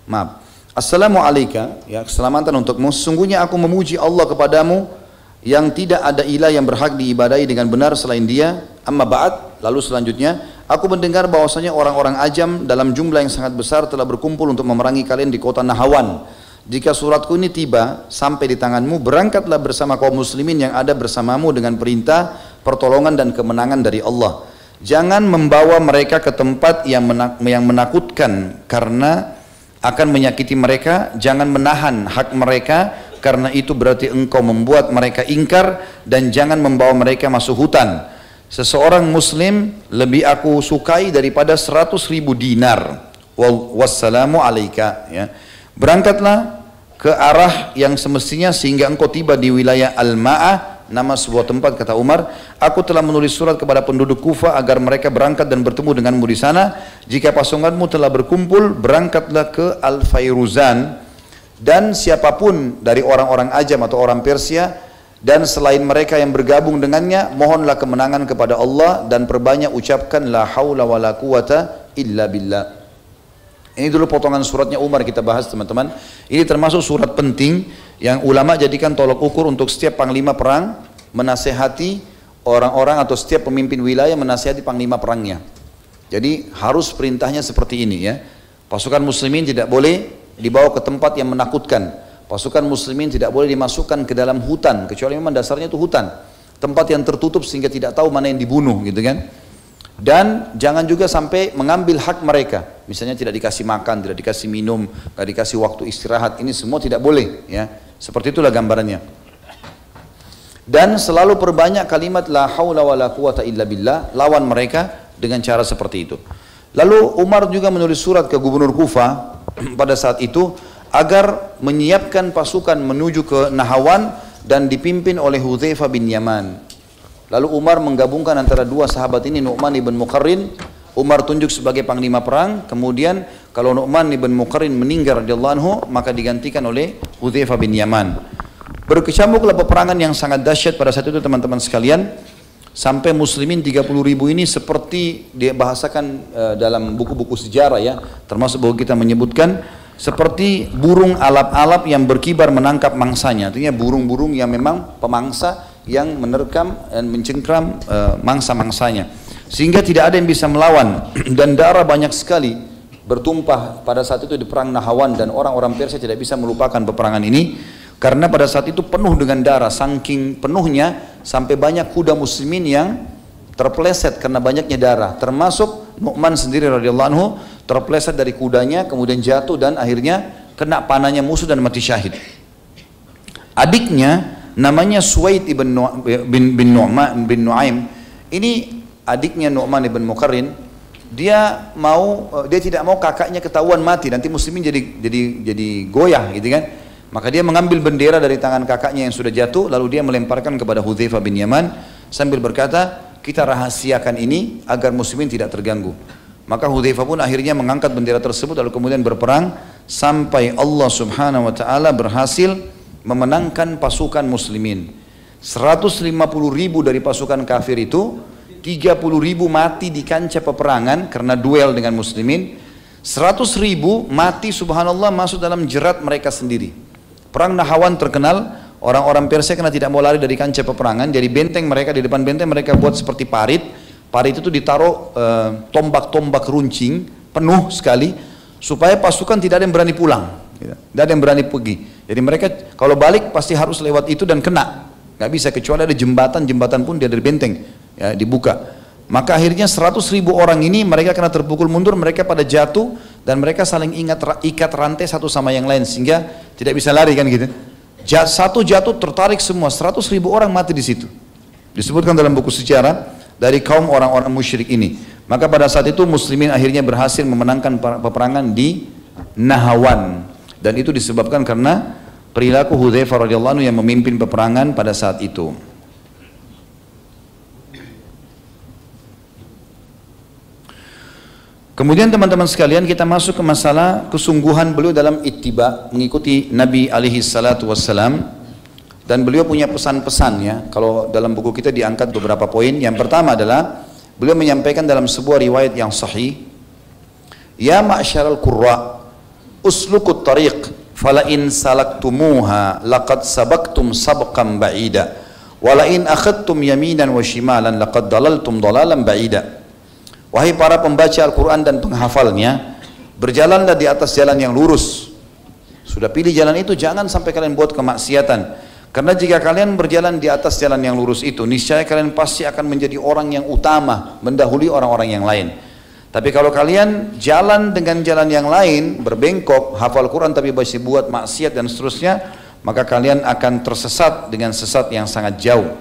maaf. Assalamu alayka, ya, keselamatan untukmu. Sesungguhnya aku memuji Allah kepadamu yang tidak ada ilah yang berhak diibadahi dengan benar selain Dia. Amma ba'd, lalu selanjutnya, aku mendengar bahwasanya orang-orang ajam dalam jumlah yang sangat besar telah berkumpul untuk memerangi kalian di kota Nahawan. Jika suratku ini tiba sampai di tanganmu, berangkatlah bersama kaum muslimin yang ada bersamamu dengan perintah, pertolongan dan kemenangan dari Allah. Jangan membawa mereka ke tempat yang menakutkan karena akan menyakiti mereka. Jangan menahan hak mereka karena itu berarti engkau membuat mereka ingkar, dan jangan membawa mereka masuk hutan. Seseorang muslim lebih aku sukai daripada 100.000 dinar. Wassalamu alaika, ya. Berangkatlah ke arah yang semestinya sehingga engkau tiba di wilayah Al-Ma'ah, nama sebuah tempat. Kata Umar, aku telah menulis surat kepada penduduk Kufah agar mereka berangkat dan bertemu denganmu di sana. Jika pasukanmu telah berkumpul, berangkatlah ke Al-Fairuzan, dan siapapun dari orang-orang Ajam atau orang Persia dan selain mereka yang bergabung dengannya, mohonlah kemenangan kepada Allah dan perbanyak ucapkan la haula wa la quwata illa billah. Ini dulu potongan suratnya Umar kita bahas, teman-teman. Ini termasuk surat penting yang ulama jadikan tolok ukur untuk setiap panglima perang menasehati orang-orang, atau setiap pemimpin wilayah menasehati panglima perangnya. Jadi harus perintahnya seperti ini, ya. Pasukan muslimin tidak boleh dibawa ke tempat yang menakutkan. Pasukan muslimin tidak boleh dimasukkan ke dalam hutan, kecuali memang dasarnya itu hutan, tempat yang tertutup sehingga tidak tahu mana yang dibunuh, gitu kan. Dan jangan juga sampai mengambil hak mereka, misalnya tidak dikasih makan, tidak dikasih minum, tidak dikasih waktu istirahat. Ini semua tidak boleh, ya. Seperti itulah gambarannya. Dan selalu perbanyak kalimat la haula wa la quwata illa billah, lawan mereka dengan cara seperti itu. Lalu Umar juga menulis surat ke gubernur Kufah pada saat itu agar menyiapkan pasukan menuju ke Nahawan dan dipimpin oleh Hudzaifah bin Yaman. Lalu Umar menggabungkan antara dua sahabat ini, Nu'man ibn Muqarrin. Umar tunjuk sebagai panglima perang. Kemudian kalau Nu'man ibn Muqarrin meninggal radhiyallahu anhu, maka digantikan oleh Hudzaifah bin Yaman. Berkecamuklah peperangan yang sangat dahsyat pada saat itu, teman-teman sekalian. Sampai muslimin 30.000 ini seperti dibahasakan dalam buku-buku sejarah, ya, termasuk buku kita menyebutkan seperti burung alap-alap yang berkibar menangkap mangsanya. Artinya burung-burung yang memang pemangsa yang menerkam dan mencengkram mangsa-mangsanya, sehingga tidak ada yang bisa melawan. Dan darah banyak sekali bertumpah pada saat itu di perang Nahawan, dan orang-orang Persia tidak bisa melupakan peperangan ini karena pada saat itu penuh dengan darah. Saking penuhnya sampai banyak kuda muslimin yang terpeleset karena banyaknya darah, termasuk Nu'man sendiri radhiyallahu anhu terpeleset dari kudanya, kemudian jatuh dan akhirnya kena panahnya musuh dan mati syahid. Adiknya namanya Suwaid bin Nu'aim. Ini adiknya Nu'man ibn Muqarrin. Dia tidak mau kakaknya ketahuan mati, nanti muslimin jadi goyah, gitu kan. Maka dia mengambil bendera dari tangan kakaknya yang sudah jatuh, lalu dia melemparkan kepada Hudzaifah bin Yaman sambil berkata, kita rahasiakan ini agar muslimin tidak terganggu. Maka Hudzaifah pun akhirnya mengangkat bendera tersebut lalu kemudian berperang sampai Allah Subhanahu wa taala berhasil memenangkan pasukan muslimin. 150.000 dari pasukan kafir itu, 30.000 mati di kancah peperangan karena duel dengan muslimin. 100.000 mati subhanallah masuk dalam jerat mereka sendiri. Perang Nahawan terkenal, orang-orang Persia karena tidak mau lari dari kancah peperangan, jadi benteng mereka, di depan benteng mereka buat seperti parit. Parit itu ditaruh tombak-tombak runcing penuh sekali supaya pasukan tidak ada yang berani pulang, tidak ada yang berani pergi. Jadi mereka kalau balik pasti harus lewat itu dan kena, nggak bisa, kecuali ada jembatan pun dia dari benteng, ya, dibuka. Maka akhirnya 100.000 orang ini mereka kena terpukul mundur, mereka pada jatuh dan mereka saling ikat rantai satu sama yang lain sehingga tidak bisa lari, kan gitu. Satu jatuh tertarik semua, 100.000 orang mati di situ. Disebutkan dalam buku sejarah dari kaum orang-orang musyrik ini. Maka pada saat itu muslimin akhirnya berhasil memenangkan peperangan di Nahawan, dan itu disebabkan karena perilaku Hudzaifah radhiyallahu anhu yang memimpin peperangan pada saat itu. Kemudian teman-teman sekalian, kita masuk ke masalah kesungguhan beliau dalam ittiba, mengikuti Nabi alaihi salatu wassalam. Dan beliau punya pesan-pesannya. Kalau dalam buku kita diangkat beberapa poin. Yang pertama adalah beliau menyampaikan dalam sebuah riwayat yang sahih, ya ma'syaral qurra uslukut tariq fala in salaktumuha laqad sabaqtum sabqan ba'ida wala in akhadtum yaminan wa shimalan laqad dalaltum dalalan ba'ida. Wahai para pembaca Al-Quran dan penghafalnya, berjalanlah di atas jalan yang lurus. Sudah pilih jalan itu, jangan sampai kalian buat kemaksiatan. Karena jika kalian berjalan di atas jalan yang lurus itu, niscaya kalian pasti akan menjadi orang yang utama, mendahului orang-orang yang lain. Tapi kalau kalian jalan dengan jalan yang lain, berbengkok, hafal Quran tapi masih buat maksiat dan seterusnya, maka kalian akan tersesat dengan sesat yang sangat jauh.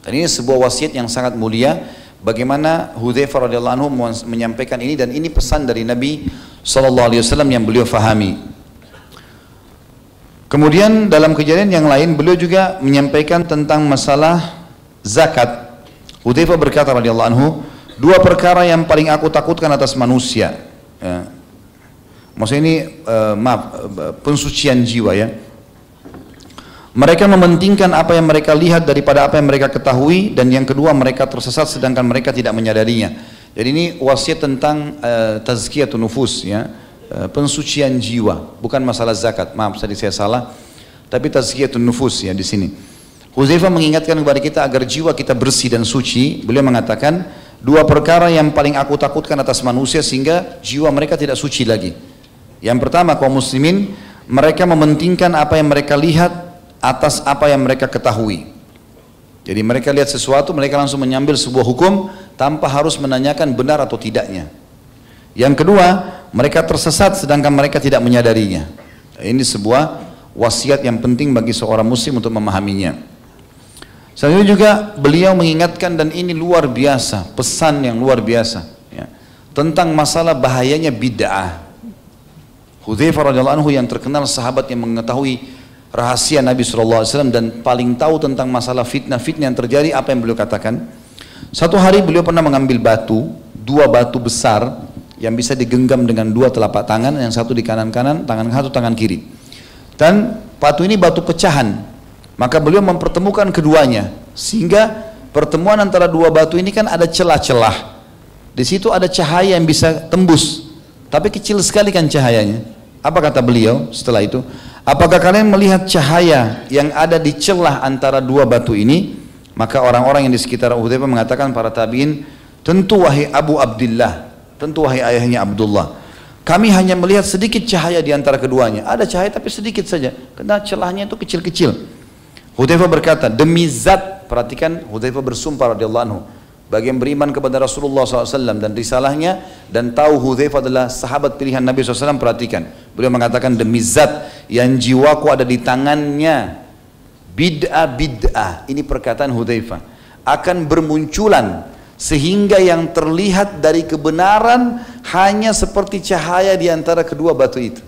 Dan ini sebuah wasiat yang sangat mulia. Bagaimana Hudzaifah radhiyallahu anhu menyampaikan ini, dan ini pesan dari Nabi SAW yang beliau fahami. Kemudian dalam kejadian yang lain beliau juga menyampaikan tentang masalah zakat. Hudzaifah berkata radhiyallahu anhu, dua perkara yang paling aku takutkan atas manusia. Ya. Maksudnya ini pensucian jiwa ya. Mereka mementingkan apa yang mereka lihat daripada apa yang mereka ketahui, dan yang kedua mereka tersesat sedangkan mereka tidak menyadarinya. Jadi ini wasiat tentang tazkiyatun nufus ya, pensucian jiwa, bukan masalah zakat. Maaf tadi saya salah, tapi tazkiyatun nufus ya di sini. Hudzaifah mengingatkan kepada kita agar jiwa kita bersih dan suci. Beliau mengatakan dua perkara yang paling aku takutkan atas manusia sehingga jiwa mereka tidak suci lagi. Yang pertama, kaum muslimin mereka mementingkan apa yang mereka lihat atas apa yang mereka ketahui. Jadi mereka lihat sesuatu, mereka langsung menyambil sebuah hukum tanpa harus menanyakan benar atau tidaknya. Yang kedua, mereka tersesat sedangkan mereka tidak menyadarinya. Ini sebuah wasiat yang penting bagi seorang muslim untuk memahaminya. Selanjutnya juga beliau mengingatkan, dan ini luar biasa, pesan yang luar biasa ya, tentang masalah bahayanya bid'ah. Hudzaifah radhiyallahu anhu yang terkenal sahabat yang mengetahui rahasia Nabi SAW dan paling tahu tentang masalah fitnah-fitnah yang terjadi, apa yang beliau katakan. Satu hari beliau pernah mengambil batu, dua batu besar yang bisa digenggam dengan dua telapak tangan, yang satu di kanan-kanan, tangan satu tangan kiri. Dan batu ini batu pecahan. Maka beliau mempertemukan keduanya, sehingga pertemuan antara dua batu ini kan ada celah-celah. Di situ ada cahaya yang bisa tembus, tapi kecil sekali kan cahayanya. Apa kata beliau setelah itu? Apakah kalian melihat cahaya yang ada di celah antara dua batu ini? Maka orang-orang yang di sekitar Hudzaifah mengatakan, para tabi'in, tentu wahai Abu Abdullah, tentu wahai ayahnya Abdullah, kami hanya melihat sedikit cahaya di antara keduanya. Ada cahaya tapi sedikit saja, karena celahnya itu kecil-kecil. Hudzaifah berkata, demi zat, perhatikan Hudzaifah bersumpah radhiyallahu anhu, bagi yang beriman kepada Rasulullah SAW dan risalahnya, dan tahu Hudzaifah adalah sahabat pilihan Nabi SAW, perhatikan. Beliau mengatakan, demi zat yang jiwaku ada di tangannya, bid'ah, ini perkataan Hudzaifah, akan bermunculan sehingga yang terlihat dari kebenaran hanya seperti cahaya di antara kedua batu itu.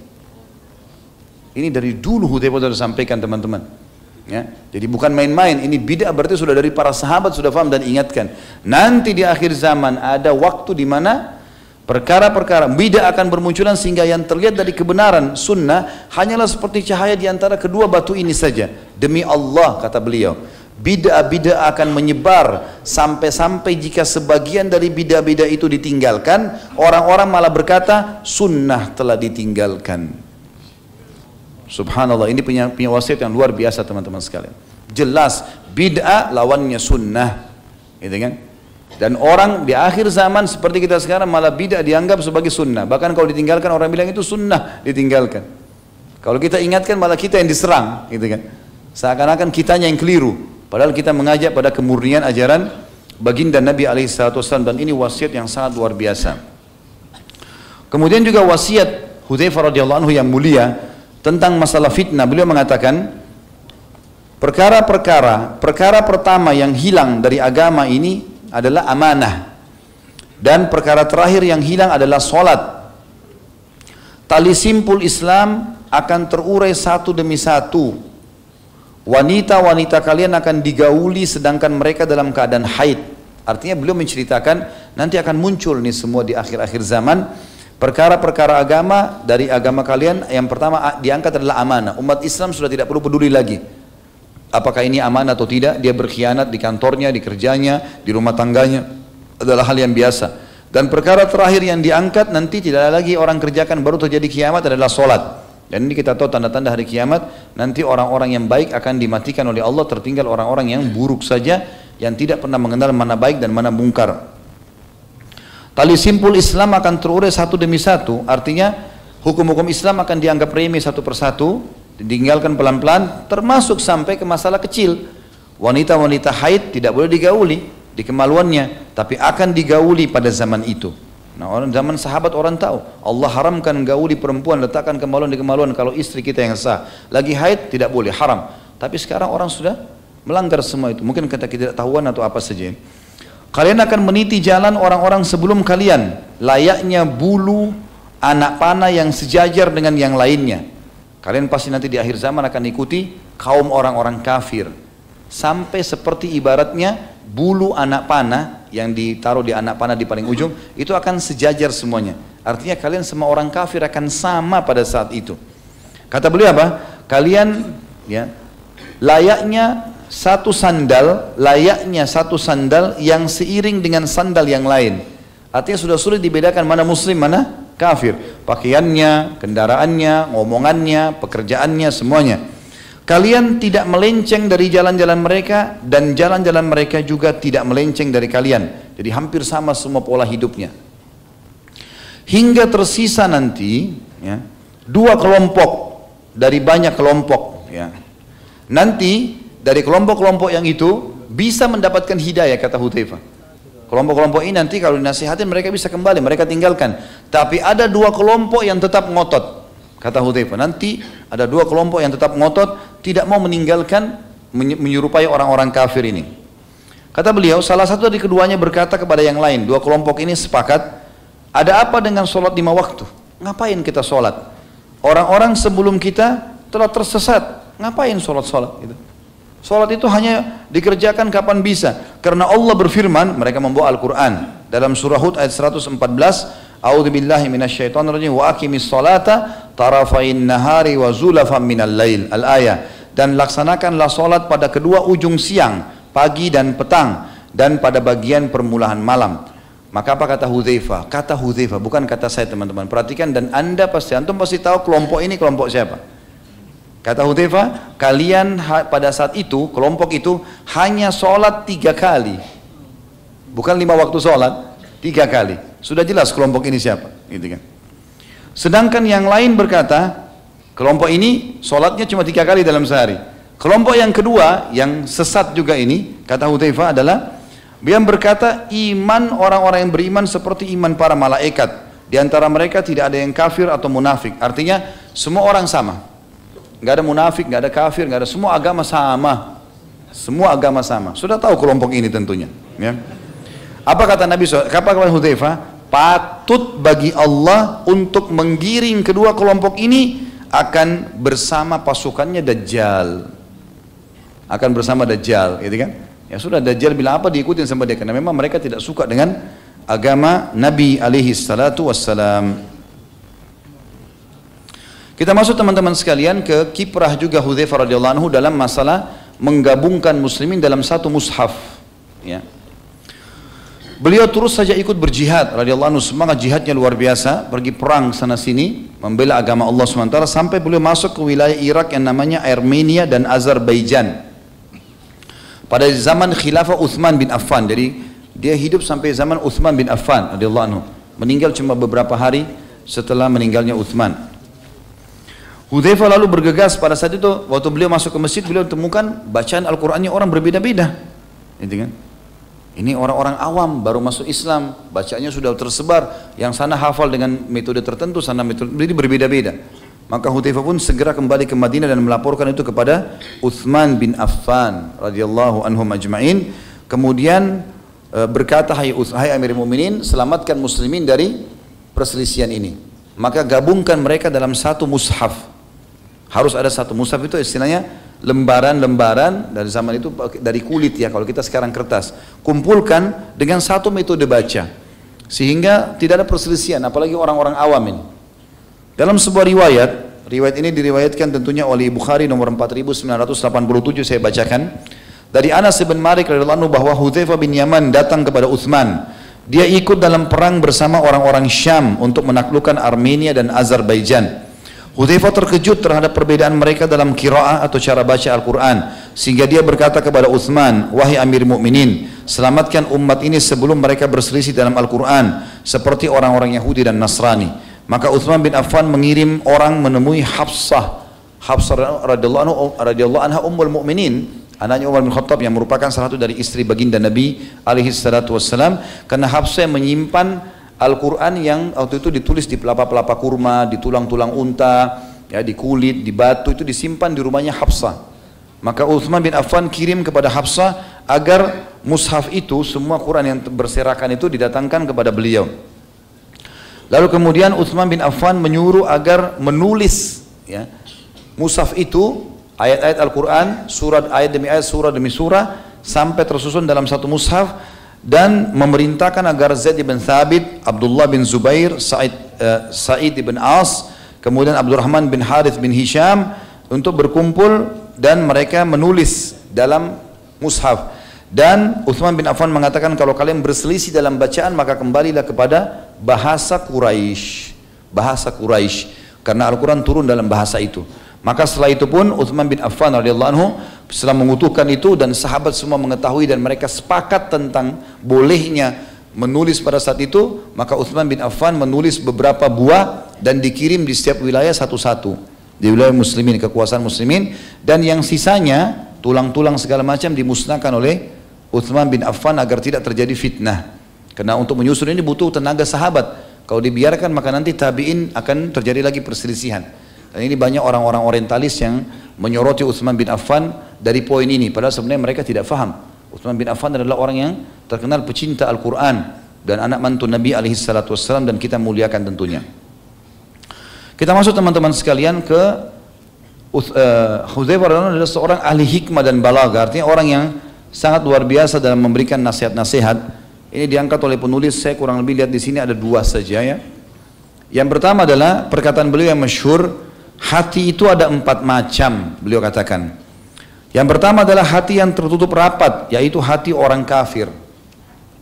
Ini dari dulu Hudzaifah sudah sampaikan teman-teman. Ya, jadi bukan main-main, ini bid'ah berarti sudah dari para sahabat sudah paham dan ingatkan. Nanti di akhir zaman ada waktu di mana perkara-perkara bid'ah akan bermunculan sehingga yang terlihat dari kebenaran sunnah hanyalah seperti cahaya di antara kedua batu ini saja. Demi Allah, kata beliau, bid'ah akan menyebar sampai-sampai jika sebagian dari bid'ah itu ditinggalkan, orang-orang malah berkata sunnah telah ditinggalkan. Subhanallah, ini punya wasiat yang luar biasa teman-teman sekalian. Jelas bid'ah lawannya sunnah, gitu kan? Dan orang di akhir zaman seperti kita sekarang malah bid'ah dianggap sebagai sunnah. Bahkan kalau ditinggalkan orang bilang itu sunnah, ditinggalkan. Kalau kita ingatkan malah kita yang diserang, gitu kan? Seakan-akan kitanya yang keliru. Padahal kita mengajak pada kemurnian ajaran baginda Nabi SAW, dan ini wasiat yang sangat luar biasa. Kemudian juga wasiat Hudzaifah radhiyallahu anhu yang mulia tentang masalah fitnah. Beliau mengatakan perkara pertama yang hilang dari agama ini adalah amanah, dan perkara terakhir yang hilang adalah solat. Tali simpul Islam akan terurai satu demi satu. Wanita-wanita kalian akan digauli sedangkan mereka dalam keadaan haid. Artinya beliau menceritakan nanti akan muncul nih semua di akhir-akhir zaman perkara-perkara agama. Dari agama kalian yang pertama diangkat adalah amanah. Umat Islam sudah tidak perlu peduli lagi apakah ini amanah atau tidak. Dia berkhianat di kantornya, di kerjanya, di rumah tangganya, adalah hal yang biasa. Dan perkara terakhir yang diangkat nanti tidak ada lagi orang kerjakan, baru terjadi kiamat, adalah solat. Dan ini kita tahu tanda-tanda hari kiamat, nanti orang-orang yang baik akan dimatikan oleh Allah, tertinggal orang-orang yang buruk saja, yang tidak pernah mengenal mana baik dan mana mungkar. Tali simpul Islam akan terurai satu demi satu, artinya hukum-hukum Islam akan dianggap remeh satu persatu, ditinggalkan pelan-pelan, termasuk sampai ke masalah kecil. Wanita-wanita haid tidak boleh digauli di kemaluannya, tapi akan digauli pada zaman itu. Nah, orang zaman sahabat orang tahu Allah haramkan gauli perempuan, letakkan kemaluan di kemaluan kalau istri kita yang sah. Lagi haid tidak boleh, haram. Tapi sekarang orang sudah melanggar semua itu, mungkin kita tidak tahuan atau apa saja. Kalian akan meniti jalan orang-orang sebelum kalian, layaknya bulu anak panah yang sejajar dengan yang lainnya. Kalian pasti nanti di akhir zaman akan ikuti kaum orang-orang kafir, sampai seperti ibaratnya bulu anak panah yang ditaruh di anak panah di paling ujung, itu akan sejajar semuanya. Artinya kalian semua orang kafir akan sama pada saat itu. Kata beliau apa? Kalian ya layaknya satu sandal yang seiring dengan sandal yang lain. Artinya sudah sulit dibedakan mana muslim, mana kafir. Pakaiannya, kendaraannya, ngomongannya, pekerjaannya, semuanya. Kalian tidak melenceng dari jalan-jalan mereka, dan jalan-jalan mereka juga tidak melenceng dari kalian. Jadi hampir sama semua pola hidupnya. Hingga tersisa nanti ya, dua kelompok dari banyak kelompok ya. Nanti dari kelompok-kelompok yang itu bisa mendapatkan hidayah, kata Hudzaifah. Kelompok-kelompok ini nanti kalau dinasihatin mereka bisa kembali, mereka tinggalkan. Tapi ada dua kelompok yang tetap ngotot, kata Hudzaifah. Nanti ada dua kelompok yang tetap ngotot, tidak mau meninggalkan, menyerupai orang-orang kafir ini. Kata beliau, salah satu dari keduanya berkata kepada yang lain, dua kelompok ini sepakat, ada apa dengan sholat 5 waktu? Ngapain kita sholat? Orang-orang sebelum kita telah tersesat, ngapain sholat-sholat gitu? Sholat itu hanya dikerjakan kapan bisa, karena Allah berfirman, mereka membawa Al-Quran dalam surah Hud ayat 114, A'udzubillahi minasyaitonirrajim wa aqimis sholata tarafain nahari wa zulafan minal lail, al-ayah. Dan laksanakanlah sholat pada kedua ujung siang, pagi dan petang, dan pada bagian permulaan malam. Maka apa kata Hudzaifah? Kata Hudzaifah, bukan kata saya teman-teman. Perhatikan, dan antum pasti tahu kelompok ini kelompok siapa. Kata Hudzaifah, kalian pada saat itu, kelompok itu hanya sholat 3 kali. Bukan 5 waktu sholat, 3 kali. Sudah jelas kelompok ini siapa, gitu kan. Sedangkan yang lain berkata, kelompok ini sholatnya cuma 3 kali dalam sehari. Kelompok yang kedua, yang sesat juga ini, kata Hudzaifah adalah, dia berkata, iman orang-orang yang beriman seperti iman para malaikat. Di antara mereka tidak ada yang kafir atau munafik. Artinya, semua orang sama. Nggak ada munafik, nggak ada kafir, nggak ada, semua agama sama. Semua agama sama. Sudah tahu kelompok ini tentunya. Ya. Apa kata Nabi SAW? Apa kata Hudzaifah? Patut bagi Allah untuk menggiring kedua kelompok ini akan bersama pasukannya Dajjal. Akan bersama Dajjal, gitu kan? Ya sudah, Dajjal bilang apa diikutin sama dia, karena memang mereka tidak suka dengan agama Nabi alaihi salatu wassalam. Kita masuk teman-teman sekalian ke kiprah juga Hudzaifah radhiyallahu anhu dalam masalah menggabungkan muslimin dalam satu mushaf. Ya. Beliau terus saja ikut berjihad radhiyallahu anhu, semangat jihadnya luar biasa, pergi perang sana sini, membela agama Allah SWT, sampai beliau masuk ke wilayah Irak yang namanya Armenia dan Azerbaijan. Pada zaman khilafah Uthman bin Affan, jadi dia hidup sampai zaman Uthman bin Affan radhiyallahu anhu, meninggal cuma beberapa hari setelah meninggalnya Uthman. Hudzaifah lalu bergegas pada saat itu, waktu beliau masuk ke masjid, beliau temukan bacaan Al-Qur'annya orang berbeda-beda. Gitu kan? Ini orang-orang awam baru masuk Islam, bacaannya sudah tersebar, yang sana hafal dengan metode tertentu, sana metode, jadi berbeda-beda. Maka Hudzaifah pun segera kembali ke Madinah dan melaporkan itu kepada Uthman bin Affan radhiyallahu anhum ajma'in. Kemudian berkata, hai Amirul Mukminin, selamatkan muslimin dari perselisihan ini. Maka gabungkan mereka dalam satu mushaf. Harus ada satu mushaf, itu istilahnya lembaran-lembaran dari zaman itu dari kulit ya, kalau kita sekarang kertas, kumpulkan dengan satu metode baca, sehingga tidak ada perselisihan, apalagi orang-orang awam ini. Dalam sebuah riwayat ini diriwayatkan tentunya oleh Bukhari nomor 4987, saya bacakan dari Anas bin Malik radhiyallahu anhu bahwa Hudzaifah bin Yaman datang kepada Utsman. Dia ikut dalam perang bersama orang-orang Syam untuk menaklukkan Armenia dan Azerbaijan. Hudzaifah terkejut terhadap perbedaan mereka dalam qiraah atau cara baca Al-Quran, sehingga dia berkata kepada Utsman, wahai Amir Mukminin, selamatkan umat ini sebelum mereka berselisih dalam Al-Quran seperti orang-orang Yahudi dan Nasrani. Maka Utsman bin Affan mengirim orang menemui Hafsah radhiyallahu anha ummul mukminin, anaknya Umar bin Khattab yang merupakan salah satu dari istri baginda Nabi alaihi salatu wassalam, karena Hafsah menyimpan Al-Quran yang waktu itu ditulis di pelapa-pelapa kurma, di tulang-tulang unta, ya, di kulit, di batu, itu disimpan di rumahnya Hafsah. Maka Utsman bin Affan kirim kepada Hafsah agar mushaf itu, semua Quran yang berserakan itu didatangkan kepada beliau. Lalu kemudian Utsman bin Affan menyuruh agar menulis ya, mushaf itu, ayat-ayat Al-Quran, surat ayat demi ayat, surah demi surah, sampai tersusun dalam satu mushaf, dan memerintahkan agar Zaid bin Thabit, Abdullah bin Zubair, Sa'id bin As, kemudian Abdurrahman bin Harith bin Hisham untuk berkumpul dan mereka menulis dalam mushaf. Dan Utsman bin Affan mengatakan, kalau kalian berselisih dalam bacaan maka kembalilah kepada bahasa Quraisy, karena Al-Quran turun dalam bahasa itu. Maka setelah itu pun Utsman bin Affan radhiyallahu anhu setelah mengutuhkan itu, dan sahabat semua mengetahui dan mereka sepakat tentang bolehnya menulis pada saat itu, maka Utsman bin Affan menulis beberapa buah dan dikirim di setiap wilayah satu-satu, di wilayah muslimin, kekuasaan muslimin, dan yang sisanya tulang-tulang segala macam dimusnahkan oleh Utsman bin Affan agar tidak terjadi fitnah. Karena untuk menyusun ini butuh tenaga sahabat. Kalau dibiarkan maka nanti tabi'in akan terjadi lagi perselisihan. Dan ini banyak orang-orang orientalis yang menyoroti Utsman bin Affan dari poin ini, padahal sebenarnya mereka tidak faham. Utsman bin Affan adalah orang yang terkenal pecinta Al-Quran dan anak mantu Nabi alaihi salatu wassalam, dan kita muliakan tentunya. Kita masuk teman-teman sekalian ke Hudzaifah radhiyallahu anhu adalah seorang ahli hikmah dan balaghah, artinya orang yang sangat luar biasa dalam memberikan nasihat-nasihat. Ini diangkat oleh penulis, saya kurang lebih lihat di sini ada dua saja ya. Yang pertama adalah perkataan beliau yang masyhur, hati itu ada 4 macam, beliau katakan. Yang pertama adalah hati yang tertutup rapat, yaitu hati orang kafir.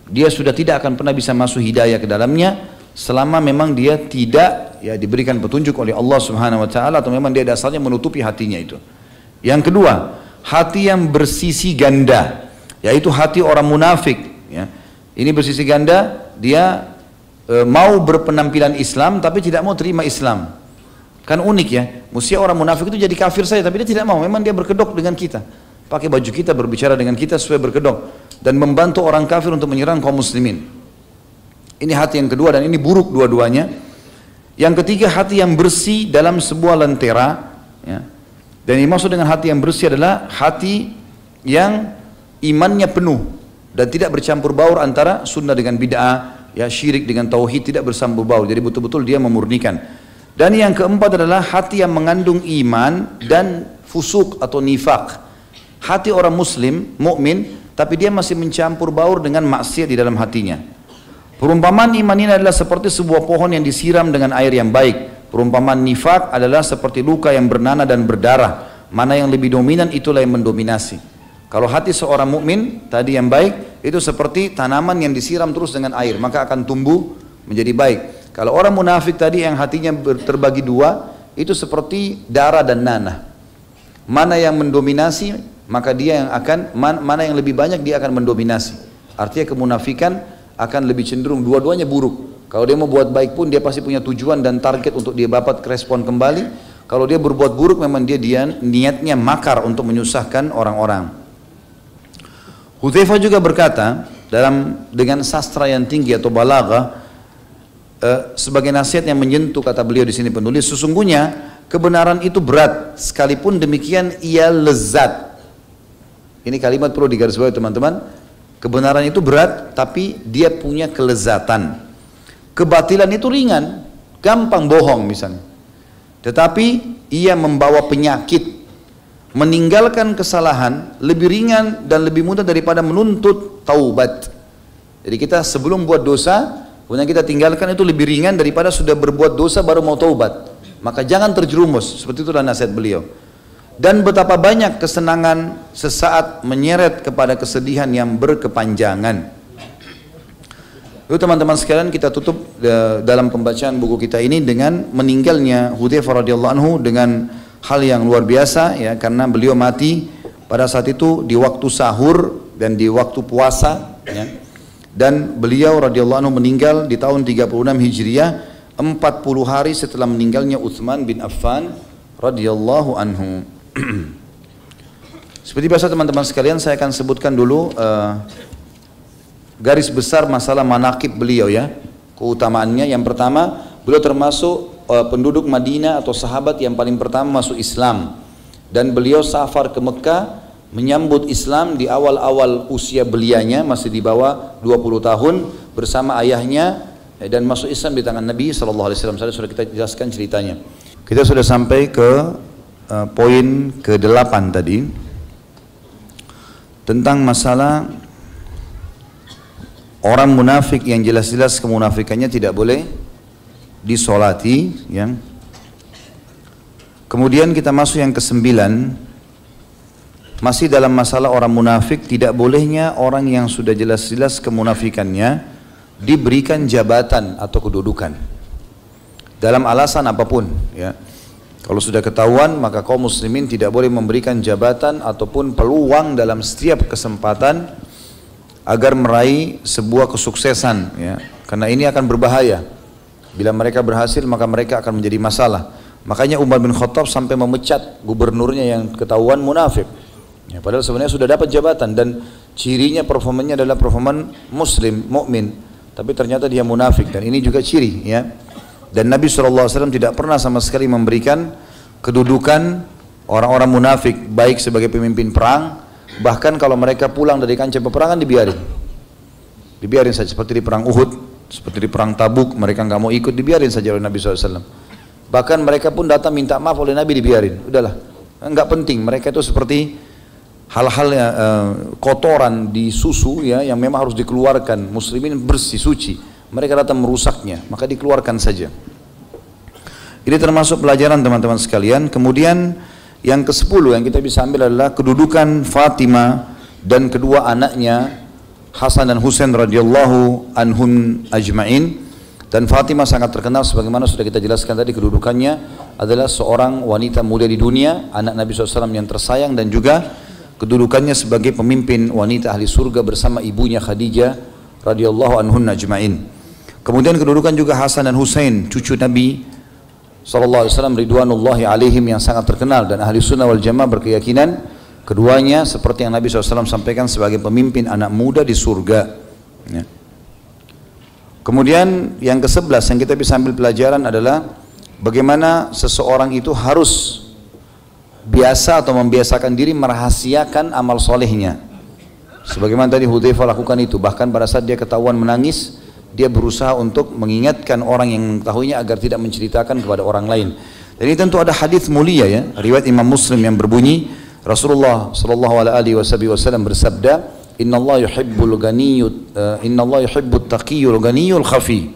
Dia sudah tidak akan pernah bisa masuk hidayah ke dalamnya selama memang dia tidak ya diberikan petunjuk oleh Allah Subhanahu wa taala, atau memang dia dasarnya menutupi hatinya itu. Yang kedua, hati yang bersisi ganda, yaitu hati orang munafik ya. Ini bersisi ganda, dia mau berpenampilan Islam tapi tidak mau terima Islam. Kan unik ya, mesti orang munafik itu jadi kafir saja, tapi dia tidak mau, memang dia berkedok dengan kita, pakai baju kita, berbicara dengan kita sesuai berkedok, dan membantu orang kafir untuk menyerang kaum muslimin. Ini hati yang kedua, dan ini buruk dua-duanya. Yang ketiga, hati yang bersih dalam sebuah lentera ya. Dan yang dimaksud dengan hati yang bersih adalah hati yang imannya penuh dan tidak bercampur baur antara sunnah dengan bid'ah, ya, syirik dengan tauhid, tidak bercampur baur, jadi betul-betul dia memurnikan. Dan yang keempat adalah hati yang mengandung iman dan fusuk atau nifak. Hati orang muslim, mukmin, tapi dia masih mencampur baur dengan maksiat di dalam hatinya. Perumpamaan iman ini adalah seperti sebuah pohon yang disiram dengan air yang baik. Perumpamaan nifak adalah seperti luka yang bernanah dan berdarah. Mana yang lebih dominan, itulah yang mendominasi. Kalau hati seorang mukmin tadi yang baik, itu seperti tanaman yang disiram terus dengan air, maka akan tumbuh menjadi baik. Kalau orang munafik tadi yang hatinya terbagi dua, itu seperti darah dan nanah. Mana yang mendominasi, maka dia yang akan, mana yang lebih banyak dia akan mendominasi. Artinya kemunafikan akan lebih cenderung, dua-duanya buruk. Kalau dia mau buat baik pun dia pasti punya tujuan dan target untuk dia dapat respon kembali. Kalau dia berbuat buruk memang dia niatnya makar untuk menyusahkan orang-orang. Hudzaifah juga berkata dengan sastra yang tinggi atau balaghah, sebagai nasihat yang menyentuh, kata beliau di sini penulis, sesungguhnya kebenaran itu berat, sekalipun demikian ia lezat. Ini kalimat perlu digarisbawahi teman-teman. Kebenaran itu berat, tapi dia punya kelezatan. Kebatilan itu ringan, gampang bohong misalnya. Tetapi ia membawa penyakit. meninggalkan kesalahan lebih ringan dan lebih mudah daripada menuntut taubat. Jadi kita sebelum buat dosa, kemudian kita tinggalkan itu lebih ringan daripada sudah berbuat dosa baru mau taubat. Maka jangan terjerumus, seperti itulah nasihat beliau. Dan betapa banyak kesenangan sesaat menyeret kepada kesedihan yang berkepanjangan. Lalu teman-teman sekalian, kita tutup dalam pembacaan buku kita ini dengan meninggalnya Hudzaifah radhiyallahu anhu dengan hal yang luar biasa ya, karena beliau mati pada saat itu di waktu sahur dan di waktu puasa ya. Dan beliau radhiyallahu anhu meninggal di tahun 36 Hijriah, 40 hari setelah meninggalnya Utsman bin Affan radhiyallahu anhu. Seperti biasa teman-teman sekalian, saya akan sebutkan dulu garis besar masalah manaqib beliau ya, keutamaannya. Yang pertama, beliau termasuk penduduk Madinah atau sahabat yang paling pertama masuk Islam, dan beliau safar ke Mekah menyambut Islam di awal-awal usia belianya, masih di bawah 20 tahun bersama ayahnya, dan masuk Islam di tangan Nabi SAW. Sudah kita jelaskan ceritanya. Kita sudah sampai ke poin ke-8 tadi tentang masalah orang munafik yang jelas-jelas kemunafikannya tidak boleh disolati ya. Kemudian kita masuk yang ke-9, masih dalam masalah orang munafik. Tidak bolehnya orang yang sudah jelas-jelas kemunafikannya diberikan jabatan atau kedudukan dalam alasan apapun ya. Kalau sudah ketahuan, maka kaum muslimin tidak boleh memberikan jabatan ataupun peluang dalam setiap kesempatan agar meraih sebuah kesuksesan ya. Karena ini akan berbahaya. Bila mereka berhasil, maka mereka akan menjadi masalah. Makanya Umar bin Khattab sampai memecat gubernurnya yang ketahuan munafik ya, padahal sebenarnya sudah dapat jabatan dan cirinya performanya adalah performan muslim, mukmin, tapi ternyata dia munafik, dan ini juga ciri ya. Dan Nabi SAW tidak pernah sama sekali memberikan kedudukan orang-orang munafik, baik sebagai pemimpin perang, bahkan kalau mereka pulang dari kancah peperangan dibiarin saja, seperti di perang Uhud, seperti di perang Tabuk, mereka nggak mau ikut, dibiarin saja oleh Nabi SAW. Bahkan mereka pun datang minta maaf oleh Nabi, dibiarin, udahlah, nggak penting. Mereka itu seperti hal-hal kotoran di susu ya, yang memang harus dikeluarkan. Muslimin bersih, suci, mereka datang merusaknya, maka dikeluarkan saja. Ini termasuk pelajaran teman-teman sekalian. Kemudian yang ke-10 yang kita bisa ambil adalah kedudukan Fatimah dan kedua anaknya Hasan dan Husain radhiyallahu anhum ajma'in. Dan Fatimah sangat terkenal sebagaimana sudah kita jelaskan tadi, kedudukannya adalah seorang wanita muda di dunia, anak Nabi SAW yang tersayang, dan juga kedudukannya sebagai pemimpin wanita ahli surga bersama ibunya Khadijah radhiyallahu anhun ajma'in. Kemudian kedudukan juga Hasan dan Husain, cucu Nabi SAW ridwanullahi alaihim, yang sangat terkenal, dan ahli sunnah wal jamaah berkeyakinan keduanya seperti yang Nabi SAW sampaikan sebagai pemimpin anak muda di surga ya. Kemudian yang ke-11 yang kita bisa ambil pelajaran adalah bagaimana seseorang itu harus biasa atau membiasakan diri merahasiakan amal solehnya, sebagaimana tadi Hudzaifah lakukan itu. Bahkan pada saat dia ketahuan menangis, dia berusaha untuk mengingatkan orang yang mengetahuinya agar tidak menceritakan kepada orang lain. Dan ini tentu ada hadis mulia ya, riwayat Imam Muslim yang berbunyi Rasulullah SAW bersabda, Innallaha yuhibbul ghaniyyut innallaha yuhibbut taqiyyul ghaniyyul khafi.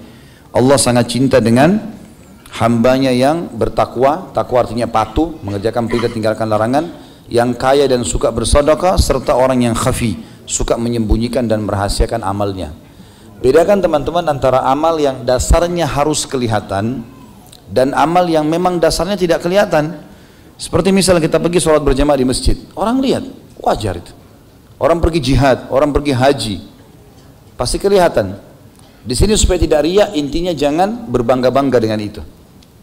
Allah sangat cinta dengan hambanya yang bertakwa. Takwa artinya patuh, mengerjakan perintah, tinggalkan larangan, yang kaya dan suka bersedekah, serta orang yang khafi, suka menyembunyikan dan merahasiakan amalnya. Bedakan teman-teman antara amal yang dasarnya harus kelihatan dan amal yang memang dasarnya tidak kelihatan. Seperti misal kita pergi sholat berjamaah di masjid, orang lihat, wajar itu. Orang pergi jihad, orang pergi haji, pasti kelihatan. Di sini supaya tidak riya, intinya jangan berbangga-bangga dengan itu.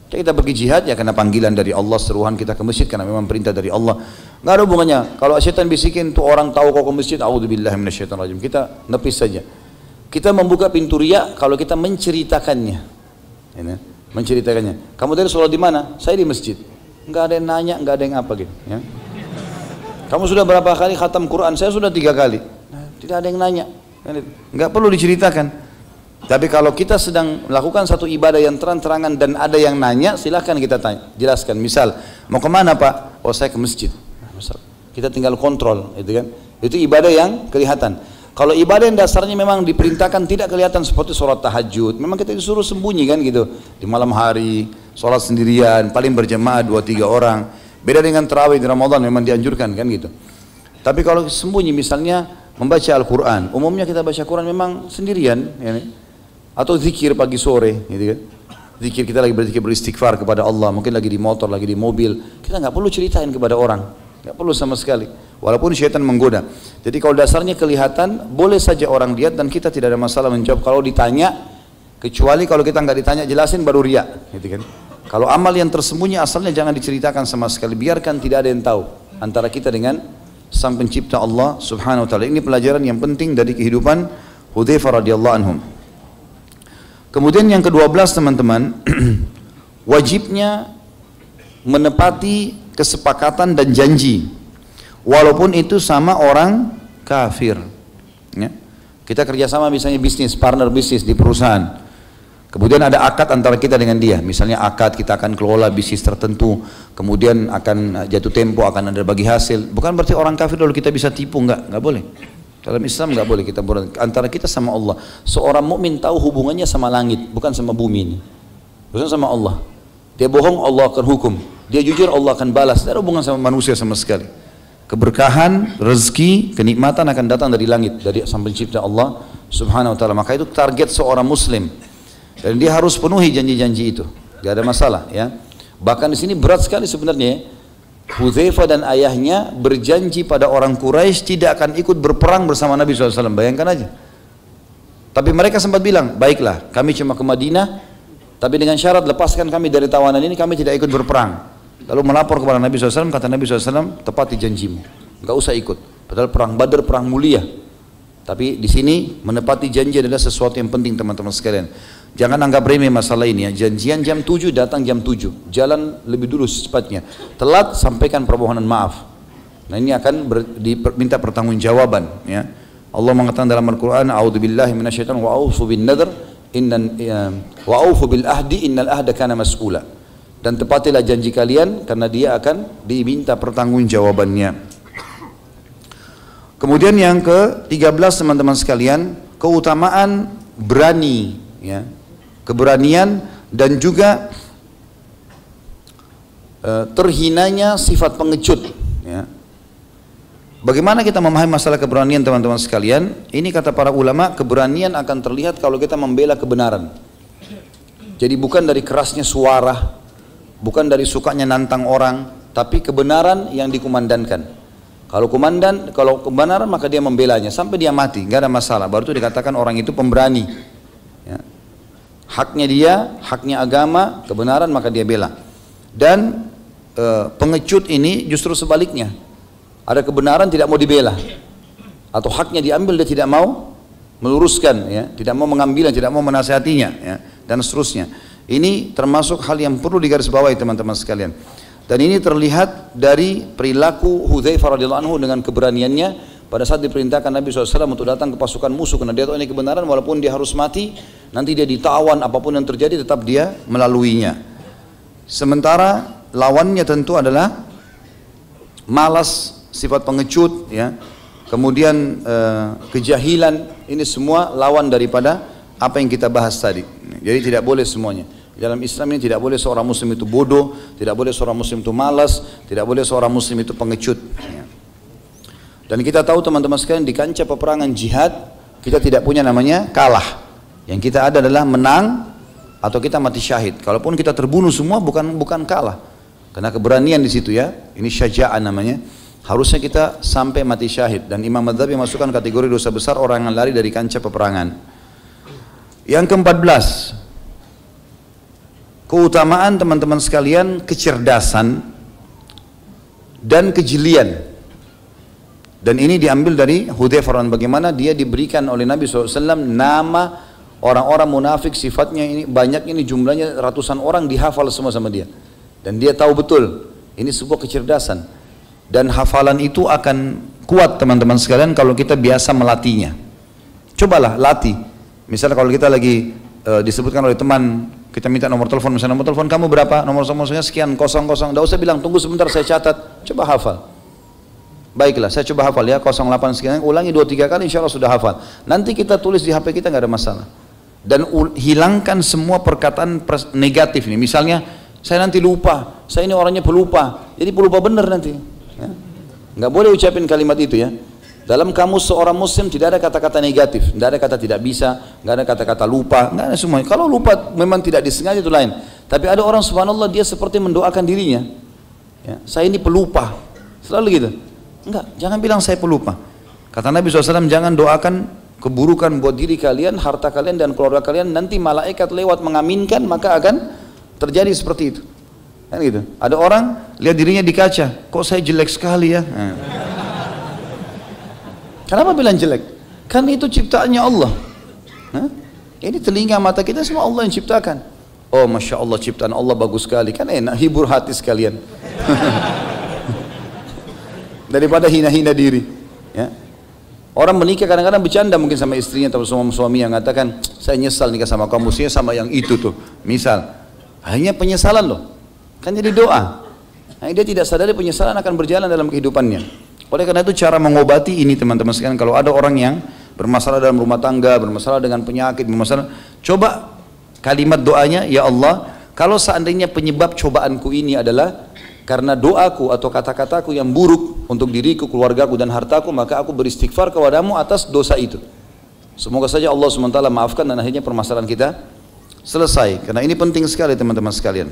Kita pergi jihad ya karena panggilan dari Allah, seruan kita ke masjid karena memang perintah dari Allah. Nggak ada hubungannya. Kalau syaitan bisikin tuh orang tahu kau ke masjid, a'udzubillahi minasyaitonirrajim, kita nepis saja. Kita membuka pintu riya kalau kita menceritakannya. Ya, menceritakannya. Kamu tadi sholat di mana? Saya di masjid. Nggak ada yang nanya, nggak ada yang apa gitu. Ya. Kamu sudah berapa kali khatam Quran? Saya sudah 3 kali. Nah, tidak ada yang nanya. Nggak perlu diceritakan. Tapi kalau kita sedang melakukan satu ibadah yang terang-terangan dan ada yang nanya, silahkan kita tanya, jelaskan. Misal, mau kemana Pak? Oh saya ke masjid. Nah, Kita tinggal kontrol, itu kan. Itu ibadah yang kelihatan. Kalau ibadah yang dasarnya memang diperintahkan tidak kelihatan seperti sholat tahajud, memang kita disuruh sembunyi kan gitu. Di malam hari, sholat sendirian, paling berjamaah 2-3 orang. Beda dengan tarawih di Ramadan, memang dianjurkan kan gitu. Tapi kalau sembunyi misalnya membaca Al-Quran, umumnya kita baca Quran memang sendirian, ya, atau zikir pagi sore, gitu kan. Zikir kita lagi berzikir beristighfar kepada Allah, mungkin lagi di motor, lagi di mobil, kita nggak perlu ceritain kepada orang, nggak perlu sama sekali. Walaupun syaitan menggoda. Jadi kalau dasarnya kelihatan, boleh saja orang lihat dan kita tidak ada masalah menjawab kalau ditanya, kecuali kalau kita nggak ditanya jelasin baru riak, gitu kan. Kalau amal yang tersembunyi asalnya jangan diceritakan sama sekali, biarkan tidak ada yang tahu antara kita dengan Sang Pencipta Allah Subhanahu wa taala. Ini pelajaran yang penting dari kehidupan Hudzaifah radhiyallahu anhum. Kemudian yang ke-12 teman-teman, wajibnya menepati kesepakatan dan janji walaupun itu sama orang kafir, ya. Kita kerjasama misalnya bisnis, partner bisnis di perusahaan, kemudian ada akad antara kita dengan dia, misalnya akad kita akan kelola bisnis tertentu, kemudian akan jatuh tempo, akan ada bagi hasil, bukan berarti orang kafir lalu kita bisa tipu, nggak boleh. Dalam Islam nggak boleh kita antara kita sama Allah. Seorang mukmin tahu hubungannya sama langit, bukan sama bumi ini, bukan sama Allah. Dia bohong, Allah akan hukum. Dia jujur, Allah akan balas. Tidak ada hubungan sama manusia sama sekali. Keberkahan, rezeki, kenikmatan akan datang dari langit, dari Sang Pencipta Allah Subhanahu wa taala. Maka itu target seorang muslim. Dan dia harus penuhi janji-janji itu. Gak ada masalah, ya. Bahkan di sini berat sekali sebenarnya. Hudzaifah dan ayahnya berjanji pada orang Quraisy tidak akan ikut berperang bersama Nabi SAW. Bayangkan aja. Tapi mereka sempat bilang, baiklah, kami cuma ke Madinah, tapi dengan syarat lepaskan kami dari tawanan ini, kami tidak ikut berperang. Lalu melapor kepada Nabi SAW, kata Nabi SAW, tepati janjimu, nggak usah ikut. Padahal perang Badar perang mulia. Tapi di sini menepati janji adalah sesuatu yang penting teman-teman sekalian. Jangan anggap remeh masalah ini ya. Janjian jam 7 datang jam 7. Jalan lebih dulu secepatnya. Telat sampaikan permohonan maaf. Nah ini akan diminta pertanggungjawaban ya. Allah mengatakan dalam Al-Qur'an, "A'udzubillahi minasyaitonir wa aufu bin nadhr wa aufu bil ahdi innal ahda kana mas'ula." Dan tepatilah janji kalian karena dia akan diminta pertanggungjawabannya. Kemudian yang ke-13 teman-teman sekalian, keutamaan berani ya. Keberanian dan juga terhinanya sifat pengecut ya. Bagaimana kita memahami masalah keberanian teman-teman sekalian? Ini kata para ulama, keberanian akan terlihat kalau kita membela kebenaran. Jadi bukan dari kerasnya suara, bukan dari sukanya nantang orang, tapi kebenaran yang dikumandangkan. Kalau kebenaran maka dia membelanya sampai dia mati, nggak ada masalah. Baru itu dikatakan orang itu pemberani ya. Haknya dia, haknya agama, kebenaran maka dia bela. Dan pengecut ini justru sebaliknya. Ada kebenaran tidak mau dibela, atau haknya diambil dia tidak mau meluruskan, ya, tidak mau mengambilnya, tidak mau menasihatinya, ya, dan seterusnya. Ini termasuk hal yang perlu digarisbawahi teman-teman sekalian. Dan ini terlihat dari perilaku Hudzaifah radhiyallahu anhu dengan keberaniannya. Pada saat diperintahkan Nabi SAW untuk datang ke pasukan musuh karena dia tahu ini kebenaran, walaupun dia harus mati, nanti dia ditawan, apapun yang terjadi tetap dia melaluinya. Sementara lawannya tentu adalah malas, sifat pengecut, ya, kemudian kejahilan. Ini semua lawan daripada apa yang kita bahas tadi. Jadi tidak boleh semuanya. Dalam Islam ini tidak boleh seorang muslim itu bodoh, tidak boleh seorang muslim itu malas, tidak boleh seorang muslim itu pengecut, ya. Dan kita tahu teman-teman sekalian, di kancah peperangan jihad kita tidak punya namanya kalah. Yang kita ada adalah menang atau kita mati syahid. Kalaupun kita terbunuh semua bukan kalah. Karena keberanian di situ ya. Ini syaja'ah namanya. Harusnya kita sampai mati syahid. Dan Imam Madzhabi masukkan kategori dosa besar orang yang lari dari kancah peperangan. Yang ke-14, keutamaan teman-teman sekalian kecerdasan dan kejelian. Dan ini diambil dari Hudzaifah, bagaimana dia diberikan oleh Nabi SAW nama orang-orang munafik, sifatnya ini banyak, ini jumlahnya ratusan orang, dihafal semua sama dia. Dan dia tahu betul, ini sebuah kecerdasan. Dan hafalan itu akan kuat teman-teman sekalian kalau kita biasa melatihnya. Cobalah latih. Misalnya kalau kita lagi disebutkan oleh teman, kita minta nomor telepon, misalnya nomor telepon kamu berapa, nomor teleponnya sekian, 00, tidak usah bilang tunggu sebentar saya catat, coba hafal. Baiklah, saya coba hafal ya, 08 sekian, ulangi 2-3 kali, insya Allah sudah hafal. Nanti kita tulis di HP kita, nggak ada masalah. Dan hilangkan semua perkataan negatif nih. Misalnya, saya nanti lupa, saya ini orangnya pelupa, jadi pelupa bener nanti. Ya. Nggak boleh ucapin kalimat itu ya. Dalam kamus seorang muslim tidak ada kata-kata negatif, tidak ada kata tidak bisa, nggak ada kata-kata lupa, nggak ada semuanya. Kalau lupa memang tidak disengaja itu lain. Tapi ada orang subhanallah dia seperti mendoakan dirinya. Ya, saya ini pelupa, selalu gitu. Enggak, jangan bilang saya pelupa. Kata Nabi SAW, jangan doakan keburukan buat diri kalian, harta kalian dan keluarga kalian. Nanti malaikat lewat mengaminkan, maka akan terjadi seperti itu. Kan gitu. Ada orang lihat dirinya di kaca, kok saya jelek sekali ya. Nah. Kenapa bilang jelek? Kan itu ciptaannya Allah. Nah, ini telinga mata kita semua Allah yang ciptakan. Oh Masya Allah ciptaan Allah bagus sekali. Kan enak, hibur hati sekalian. Daripada hina-hina diri. Ya. Orang menikah kadang-kadang bercanda mungkin sama istrinya atau sama suami yang mengatakan, saya nyesal nikah sama kamu, saya sama yang itu tuh. Misal, hanya penyesalan loh. Kan jadi doa. Nah, dia tidak sadari penyesalan akan berjalan dalam kehidupannya. Oleh karena itu cara mengobati ini teman-teman sekalian, kalau ada orang yang bermasalah dalam rumah tangga, bermasalah dengan penyakit, bermasalah, coba kalimat doanya, ya Allah, kalau seandainya penyebab cobaanku ini adalah karena doaku atau kata-kataku yang buruk untuk diriku, keluargaku dan hartaku, maka aku beristighfar kepadamu atas dosa itu. Semoga saja Allah SWT maafkan dan akhirnya permasalahan kita selesai. Karena ini penting sekali teman-teman sekalian.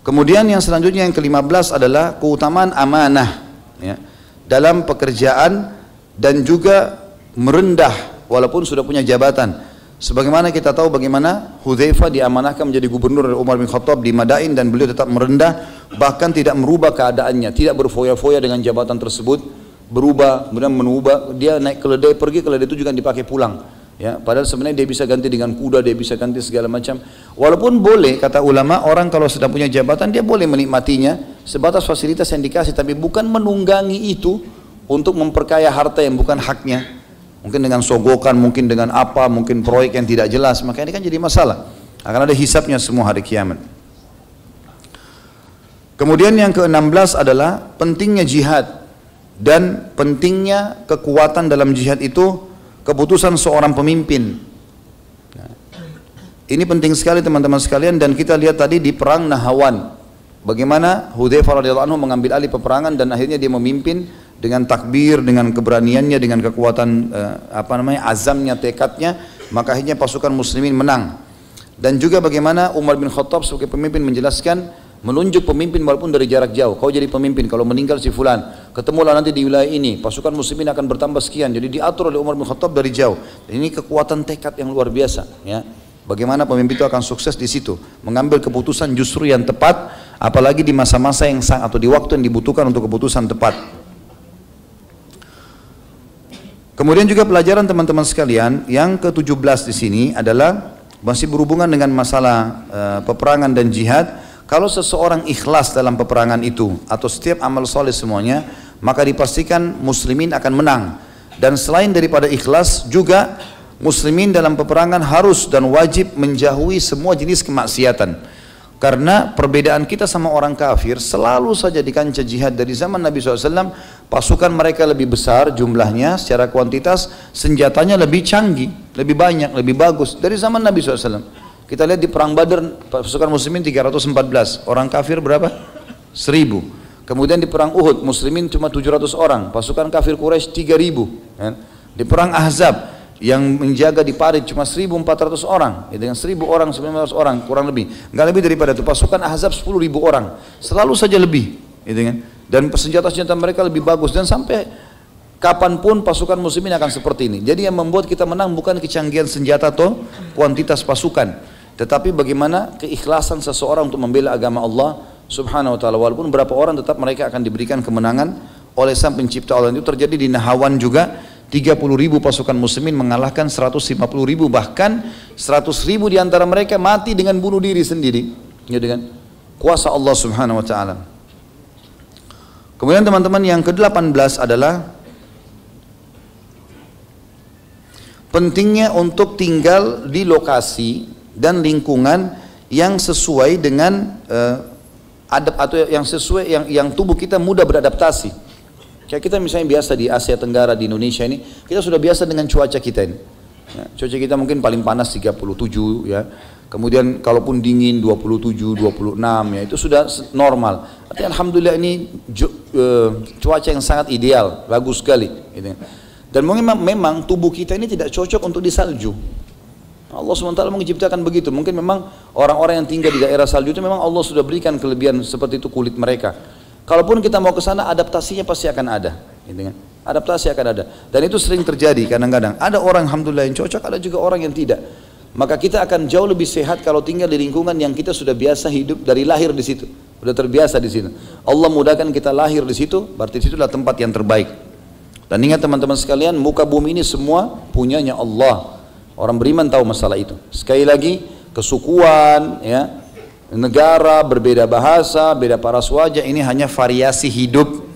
Kemudian yang selanjutnya yang ke-15 adalah keutamaan amanah ya, dalam pekerjaan dan juga merendah walaupun sudah punya jabatan. Sebagaimana kita tahu bagaimana Hudzaifah diamanahkan menjadi gubernur dari Umar bin Khattab di Madain dan beliau tetap merendah, bahkan tidak merubah keadaannya, tidak berfoya-foya dengan jabatan tersebut, berubah, kemudian menubah, dia naik keledai, pergi keledai itu juga dipakai pulang. Ya, padahal sebenarnya dia bisa ganti dengan kuda, dia bisa ganti segala macam. Walaupun boleh, kata ulama, orang kalau sedang punya jabatan dia boleh menikmatinya sebatas fasilitas yang dikasih, tapi bukan menunggangi itu untuk memperkaya harta yang bukan haknya. Mungkin dengan sogokan, mungkin dengan apa, mungkin proyek yang tidak jelas, maka ini kan jadi masalah. Akan ada hisabnya semua hari kiamat. Kemudian yang ke-16 adalah pentingnya jihad dan pentingnya kekuatan dalam jihad itu keputusan seorang pemimpin. Ini penting sekali teman-teman sekalian, dan kita lihat tadi di perang Nahawan bagaimana Hudzaifah radhiyallahu anhu mengambil alih peperangan dan akhirnya dia memimpin dengan takbir, dengan keberaniannya, dengan kekuatan azamnya, tekadnya, maka akhirnya pasukan muslimin menang. Dan juga bagaimana Umar bin Khattab sebagai pemimpin menjelaskan, menunjuk pemimpin walaupun dari jarak jauh. Kau jadi pemimpin, kalau meninggal si fulan, ketemulah nanti di wilayah ini, pasukan muslimin akan bertambah sekian. Jadi diatur oleh Umar bin Khattab dari jauh. Dan ini kekuatan tekad yang luar biasa. Ya. Bagaimana pemimpin itu akan sukses di situ, mengambil keputusan justru yang tepat, apalagi di masa-masa yang sangat atau di waktu yang dibutuhkan untuk keputusan tepat. Kemudian juga pelajaran teman-teman sekalian yang ke-17 di sini adalah masih berhubungan dengan masalah peperangan dan jihad. Kalau seseorang ikhlas dalam peperangan itu atau setiap amal soleh semuanya, maka dipastikan muslimin akan menang. Dan selain daripada ikhlas juga muslimin dalam peperangan harus dan wajib menjauhi semua jenis kemaksiatan. Karena perbedaan kita sama orang kafir selalu saja di kancah jihad dari zaman Nabi SAW, pasukan mereka lebih besar jumlahnya secara kuantitas, senjatanya lebih canggih, lebih banyak, lebih bagus dari zaman Nabi SAW. Kita lihat di perang Badar pasukan muslimin 314, orang kafir berapa? 1000. Kemudian di perang Uhud muslimin cuma 700 orang, pasukan kafir Quraisy 3000. Di perang Ahzab yang menjaga di parit cuma 1.400 orang, ya, dengan 1.000 orang, 900 orang, kurang lebih, nggak lebih daripada itu. Pasukan Ahzab 10.000 orang, selalu saja lebih, gitu kan? Dan senjata-senjata mereka lebih bagus, dan sampai kapanpun pasukan muslimin akan seperti ini. Jadi yang membuat kita menang bukan kecanggihan senjata atau kuantitas pasukan, tetapi bagaimana keikhlasan seseorang untuk membela agama Allah Subhanahu wa ta'ala. Walaupun berapa orang, tetap mereka akan diberikan kemenangan oleh Sang Pencipta Allah. Itu terjadi di Nahawan juga. 30.000 pasukan muslimin mengalahkan 150.000, bahkan 100.000 di antara mereka mati dengan bunuh diri sendiri, ya, dengan kuasa Allah Subhanahu wa ta'ala. Kemudian teman-teman yang ke-18 adalah pentingnya untuk tinggal di lokasi dan lingkungan yang sesuai dengan adab atau yang sesuai yang tubuh kita mudah beradaptasi. Kayak kita misalnya biasa di Asia Tenggara, di Indonesia ini, kita sudah biasa dengan cuaca kita ini. Ya, cuaca kita mungkin paling panas 37 ya. Kemudian kalaupun dingin 27, 26 ya, itu sudah normal. Artinya alhamdulillah ini cuaca yang sangat ideal, bagus sekali gitu. Dan memang tubuh kita ini tidak cocok untuk di salju. Allah SWT menciptakan begitu. Mungkin memang orang-orang yang tinggal di daerah salju itu memang Allah sudah berikan kelebihan seperti itu kulit mereka. Kalaupun kita mau ke sana, adaptasinya pasti akan ada gitu kan. Adaptasi akan ada. Dan itu sering terjadi kadang-kadang. Ada orang alhamdulillah yang cocok, ada juga orang yang tidak. Maka kita akan jauh lebih sehat kalau tinggal di lingkungan yang kita sudah biasa hidup dari lahir di situ, sudah terbiasa di situ. Allah mudahkan kita lahir di situ, berarti di situlah tempat yang terbaik. Dan ingat teman-teman sekalian, muka bumi ini semua punyanya Allah. Orang beriman tahu masalah itu. Sekali lagi, kesukuan, ya, negara berbeda bahasa, beda paras wajah, ini hanya variasi hidup.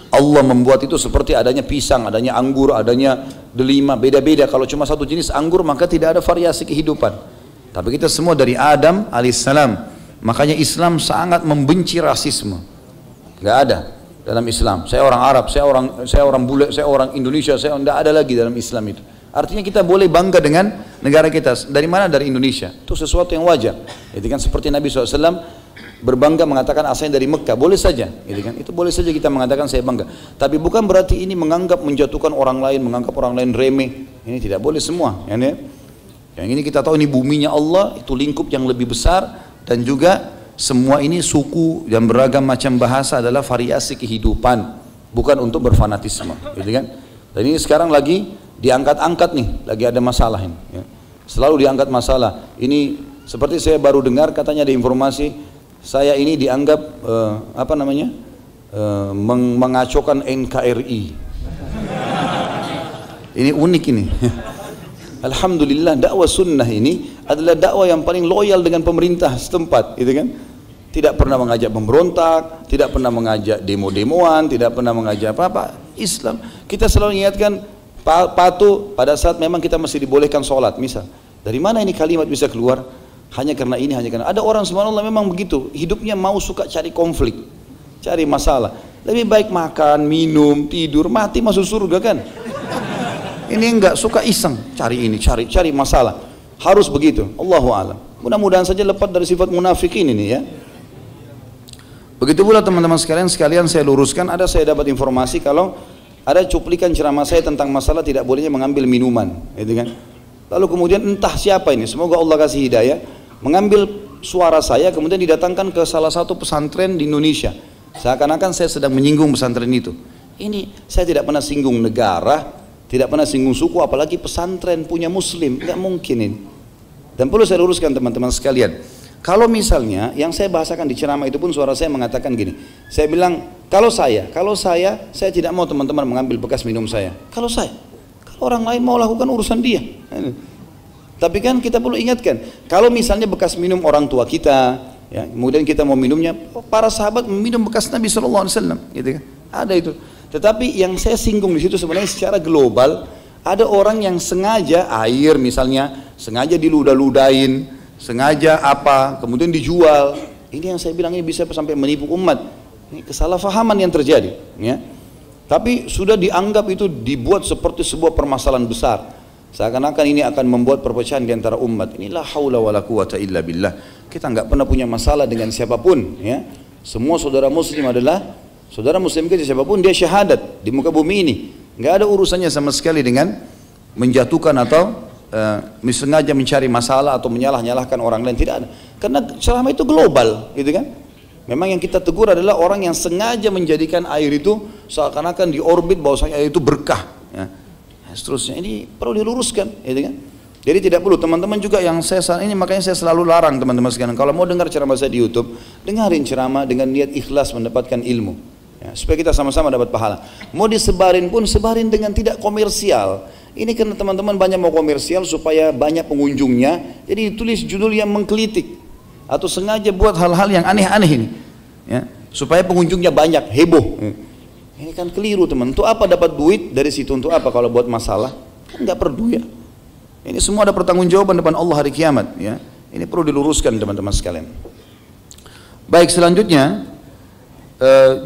Allah membuat itu seperti adanya pisang, adanya anggur, adanya delima, beda-beda. Kalau cuma satu jenis anggur maka tidak ada variasi kehidupan. Tapi kita semua dari Adam alaihissalam. Makanya Islam sangat membenci rasisme. Gak ada dalam Islam. Saya orang Arab, saya orang bule, saya orang Indonesia, saya tidak ada lagi dalam Islam itu. Artinya kita boleh bangga dengan negara kita. Dari mana? Dari Indonesia. Itu sesuatu yang wajar. Itu kan seperti Nabi SAW berbangga mengatakan asalnya dari Mekah, boleh saja, gitu kan? Itu boleh saja kita mengatakan saya bangga. Tapi bukan berarti ini menganggap menjatuhkan orang lain, menganggap orang lain remeh. Ini tidak boleh semua, ya. Yang ini kita tahu ini buminya Allah, itu lingkup yang lebih besar, dan juga semua ini suku dan beragam macam bahasa adalah variasi kehidupan, bukan untuk berfanatisme, gitu kan? Dan ini sekarang lagi diangkat-angkat nih, lagi ada masalah ini. Ya. Selalu diangkat masalah. Ini seperti saya baru dengar katanya ada informasi. Saya ini dianggap mengacaukan NKRI. Ini unik ini. Alhamdulillah dakwah sunnah ini adalah dakwah yang paling loyal dengan pemerintah setempat, gitu kan? Tidak pernah mengajak pemberontak, tidak pernah mengajak demo-demoan, tidak pernah mengajak apa-apa. Islam kita selalu ingatkan patuh pada saat memang kita masih dibolehkan sholat. Misal, dari mana ini kalimat bisa keluar? Hanya karena ini, hanya karena ada orang subhanallah memang begitu, hidupnya mau suka cari konflik, cari masalah. Lebih baik makan, minum, tidur, mati masuk surga kan? Ini enggak, suka iseng, cari ini, cari masalah. Harus begitu. Allahu a'lam. Mudah-mudahan saja lepas dari sifat munafikin ini ya. Begitu pula teman-teman sekalian saya luruskan, saya dapat informasi kalau ada cuplikan ceramah saya tentang masalah tidak bolehnya mengambil minuman, gitu kan? Lalu kemudian entah siapa ini, semoga Allah kasih hidayah, mengambil suara saya kemudian didatangkan ke salah satu pesantren di Indonesia. Seakan-akan saya sedang menyinggung pesantren itu. Ini saya tidak pernah singgung negara, tidak pernah singgung suku, apalagi pesantren punya muslim, nggak mungkin ini. Dan perlu saya luruskan teman-teman sekalian. Kalau misalnya yang saya bahasakan di ceramah itu pun suara saya mengatakan gini, saya bilang kalau saya tidak mau teman-teman mengambil bekas minum saya. Kalau orang lain mau lakukan urusan dia. Tapi kan kita perlu ingatkan, kalau misalnya bekas minum orang tua kita, ya, kemudian kita mau minumnya, para sahabat meminum bekas Nabi SAW, gitu kan? Ada itu. Tetapi yang saya singgung di situ sebenarnya secara global, ada orang yang sengaja air misalnya, sengaja diludah-ludahin, sengaja apa, kemudian dijual. Ini yang saya bilang ini bisa sampai menipu umat. Ini kesalahpahaman yang terjadi, ya. Tapi sudah dianggap itu dibuat seperti sebuah permasalahan besar. Seakan-akan ini akan membuat perpecahan di antara umat. Inilah haula wala quwata illa billah. Kita nggak pernah punya masalah dengan siapapun, ya. Semua saudara muslim adalah saudara muslim kita, siapapun dia syahadat di muka bumi ini. Nggak ada urusannya sama sekali dengan menjatuhkan atau sengaja mencari masalah atau menyalah-nyalahkan orang lain, tidak ada. Karena ceramah itu global, gitu kan? Memang yang kita tegur adalah orang yang sengaja menjadikan air itu seakan-akan di orbit bahwasanya air itu berkah, ya. Seterusnya ini perlu diluruskan, gitu kan? Jadi tidak perlu teman-teman juga yang saya ini, makanya saya selalu larang teman-teman sekalian kalau mau dengar ceramah saya di YouTube, dengarin ceramah dengan niat ikhlas mendapatkan ilmu, ya, supaya kita sama-sama dapat pahala. Mau disebarin pun sebarin dengan tidak komersial. Ini karena teman-teman banyak mau komersial supaya banyak pengunjungnya, jadi ditulis judul yang menggelitik atau sengaja buat hal-hal yang aneh-aneh ini, ya, supaya pengunjungnya banyak, heboh. Ini kan keliru teman. Untuk apa dapat duit dari situ? Untuk apa kalau buat masalah? Kan nggak perlu, ya. Ini semua ada pertanggungjawaban depan Allah hari kiamat, ya. Ini perlu diluruskan teman-teman sekalian. Baik, selanjutnya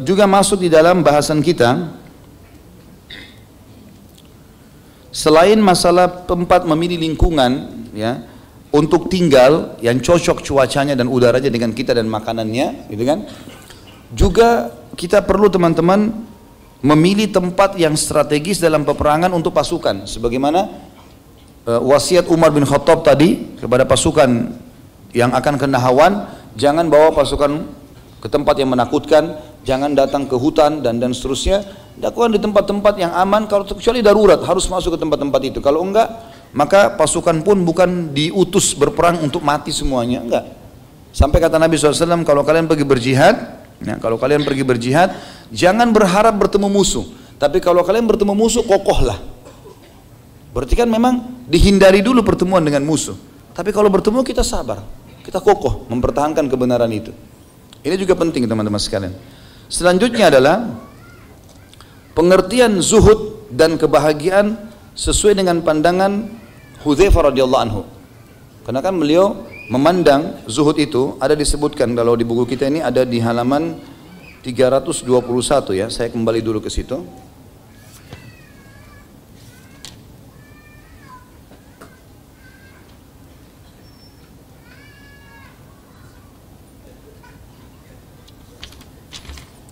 juga masuk di dalam bahasan kita selain masalah tempat memilih lingkungan ya untuk tinggal yang cocok cuacanya dan udaranya dengan kita dan makanannya, gitu kan? Juga kita perlu teman-teman memilih tempat yang strategis dalam peperangan untuk pasukan, sebagaimana wasiat Umar bin Khattab tadi kepada pasukan yang akan ke Nahawan, jangan bawa pasukan ke tempat yang menakutkan, jangan datang ke hutan dan seterusnya. Lakukan di tempat-tempat yang aman, kalau kecuali darurat harus masuk ke tempat-tempat itu. Kalau enggak, maka pasukan pun bukan diutus berperang untuk mati semuanya, enggak. Sampai kata Nabi SAW, kalau kalian pergi berjihad, ya, kalau kalian pergi berjihad, jangan berharap bertemu musuh. Tapi kalau kalian bertemu musuh, kokohlah. Berarti kan memang dihindari dulu pertemuan dengan musuh. Tapi kalau bertemu kita sabar, kita kokoh mempertahankan kebenaran itu. Ini juga penting teman-teman sekalian. Selanjutnya adalah pengertian zuhud dan kebahagiaan sesuai dengan pandangan Hudzaifah radhiyallahu anhu. Karena kan beliau memandang zuhud itu, ada disebutkan kalau di buku kita ini ada di halaman 321 ya. Saya kembali dulu ke situ.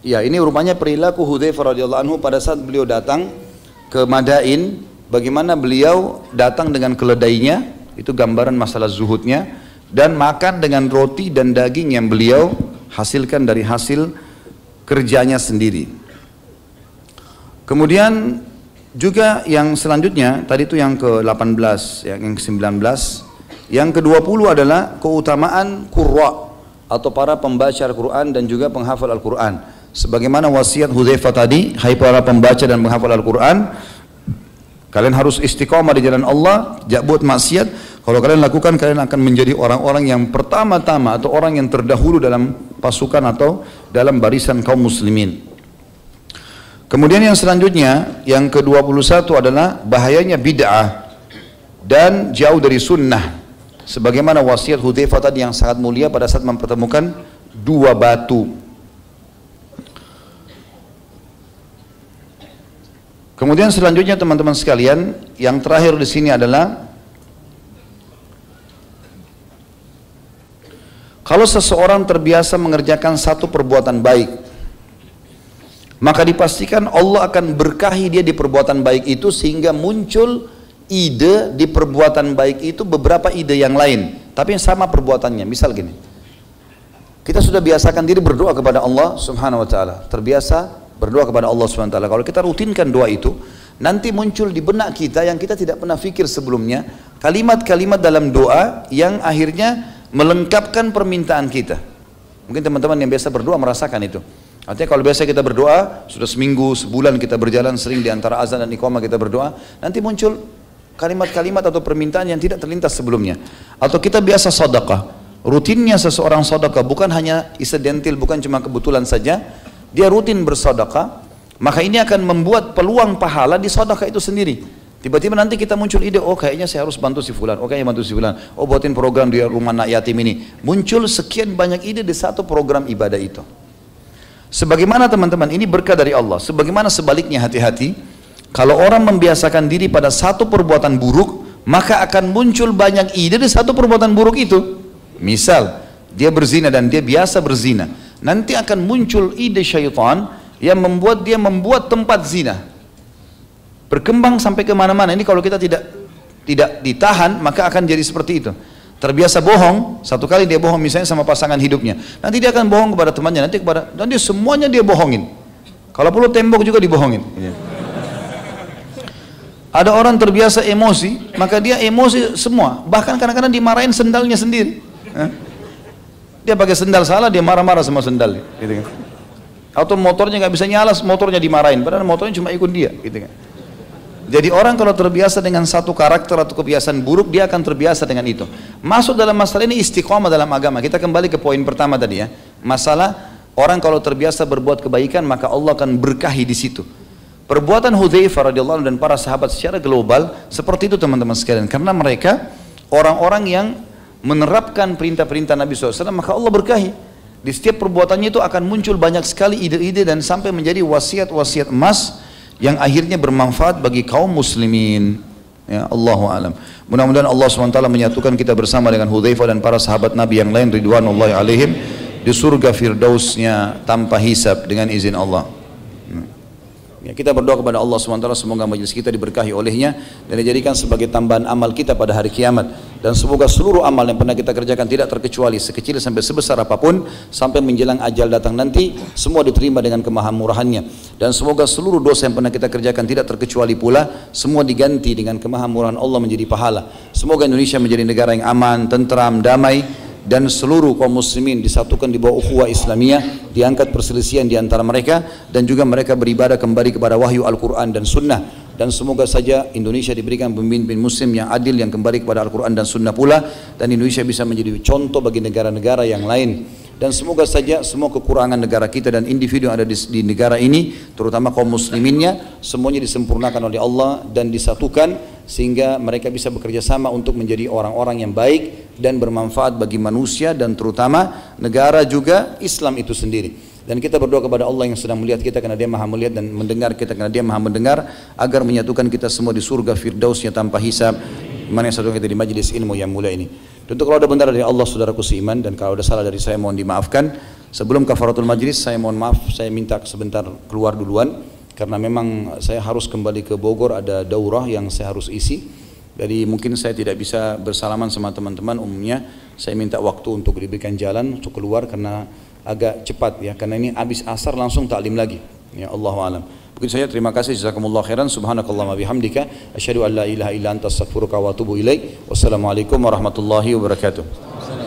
Ya, ini rupanya perilaku Hudzaifah radhiyallahu anhu pada saat beliau datang ke Madain, bagaimana beliau datang dengan keledainya, itu gambaran masalah zuhudnya, dan makan dengan roti dan daging yang beliau hasilkan dari hasil kerjanya sendiri. Kemudian juga yang selanjutnya, tadi itu yang ke-18, yang ke-19, yang ke-20 adalah keutamaan qurra atau para pembaca Al-Quran dan juga penghafal Al-Quran. Sebagaimana wasiat Hudzaifah tadi, hai para pembaca dan penghafal Al-Quran, kalian harus istiqamah di jalan Allah, jangan buat maksiat. Kalau kalian lakukan, kalian akan menjadi orang-orang yang pertama-tama atau orang yang terdahulu dalam pasukan atau dalam barisan kaum muslimin. Kemudian yang selanjutnya, yang ke-21 adalah bahayanya bid'ah dan jauh dari sunnah. Sebagaimana wasiat Hudzaifah tadi yang sangat mulia pada saat mempertemukan dua batu. Kemudian selanjutnya teman-teman sekalian, yang terakhir di sini adalah kalau seseorang terbiasa mengerjakan satu perbuatan baik, maka dipastikan Allah akan berkahi dia di perbuatan baik itu sehingga muncul ide di perbuatan baik itu beberapa ide yang lain, tapi yang sama perbuatannya. Misal gini, kita sudah biasakan diri berdoa kepada Allah Subhanahu wa taala, terbiasa berdoa kepada Allah SWT. Kalau kita rutinkan doa itu, nanti muncul di benak kita yang kita tidak pernah fikir sebelumnya, kalimat-kalimat dalam doa yang akhirnya melengkapkan permintaan kita. Mungkin teman-teman yang biasa berdoa merasakan itu. Artinya kalau biasa kita berdoa, sudah seminggu, sebulan kita berjalan sering di antara azan dan iqamah kita berdoa, nanti muncul kalimat-kalimat atau permintaan yang tidak terlintas sebelumnya. Atau kita biasa sedekah, rutinnya seseorang sedekah bukan hanya insidental, bukan cuma kebetulan saja, dia rutin bersedekah, maka ini akan membuat peluang pahala di sedekah itu sendiri. Tiba-tiba nanti kita muncul ide, oh kayaknya saya harus bantu si fulan, oh kayaknya bantu si fulan, oh buatin program di rumah anak yatim ini. Muncul sekian banyak ide di satu program ibadah itu. Sebagaimana teman-teman, ini berkah dari Allah. Sebagaimana sebaliknya, hati-hati, kalau orang membiasakan diri pada satu perbuatan buruk, maka akan muncul banyak ide di satu perbuatan buruk itu. Misal, dia berzina dan dia biasa berzina, nanti akan muncul ide syaitan yang membuat dia membuat tempat zina, berkembang sampai kemana-mana. Ini kalau kita tidak ditahan, maka akan jadi seperti itu. Terbiasa bohong, satu kali dia bohong misalnya sama pasangan hidupnya, nanti dia akan bohong kepada temannya, dan dia semuanya dia bohongin. Kalau perlu tembok juga dibohongin. Ada orang terbiasa emosi, maka dia emosi semua, bahkan kadang-kadang dimarahin sendalnya sendiri. Dia pakai sendal salah, dia marah-marah sama sendal, gitu kan. Atau motornya nggak bisa nyala, motornya dimarahin, padahal motornya cuma ikut dia, gitu kan. Jadi orang kalau terbiasa dengan satu karakter atau kebiasaan buruk, dia akan terbiasa dengan itu. Masuk dalam masalah ini istiqomah dalam agama. Kita kembali ke poin pertama tadi ya, masalah orang kalau terbiasa berbuat kebaikan, maka Allah akan berkahi di situ. Perbuatan Hudzaifah radhiyallahu anhu dan para sahabat secara global seperti itu teman-teman sekalian, karena mereka orang-orang yang menerapkan perintah-perintah Nabi SAW, maka Allah berkahi. Di setiap perbuatannya itu akan muncul banyak sekali ide-ide dan sampai menjadi wasiat-wasiat emas yang akhirnya bermanfaat bagi kaum muslimin. Ya, Allahu alam. Mudah-mudahan Allah SWT menyatukan kita bersama dengan Hudzaifah dan para sahabat Nabi yang lain ridwanullahi alaihim di surga firdausnya tanpa hisab dengan izin Allah. Ya, kita berdoa kepada Allah SWT semoga majelis kita diberkahi olehnya dan dijadikan sebagai tambahan amal kita pada hari kiamat, dan semoga seluruh amal yang pernah kita kerjakan tidak terkecuali sekecil sampai sebesar apapun sampai menjelang ajal datang nanti semua diterima dengan kemahamurahannya, dan semoga seluruh dosa yang pernah kita kerjakan tidak terkecuali pula semua diganti dengan kemahamurahan Allah menjadi pahala. Semoga Indonesia menjadi negara yang aman, tentram, damai, dan seluruh kaum muslimin disatukan di bawah ukhuwah Islamiyah, diangkat perselisihan di antara mereka, dan juga mereka beribadah kembali kepada wahyu Al-Quran dan Sunnah. Dan semoga saja Indonesia diberikan pemimpin muslim yang adil yang kembali kepada Al-Quran dan Sunnah pula, dan Indonesia bisa menjadi contoh bagi negara-negara yang lain. Dan semoga saja semua kekurangan negara kita dan individu yang ada di negara ini, terutama kaum musliminnya, semuanya disempurnakan oleh Allah dan disatukan sehingga mereka bisa bekerja sama untuk menjadi orang-orang yang baik dan bermanfaat bagi manusia dan terutama negara juga Islam itu sendiri. Dan kita berdoa kepada Allah yang sedang melihat kita karena Dia Maha melihat, dan mendengar kita karena Dia Maha mendengar, agar menyatukan kita semua di surga firdausnya tanpa hisab. Mana yang satu kita di majlis ilmu yang mulia ini. Tentu kalau ada benar dari Allah saudaraku seiman, dan kalau ada salah dari saya mohon dimaafkan. Sebelum kafaratul majlis saya mohon maaf, saya minta sebentar keluar duluan karena memang saya harus kembali ke Bogor, ada daurah yang saya harus isi. Jadi mungkin saya tidak bisa bersalaman sama teman-teman, umumnya saya minta waktu untuk diberikan jalan untuk keluar karena agak cepat ya, karena ini habis asar langsung taklim lagi. Ya, Allahu alam. Mungkin saya terima kasih, jazakumullah khairan, subhanakallahumma bihamdika asyhadu an la ilaha illa anta astaghfiruka wa atubu ilaik. Wassalamualaikum warahmatullahi wabarakatuh.